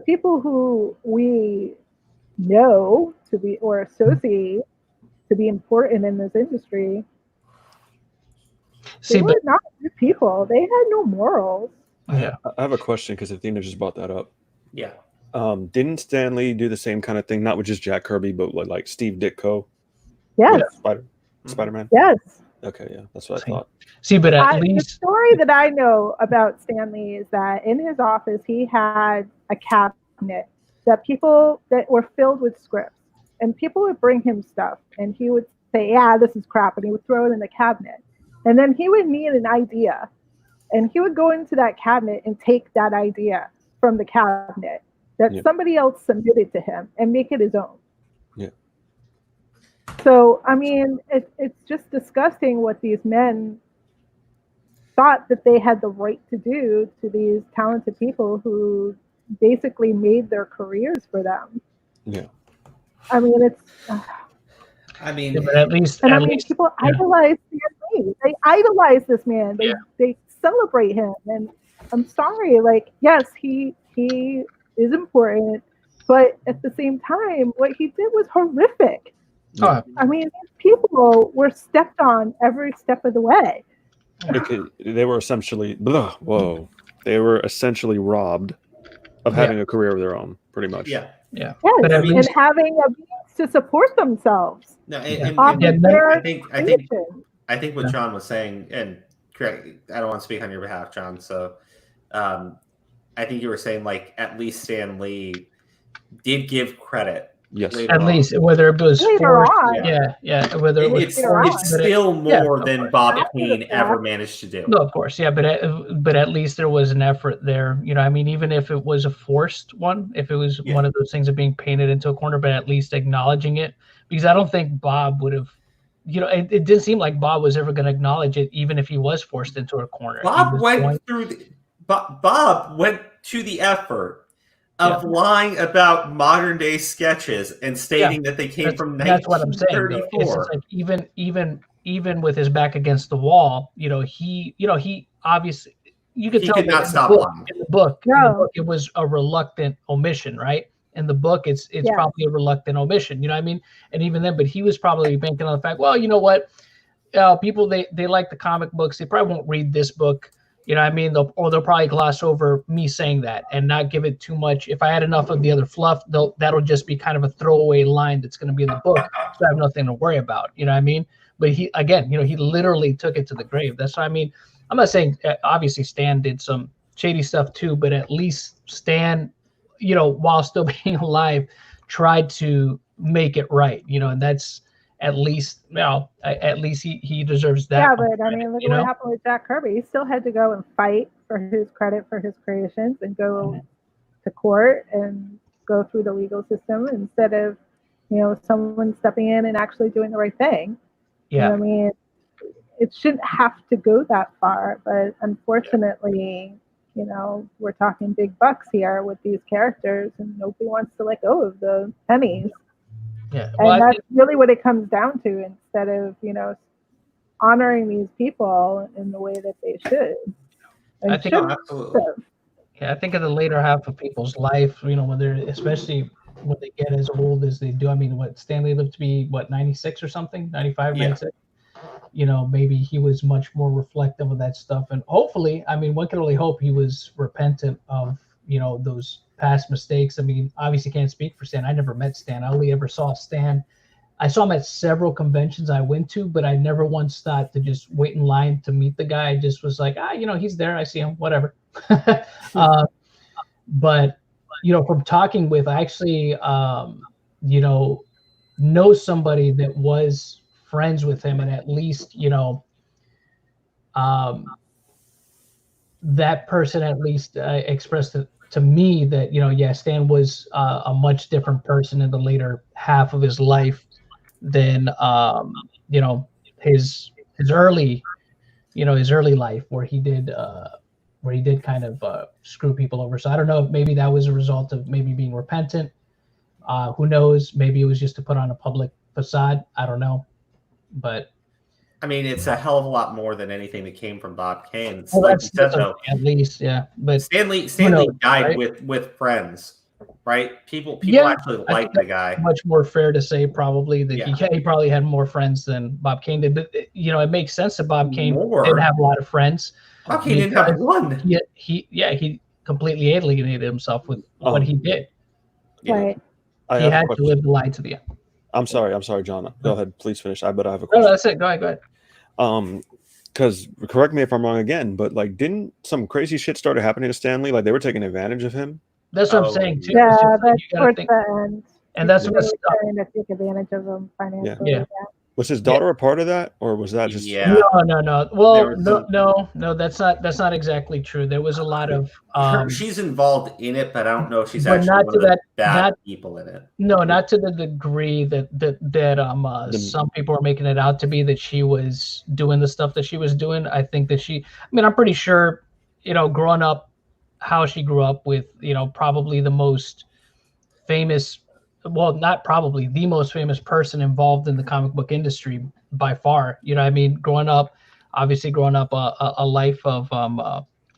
people who we know to be or associate to be important in this industry. They were not good people. They had no morals. Yeah. I have a question because Athena just brought that up. Yeah. Didn't Stan Lee do the same kind of thing? Not with just Jack Kirby, but like Steve Ditko? Yes. Spider-Man? Yes. Okay, yeah, that's what I thought. See, but at least the story that I know about Stan Lee is that in his office he had a cabinet that were filled with scripts, and people would bring him stuff, and he would say, "Yeah, this is crap," and he would throw it in the cabinet, and then he would need an idea, and he would go into that cabinet and take that idea from the cabinet that somebody else submitted to him and make it his own. Yeah. So I mean, it's just disgusting what these men thought that they had the right to do to these talented people who basically made their careers for them. Yeah. I mean, it's. But at least people idolize Stan Lee. They idolize this man. They celebrate him, and I'm sorry. Yes, he is important, but at the same time, what he did was horrific. Yeah. I mean, these people were stepped on every step of the way. They were essentially They were essentially robbed of having a career of their own, pretty much. Yeah. Yeah. Yes, but at least, and having a means to support themselves. No, I I think what John was saying, and correct. I don't want to speak on your behalf, John. So, I think you were saying like at least Stan Lee did give credit. Yes. later At on. least whether it was Later forced, on. yeah, whether it was It's forced, but still more of than course. Bob After the Kane ever fact. managed to do. No, of course, yeah, but at least there was an effort there. You know, I mean, even if it was a forced one, if it was Yeah. one of those things of being painted into a corner, but at least acknowledging it, because I don't think Bob would have. You know, it didn't seem like Bob was ever going to acknowledge it, even if he was forced into a corner. Bob went Bob went to the effort of lying about modern day sketches and stating that they came from That's what I'm saying. Though. It's just like even with his back against the wall, he obviously you could He tell could that not in stop the book, lying. in the book, No. it was a reluctant omission, right? In the book, it's Yeah. probably a reluctant omission. You know what I mean? And even then, but he was probably banking on the fact, well, you know what? People they like the comic books. They probably won't read this book. You know what I mean? They'll probably gloss over me saying that and not give it too much. If I had enough of the other fluff, that'll just be kind of a throwaway line that's going to be in the book. So I have nothing to worry about. You know what I mean? But he literally took it to the grave. That's what I mean. I'm not saying obviously Stan did some shady stuff too, but at least Stan, while still being alive, tried to make it right. And that's at least, at least he deserves that. Yeah, but I mean, look at what happened with Jack Kirby. He still had to go and fight for his credit for his creations and go to court and go through the legal system instead of, someone stepping in and actually doing the right thing. Yeah. I mean, it shouldn't have to go that far, but unfortunately, we're talking big bucks here with these characters, and nobody wants to let go of the pennies. Yeah, and that's really what it comes down to. Instead of honoring these people in the way that they should. I think absolutely. Yeah, I think in the later half of people's life, especially when they get as old as they do. I mean, Stanley lived to be 96 or something, 95, 96. Maybe he was much more reflective of that stuff, and hopefully, I mean, one can only hope he was repentant of those past mistakes. I mean, obviously can't speak for Stan. I never met Stan. I only ever saw Stan. I saw him at several conventions I went to, but I never once thought to just wait in line to meet the guy. I just was like, he's there. I see him, whatever. But, from talking with, I actually, know somebody that was friends with him, and at least, that person at least expressed it to me that Stan was a much different person in the later half of his life than his early life, where he did kind of screw people over. So I don't know if maybe that was a result of maybe being repentant. Who knows? Maybe it was just to put on a public facade. I don't know, but. I mean, it's a hell of a lot more than anything that came from Bob Kane. Well, like you said, though, at least, yeah. But Stanley died right? with friends, right? People actually liked the guy. Much more fair to say probably that he probably had more friends than Bob Kane did. But it makes sense that Bob Kane didn't have a lot of friends. Bob Kane didn't have one. He completely alienated himself with what he did. Right. He had to live the lie to the end. I'm sorry, John. Go ahead, please finish. I bet I have a question. No, that's it. Go ahead. Because correct me if I'm wrong again, but didn't some crazy shit started happening to Stanley? Like they were taking advantage of him. That's what I'm saying too. Yeah, that's towards the end. And that's what was trying to take advantage of him financially. Yeah. Was his daughter a part of that, or was that just? Yeah. No. Well, no. That's not exactly true. There was a lot of. She's involved in it, but I don't know if she's actually one of the bad people in it. No, not to the degree that some people are making it out to be, that she was doing the stuff that she was doing. I think that I'm pretty sure, growing up, how she grew up with, probably the most famous. Well, not probably the most famous person involved in the comic book industry by far. Growing up a life of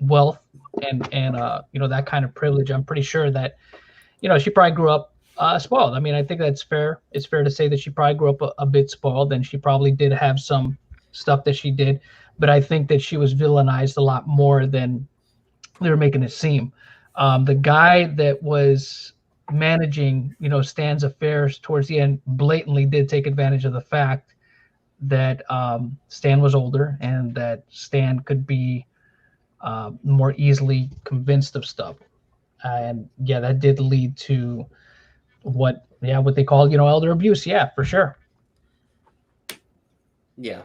wealth and that kind of privilege. I'm pretty sure that, she probably grew up spoiled. I mean, I think that's fair. It's fair to say that she probably grew up a bit spoiled, and she probably did have some stuff that she did. But I think that she was villainized a lot more than they were making it seem. The guy that was managing Stan's affairs towards the end blatantly did take advantage of the fact that Stan was older and that Stan could be more easily convinced of stuff. And yeah, that did lead to what they call, elder abuse. Yeah, for sure. Yeah.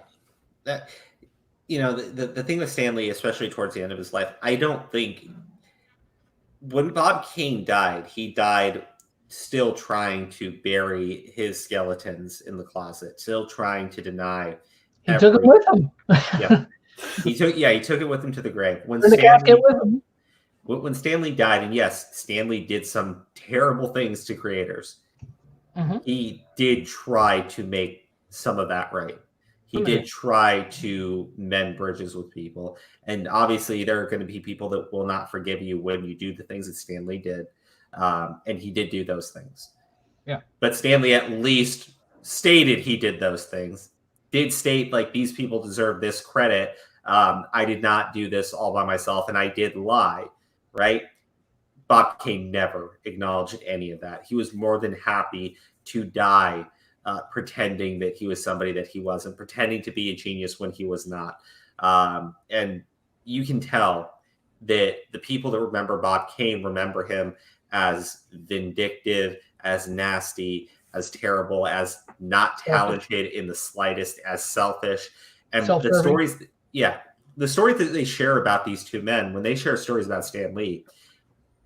That, the thing with Stanley, especially towards the end of his life, I don't think when Bob Kane died, he died still trying to bury his skeletons in the closet, still trying to deny. He took it with him. Yeah. He took it with him to the grave. When Stanley died, and yes, Stanley did some terrible things to creators. Mm-hmm. He did try to make some of that right. He did try to mend bridges with people. And obviously there are going to be people that will not forgive you when you do the things that Stanley did. And he did do those things. Yeah. But Stanley at least stated he did those things. Did state, like, these people deserve this credit. I did not do this all by myself, and I did lie, right? Bob Kane never acknowledged any of that. He was more than happy to die pretending that he was somebody that he wasn't, pretending to be a genius when he was not. And you can tell that the people that remember Bob Kane remember him as vindictive, as nasty, as terrible, as not talented in the slightest, as selfish. And the stories that they share about these two men, when they share stories about Stan Lee,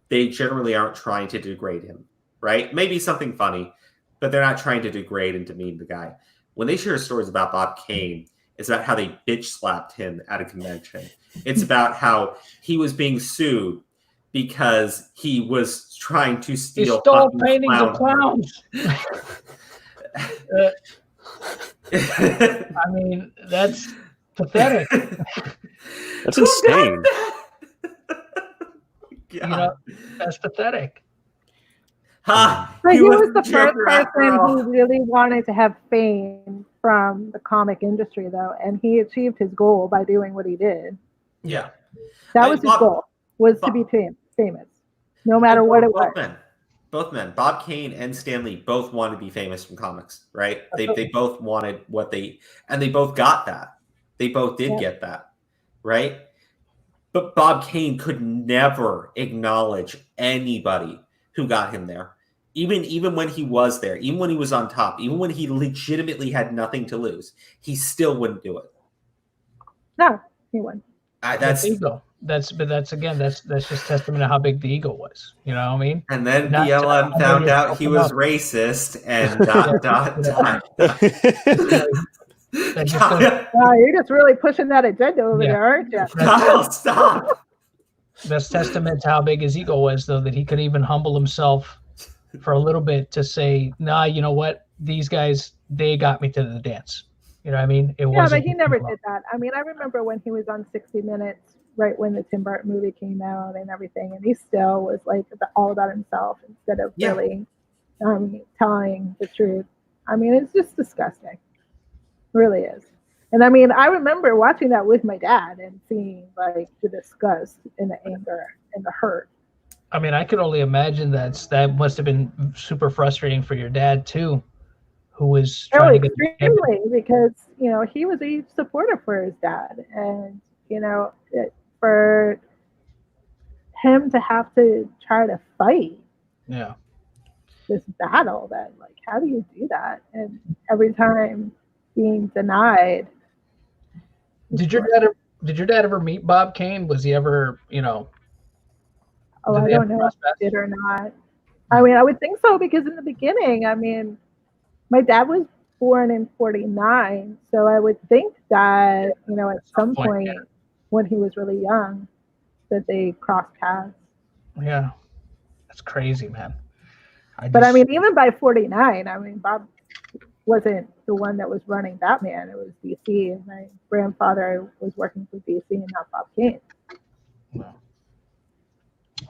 they generally aren't trying to degrade him, right? Maybe something funny, but they're not trying to degrade and demean the guy. When they share stories about Bob Kane, it's about how they bitch slapped him at a convention. It's about how he was being sued because he was trying to steal. He stole paintings of clowns. I mean, that's pathetic. That's insane. That's pathetic. But he was the first person who really wanted to have fame from the comic industry, though, and he achieved his goal by doing what he did. Yeah, that was his goal, was to be famous, no matter what it was. Both men, Bob Kane and Stan Lee, both wanted to be famous from comics, right? They both wanted and they both got that. They both did get that, right? But Bob Kane could never acknowledge anybody who got him there. Even when he was there, even when he was on top, even when he legitimately had nothing to lose, he still wouldn't do it. No, he wouldn't. That's ego. That's just testament to how big the ego was. You know what I mean? And then BLM found out he was racist and Wow, you're just really pushing that agenda over there, aren't you? Stop. That's testament to how big his ego was, though, that he could even humble himself for a little bit to say, nah, you know what? These guys, they got me to the dance. You know what I mean? But he never did that. I mean, I remember when he was on 60 Minutes, right when the Tim Burton movie came out and everything, and he still was like all about himself instead of really telling the truth. I mean, it's just disgusting. It really is. And I mean, I remember watching that with my dad and seeing like the disgust and the anger and the hurt. I mean, I could only imagine that must have been super frustrating for your dad too, who was trying to get extremely, because he was a huge supporter for his dad, and for him to have to try to fight this battle, that like, how do you do that? And every time being denied. Did your dad ever meet Bob Kane? Was he ever, Oh, I don't know if he did or not. I mean, I would think so, because in the beginning, I mean, my dad was born in 49, so I would think that, at some point when he was really young, that they crossed paths. Yeah, that's crazy, man. I mean, even by 49, I mean, Bob wasn't the one that was running Batman. It was DC, and my grandfather was working for DC and not Bob Kane.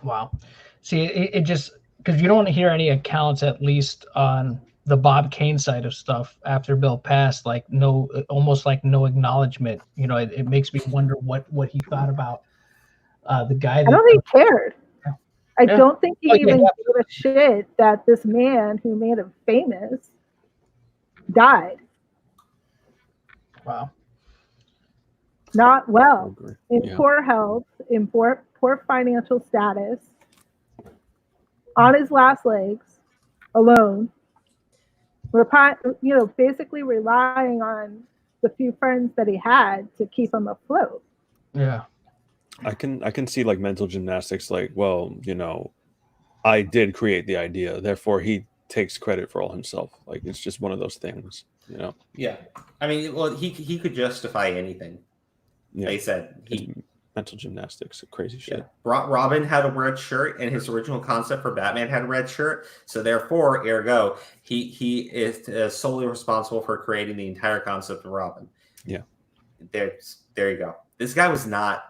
Wow. See, it just, because you don't hear any accounts, at least on the Bob Kane side of stuff after Bill passed, like almost like no acknowledgement. It makes me wonder what he thought about the guy. I don't think he cared. I don't think he even gave a shit that this man who made him famous died. Wow. Not well, agree. in Yeah. poor health, in poor financial status, on his last legs, alone, basically relying on the few friends that he had to keep him afloat. Yeah. I can see like mental gymnastics, like, well, I did create the idea, therefore he takes credit for all himself. Like, it's just one of those things, Yeah, I mean, well, he could justify anything. Yeah. They said It's mental gymnastics, crazy shit. Yeah. Robin had a red shirt, and his original concept for Batman had a red shirt. So therefore, ergo, he is solely responsible for creating the entire concept of Robin. Yeah. There you go. This guy was not.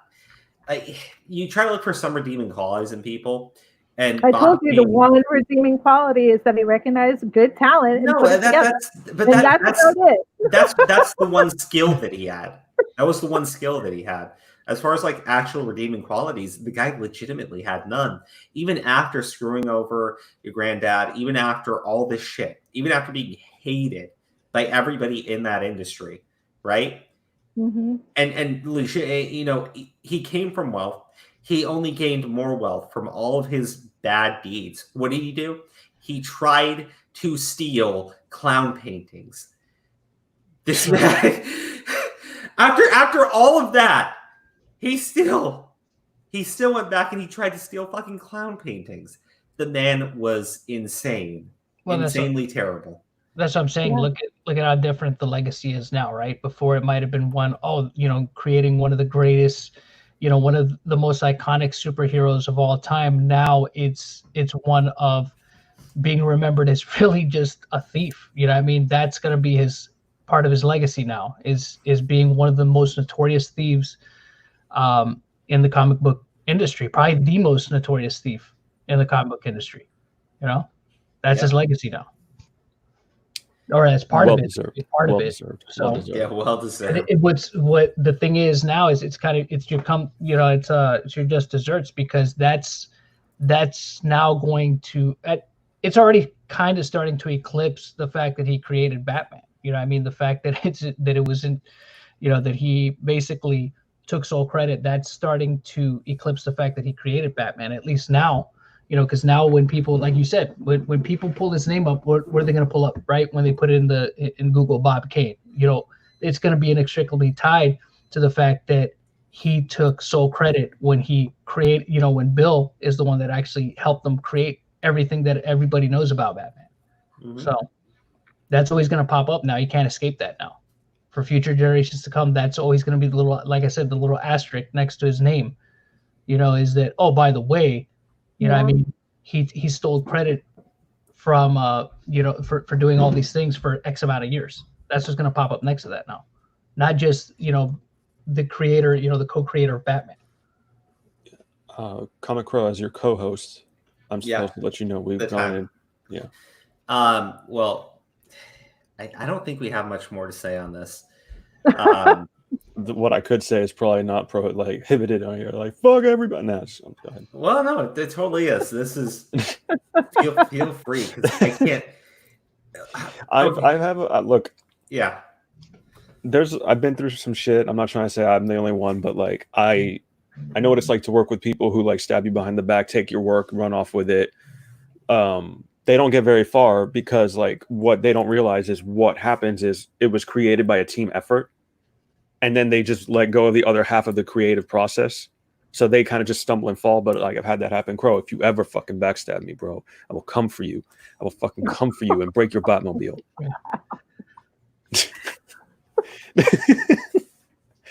You try to look for some redeeming qualities in people, and I told you the one redeeming quality is that he recognized good talent. No, that's the one skill that he had. That was the one skill that he had. As far as like actual redeeming qualities, the guy legitimately had none. Even after screwing over your granddad, even after all this shit, even after being hated by everybody in that industry, right? Mm-hmm. And he came from wealth. He only gained more wealth from all of his bad deeds. What did he do? He tried to steal clown paintings. This guy, after all of that, he still went back and he tried to steal fucking clown paintings. The man was insane. Insanely terrible. That's what I'm saying. Yeah. Look at how different the legacy is now, right? Before it might have been creating one of the greatest, one of the most iconic superheroes of all time. Now it's one of being remembered as really just a thief. That's going to be his part of his legacy now, is being one of the most notorious thieves in the comic book industry, probably the most notorious thief in the comic book industry. That's his legacy now. Or as part of it. Deserved. Part well of it. Deserved. So, well deserved. Yeah, well deserved. What the thing is now is it's your just desserts, because that's now going to it's already kind of starting to eclipse the fact that he created Batman. The fact that it wasn't, that he basically took sole credit, that's starting to eclipse the fact that he created Batman, at least now. Because now when people, like you said, when people pull his name up, where are they going to pull up, right? When they put it in Google Bob Kane, it's going to be inextricably tied to the fact that he took sole credit when he created, when Bill is the one that actually helped them create everything that everybody knows about Batman. Mm-hmm. So that's always going to pop up now. You can't escape that now. For future generations to come, that's always going to be the little, like I said, the little asterisk next to his name, is that, oh, by the way, he stole credit from, for doing all these things for X amount of years. That's what's going to pop up next to that now. Not just, the creator, the co-creator of Batman. Comic Crow, as your co-host, I'm supposed to let you know we've gone in. Yeah. Well, I don't think we have much more to say on this. What I could say is probably not prohibited on here. Like, fuck everybody. No, go ahead. Well, no, it totally is. This is feel free, because I can't. I have a look. Yeah. I've been through some shit. I'm not trying to say I'm the only one, but like I know what it's like to work with people who like stab you behind the back, take your work, run off with it. They don't get very far, because like what they don't realize is what happens is it was created by a team effort, and then they just let go of the other half of the creative process. So they kind of just stumble and fall. But like, I've had that happen. Crow, if you ever fucking backstab me, bro, I will come for you. I will fucking come for you and break your Batmobile.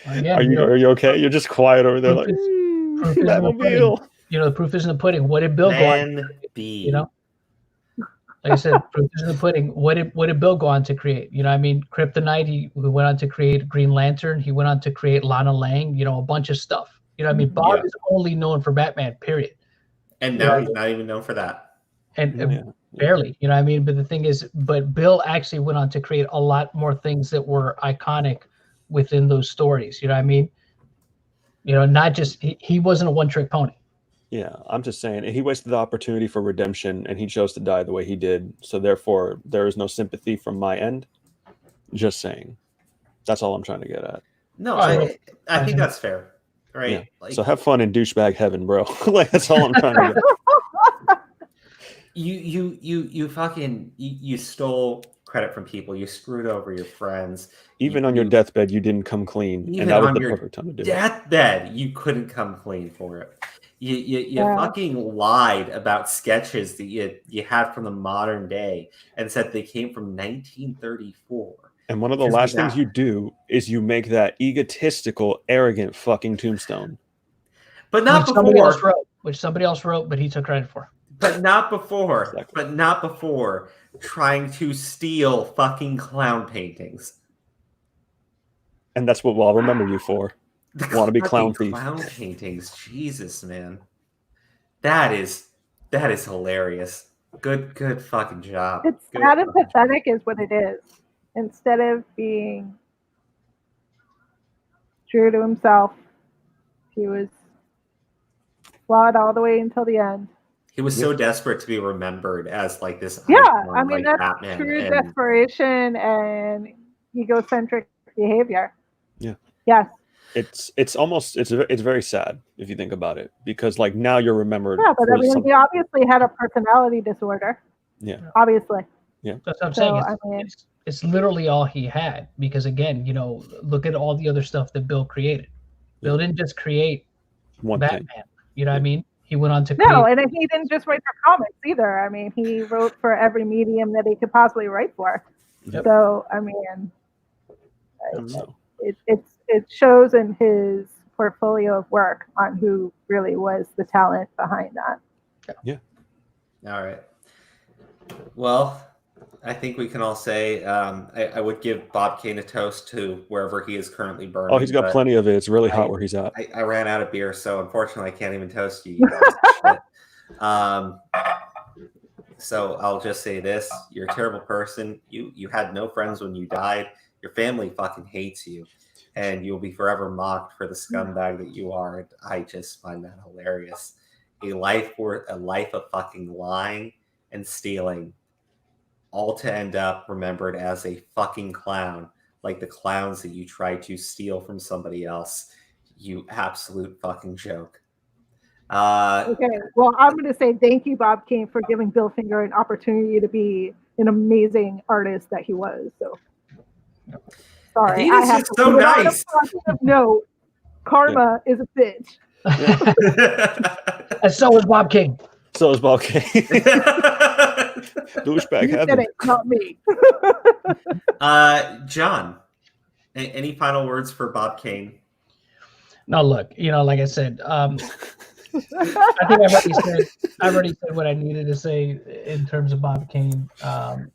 Are you okay? You're just quiet over there, like Batmobile. The proof is in the pudding. What did Bill go on? Like I said, proof is in the pudding. What did Bill go on to create? Kryptonite. He went on to create Green Lantern. He went on to create Lana Lang. A bunch of stuff. Bob is only known for Batman. Period. And now he's not even known for that. And barely. But the thing is, but Bill actually went on to create a lot more things that were iconic within those stories. Not just he wasn't a one-trick pony. Yeah, I'm just saying he wasted the opportunity for redemption, and he chose to die the way he did. So therefore, there is no sympathy from my end. Just saying. That's all I'm trying to get at. No, So- I think that's fair, right? Yeah. Like, So have fun in douchebag heaven, bro. Like that's all I'm trying to get. you fucking you stole credit from people. You screwed over your friends. Even on your deathbed, you didn't come clean, Even and that was on the your perfect time to do it. deathbed, you couldn't come clean for it. You Yeah. fucking lied about sketches that you had from the modern day and said they came from 1934. And one of the Because last of things that. you do is you make that egotistical, arrogant fucking tombstone. But not which somebody else before. wrote, which somebody else wrote, but he took credit for. But not before. Exactly. But not before trying to steal fucking clown paintings. And that's what I'll remember you for. The Wanna be fucking clown thief. Clown paintings. Jesus, man. That is hilarious. Good fucking job. It's Good sad and fucking job. pathetic is what it is. Instead of being true to himself, he was flawed all the way until the end. He was so desperate to be remembered as like this. Yeah, icon, I mean like that's Batman, true and desperation and egocentric behavior. Yeah. Yes. It's almost it's very sad if you think about it, because like now you're remembered. Yeah, but for I mean, something. he obviously had a personality disorder. Yeah. Obviously. That's what I'm So, saying. I mean- It's literally all he had, because again, look at all the other stuff that Bill created. Bill didn't just create One Batman. thing. You know what I mean? He went on to No, create. and he didn't just write for comics either. I mean, he wrote for every medium that he could possibly write for. Yep. So, I mean, So, it shows in his portfolio of work on who really was the talent behind that. all right. Well, I think we can all say I would give Bob Kane a toast to wherever he is currently burning. oh, he's got but plenty of it. It's really hot where he's at. I ran out of beer, so unfortunately I can't even toast you. You guys. So I'll just say this: you're a terrible person. You had no friends when you died. Your family fucking hates you, and you'll be forever mocked for the scumbag that you are. And I just find that hilarious. A life of fucking lying and stealing, all to end up remembered as a fucking clown, like the clowns that you tried to steal from somebody else. You absolute fucking joke. Okay, well, I'm going to say thank you, Bob Kane, for giving Bill Finger an opportunity to be an amazing artist that he was. So, sorry, Athena's I have just to so put it on a nice. positive note. Karma is a bitch. And so is Bob King. So is Bob Kane. Douchebag You said heaven. it, not me. John, any final words for Bob Kane? No, look, like I said, I think I've already said what I needed to say in terms of Bob Kane.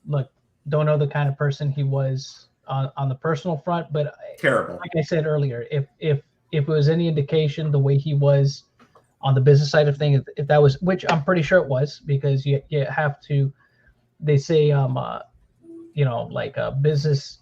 Look, don't know the kind of person he was on the personal front, but Terrible. like I said earlier, if it was any indication, the way he was on the business side of things, if that was, which I'm pretty sure it was, because you have to, they say, business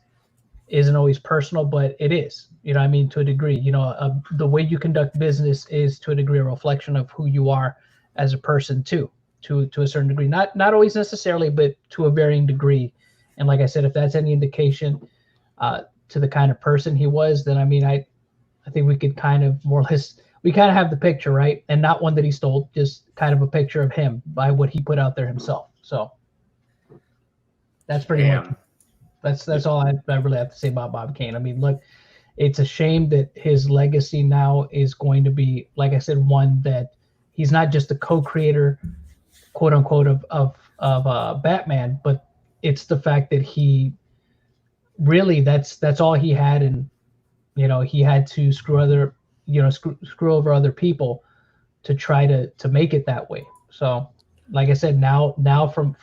isn't always personal, but it is, I mean, to a degree, the way you conduct business is to a degree a reflection of who you are as a person too, to a certain degree, not always necessarily, but to a varying degree. And like I said, if that's any indication to the kind of person he was, then I mean, I think we could kind of more or less, we kind of have the picture, right? And not one that he stole, just kind of a picture of him by what he put out there himself. So that's pretty much, that's all I really have to say about Bob Kane. I mean, look, it's a shame that his legacy now is going to be, like I said, one that he's not just a co-creator, quote unquote, of Batman, but it's the fact that he really, that's all he had. And, he had to screw over other people to try to make it that way. So like I said, now from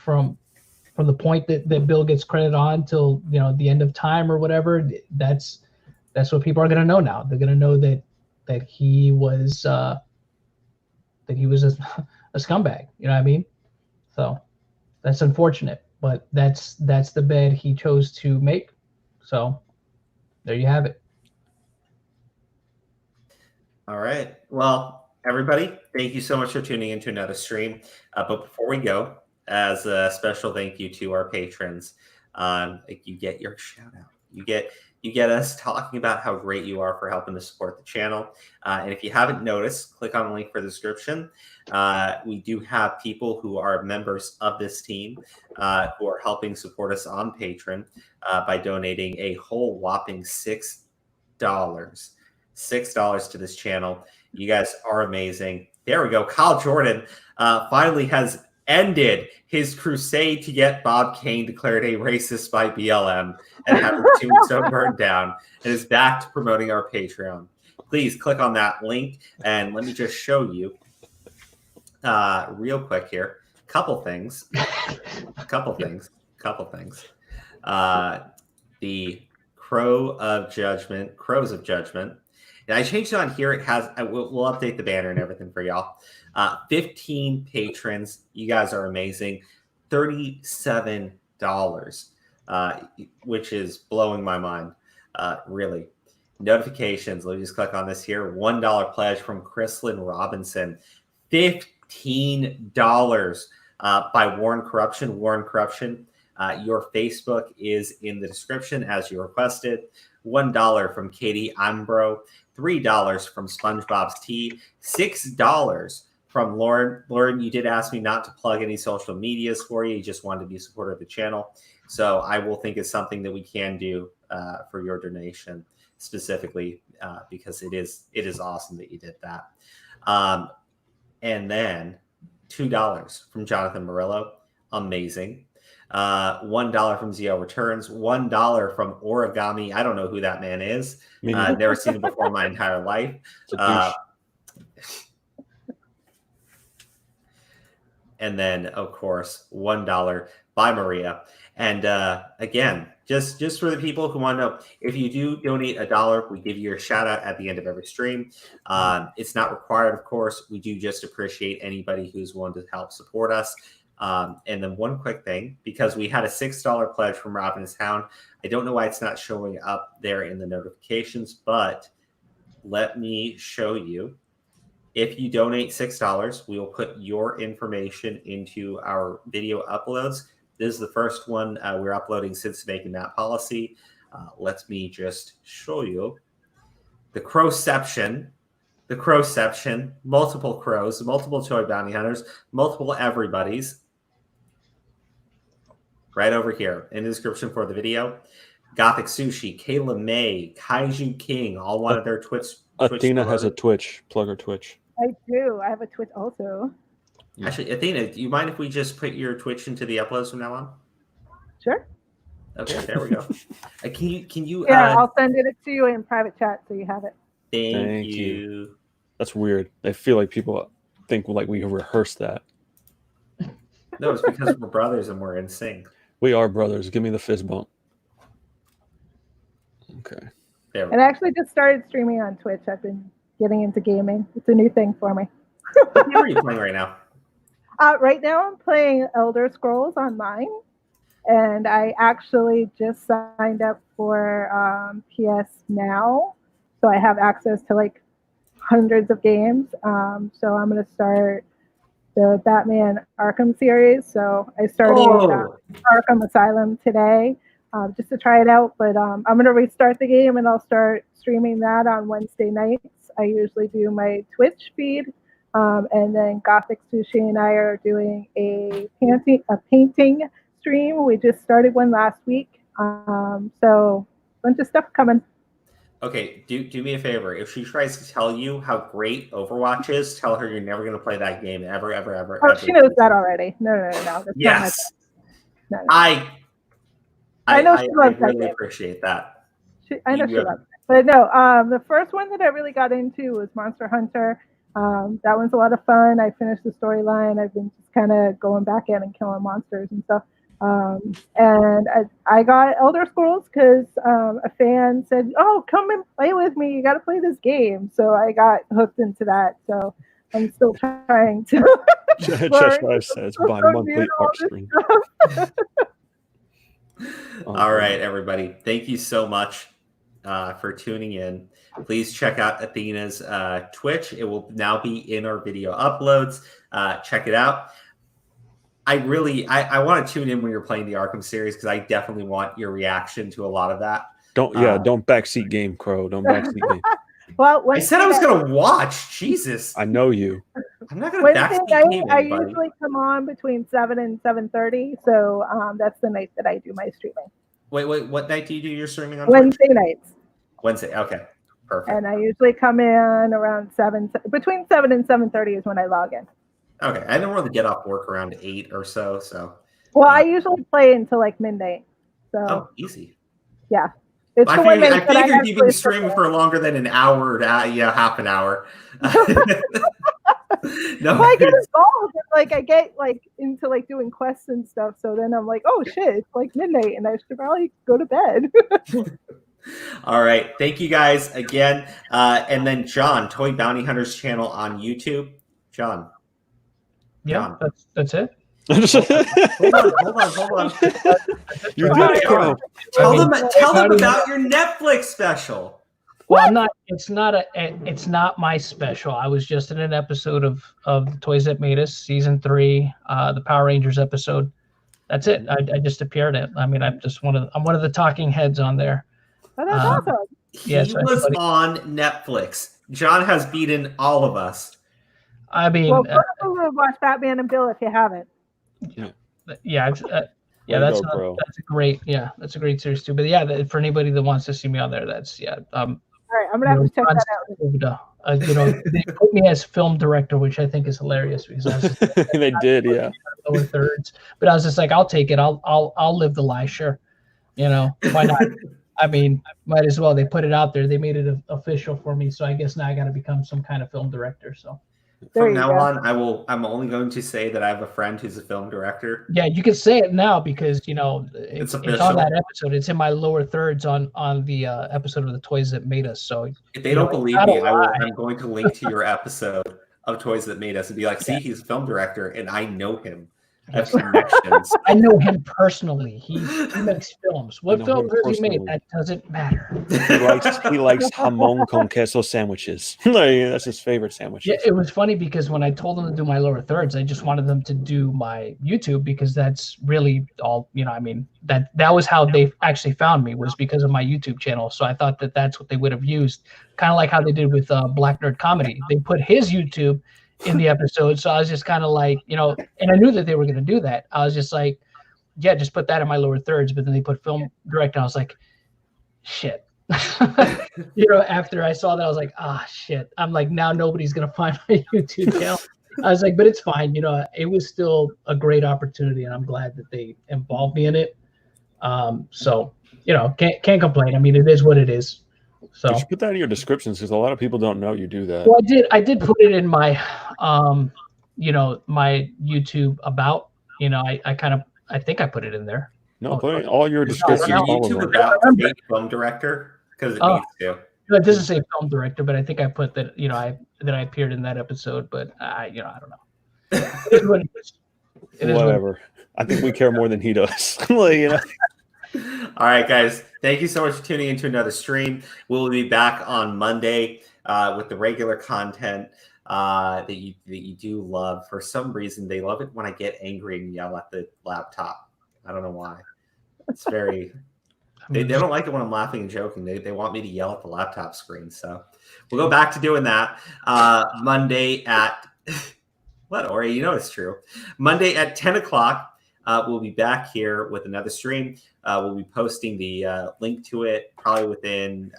the point that Bill gets credit on till, the end of time or whatever, that's what people are going to know now. They're going to know that he was a scumbag, you know what I mean? So that's unfortunate, but that's the bed he chose to make. So there you have it. All right. Well, everybody, thank you so much for tuning into another stream. But before we go, as a special thank you to our patrons, you get your shout out. You get You get us talking about how great you are for helping to support the channel. And if you haven't noticed, click on the link for the description. We do have people who are members of this team who are helping support us on Patreon by donating a whole whopping $6 to this channel. You guys are amazing. There we go. Kyle Jordan finally has ended his crusade to get Bob Kane declared a racist by BLM and have his tombstone burned down, and is back to promoting our Patreon. Please click on that link, and let me just show you real quick here. Couple things. The Crows of Judgment. And I changed it on here. It has. We'll update the banner and everything for y'all. 15 patrons. You guys are amazing. $37, which is blowing my mind. Really. Notifications. Let me just click on this here. $1 pledge from Chrislyn Robinson. $15 by Warren Corruption. Warren Corruption. Your Facebook is in the description as you requested. $1 from Katie Ambro. $3 from SpongeBob's Tea. $6 from Lauren. Lauren, you did ask me not to plug any social medias for you. You just wanted to be a supporter of the channel. So I will think it's something that we can do for your donation specifically because it is awesome that you did that. And then $2 from Jonathan Murillo. Amazing. $1 from Zio Returns, $1 from Origami. I don't know who that man is. Never seen him before in my entire life. And then, of course, $1 by Maria. And again, just for the people who want to know, if you do donate $1, we give you a shout out at the end of every stream. It's not required, of course. We do just appreciate anybody who's willing to help support us. And then one quick thing, because we had a $6 pledge from Ravenous Hound. I don't know why it's not showing up there in the notifications, but let me show you. If you donate $6, we will put your information into our video uploads. This is the first one we're uploading since making that policy. Let me just show you. The Crowception. The Crowception. Multiple crows, multiple toy bounty hunters, multiple everybody's. Right over here in the description for the video. Gothic Sushi, Kayla May, Kaiju King, all wanted their Twitch. Athena has a Twitch. Plug her Twitch. I do. I have a Twitch also. Actually, Athena, do you mind if we just put your Twitch into the uploads from now on? Sure. Okay, there we go. Can you? Yeah, I'll send it to you in private chat so you have it. Thank you. That's weird. I feel like people think like we rehearsed that. No, it's because we're brothers and we're in sync. We are brothers. Give me the fist bump. Okay. And I actually just started streaming on Twitch. I've been getting into gaming. It's a new thing for me. What game are you playing right now? Right now I'm playing Elder Scrolls Online. And I actually just signed up for PS Now. So I have access to like hundreds of games. So I'm going to start the Batman Arkham series. So I started Arkham Asylum today just to try it out. But I'm going to restart the game and I'll start streaming that on Wednesday nights. I usually do my Twitch feed. And then Gothic Sushi and I are doing a painting stream. We just started one last week. So a bunch of stuff coming. Okay, do me a favor. If she tries to tell you how great Overwatch is, tell her you're never going to play that game ever. Oh, she knows that already. No. That's yes. No. I know she loves that really game. appreciate that. I know she loves it. But no, the first one that I really got into was Monster Hunter. That one's a lot of fun. I finished the storyline. I've been just kind of going back in and killing monsters and stuff. And I got Elder Scrolls because a fan said, "Oh, come and play with me. You got to play this game." So I got hooked into that. So I'm still trying to. Cheshire says bi-monthly art stream. All right, everybody. Thank you so much for tuning in. Please check out Athena's Twitch. It will now be in our video uploads. Check it out. I want to tune in when you're playing the Arkham series because I definitely want your reaction to a lot of that. Don't backseat game, Crow. Don't backseat game. Well, I said I was going to watch. Jesus. I know you. I'm not going to Wednesday backseat night, game I anybody. usually come on between 7 and 7:30. So that's the night that I do my streaming. Wait, what night do you do your streaming on Twitch? Wednesday nights. Wednesday. Okay. Perfect. And I usually come in around between 7 and 7:30 is when I log in. Okay. I don't really get off work around 8 or so. Well, I usually play until like midnight. So easy. yeah. It's I the limit that I figured you've been actually streaming prefer. for longer than an hour, half an hour. No, Well, I get involved and like I get like into like doing quests and stuff. So then I'm like, oh shit, it's like midnight and I should probably go to bed. All right. Thank you guys again. And then John, Toy Bounty Hunters channel on YouTube. John. Yeah, that's it. Hold on. You did it, Crow. Tell them about your Netflix special. Well, it's not my special. I was just in an episode of the Toys That Made Us season 3, the Power Rangers episode. That's it. I just appeared in. I mean, I'm one of the talking heads on there. Oh, that's awesome. He was on Netflix. John has beaten all of us. I mean, watch Batman and Bill if you haven't. That's a great series too. But yeah, for anybody that wants to see me on there, that's all right, I'm gonna have to check that out. They put me as film director, which I think is hilarious because I was just, they did, yeah. Lower thirds, but I was just like, I'll take it. I'll live the lie, sure. Why not? I mean, might as well. They put it out there. They made it official for me, so I guess now I got to become some kind of film director. So. From now on, I'm only going to say that I have a friend who's a film director. Yeah, you can say it now because it's on that episode. It's in my lower thirds on the episode of the Toys That Made Us. So if they don't believe me, I'm going to link to your episode of Toys That Made Us and be like, see, he's a film director and I know him. I have connections. I know him personally. He makes films. What films has he made? That doesn't matter. He likes jamon con queso sandwiches. That's his favorite sandwich. Yeah, it was funny because when I told them to do my lower thirds, I just wanted them to do my YouTube because that's really all. I mean, that was how they actually found me, was because of my YouTube channel. So I thought that that's what they would have used, kind of like how they did with Black Nerd Comedy. They put his YouTube in the episode. So I was just kind of like, and I knew that they were going to do that. I was just like, yeah, just put that in my lower thirds. But then they put film director. I was like, shit. After I saw that, I was like, shit. I'm like, now nobody's going to find my YouTube channel. I was like, but it's fine. It was still a great opportunity and I'm glad that they involved me in it. So, can't complain. I mean, it is what it is. So you should put that in your descriptions because a lot of people don't know you do that. Well, I did put it in my, my YouTube about. I think I put it in there. No, put all your descriptions. Your YouTube about film director because it needs to. It doesn't say film director, but I think I put that. I appeared in that episode, but I don't know. Whatever. I think we care more than he does. All right, guys. Thank you so much for tuning into another stream. We'll be back on Monday with the regular content that you do love. For some reason, they love it when I get angry and yell at the laptop. I don't know why. It's very. They don't like it when I'm laughing and joking. They want me to yell at the laptop screen. So we'll go back to doing that Monday at what? Or it's true. Monday at 10 o'clock. We'll be back here with another stream. We'll be posting the link to it probably within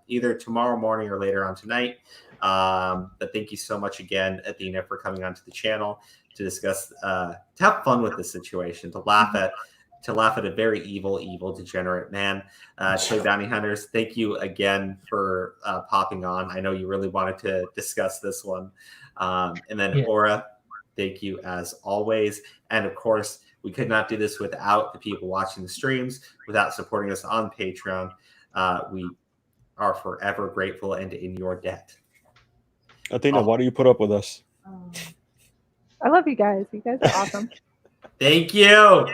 either tomorrow morning or later on tonight. But thank you so much again, Athena, for coming onto the channel to discuss, to have fun with this situation, to laugh at a very evil, degenerate man. Toy Bounty Hunters, thank you again for popping on. I know you really wanted to discuss this one. And then Aura, thank you as always. And of course, we could not do this without the people watching the streams, without supporting us on Patreon. We are forever grateful and in your debt. Athena, why do you put up with us? I love you guys. You guys are awesome. Thank you.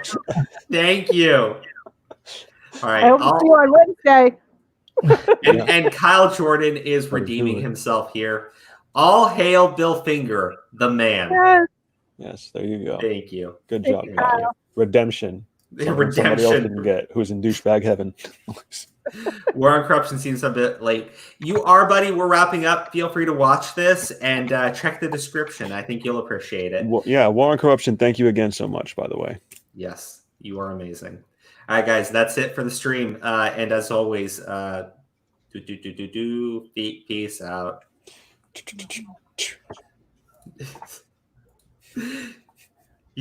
Thank you. All right. I hope to see you on Wednesday. And Kyle Jordan is redeeming himself here. All hail Bill Finger, the man. Yes, there you go. Thank you. Good job, Kyle. Redemption. Redemption. Somebody else didn't get, who's in douchebag heaven. War on Corruption seems a bit late. You are, buddy. We're wrapping up. Feel free to watch this and check the description. I think you'll appreciate it. Well, yeah, War on Corruption. Thank you again so much, by the way. Yes, you are amazing. All right, guys, that's it for the stream. And as always, peace out.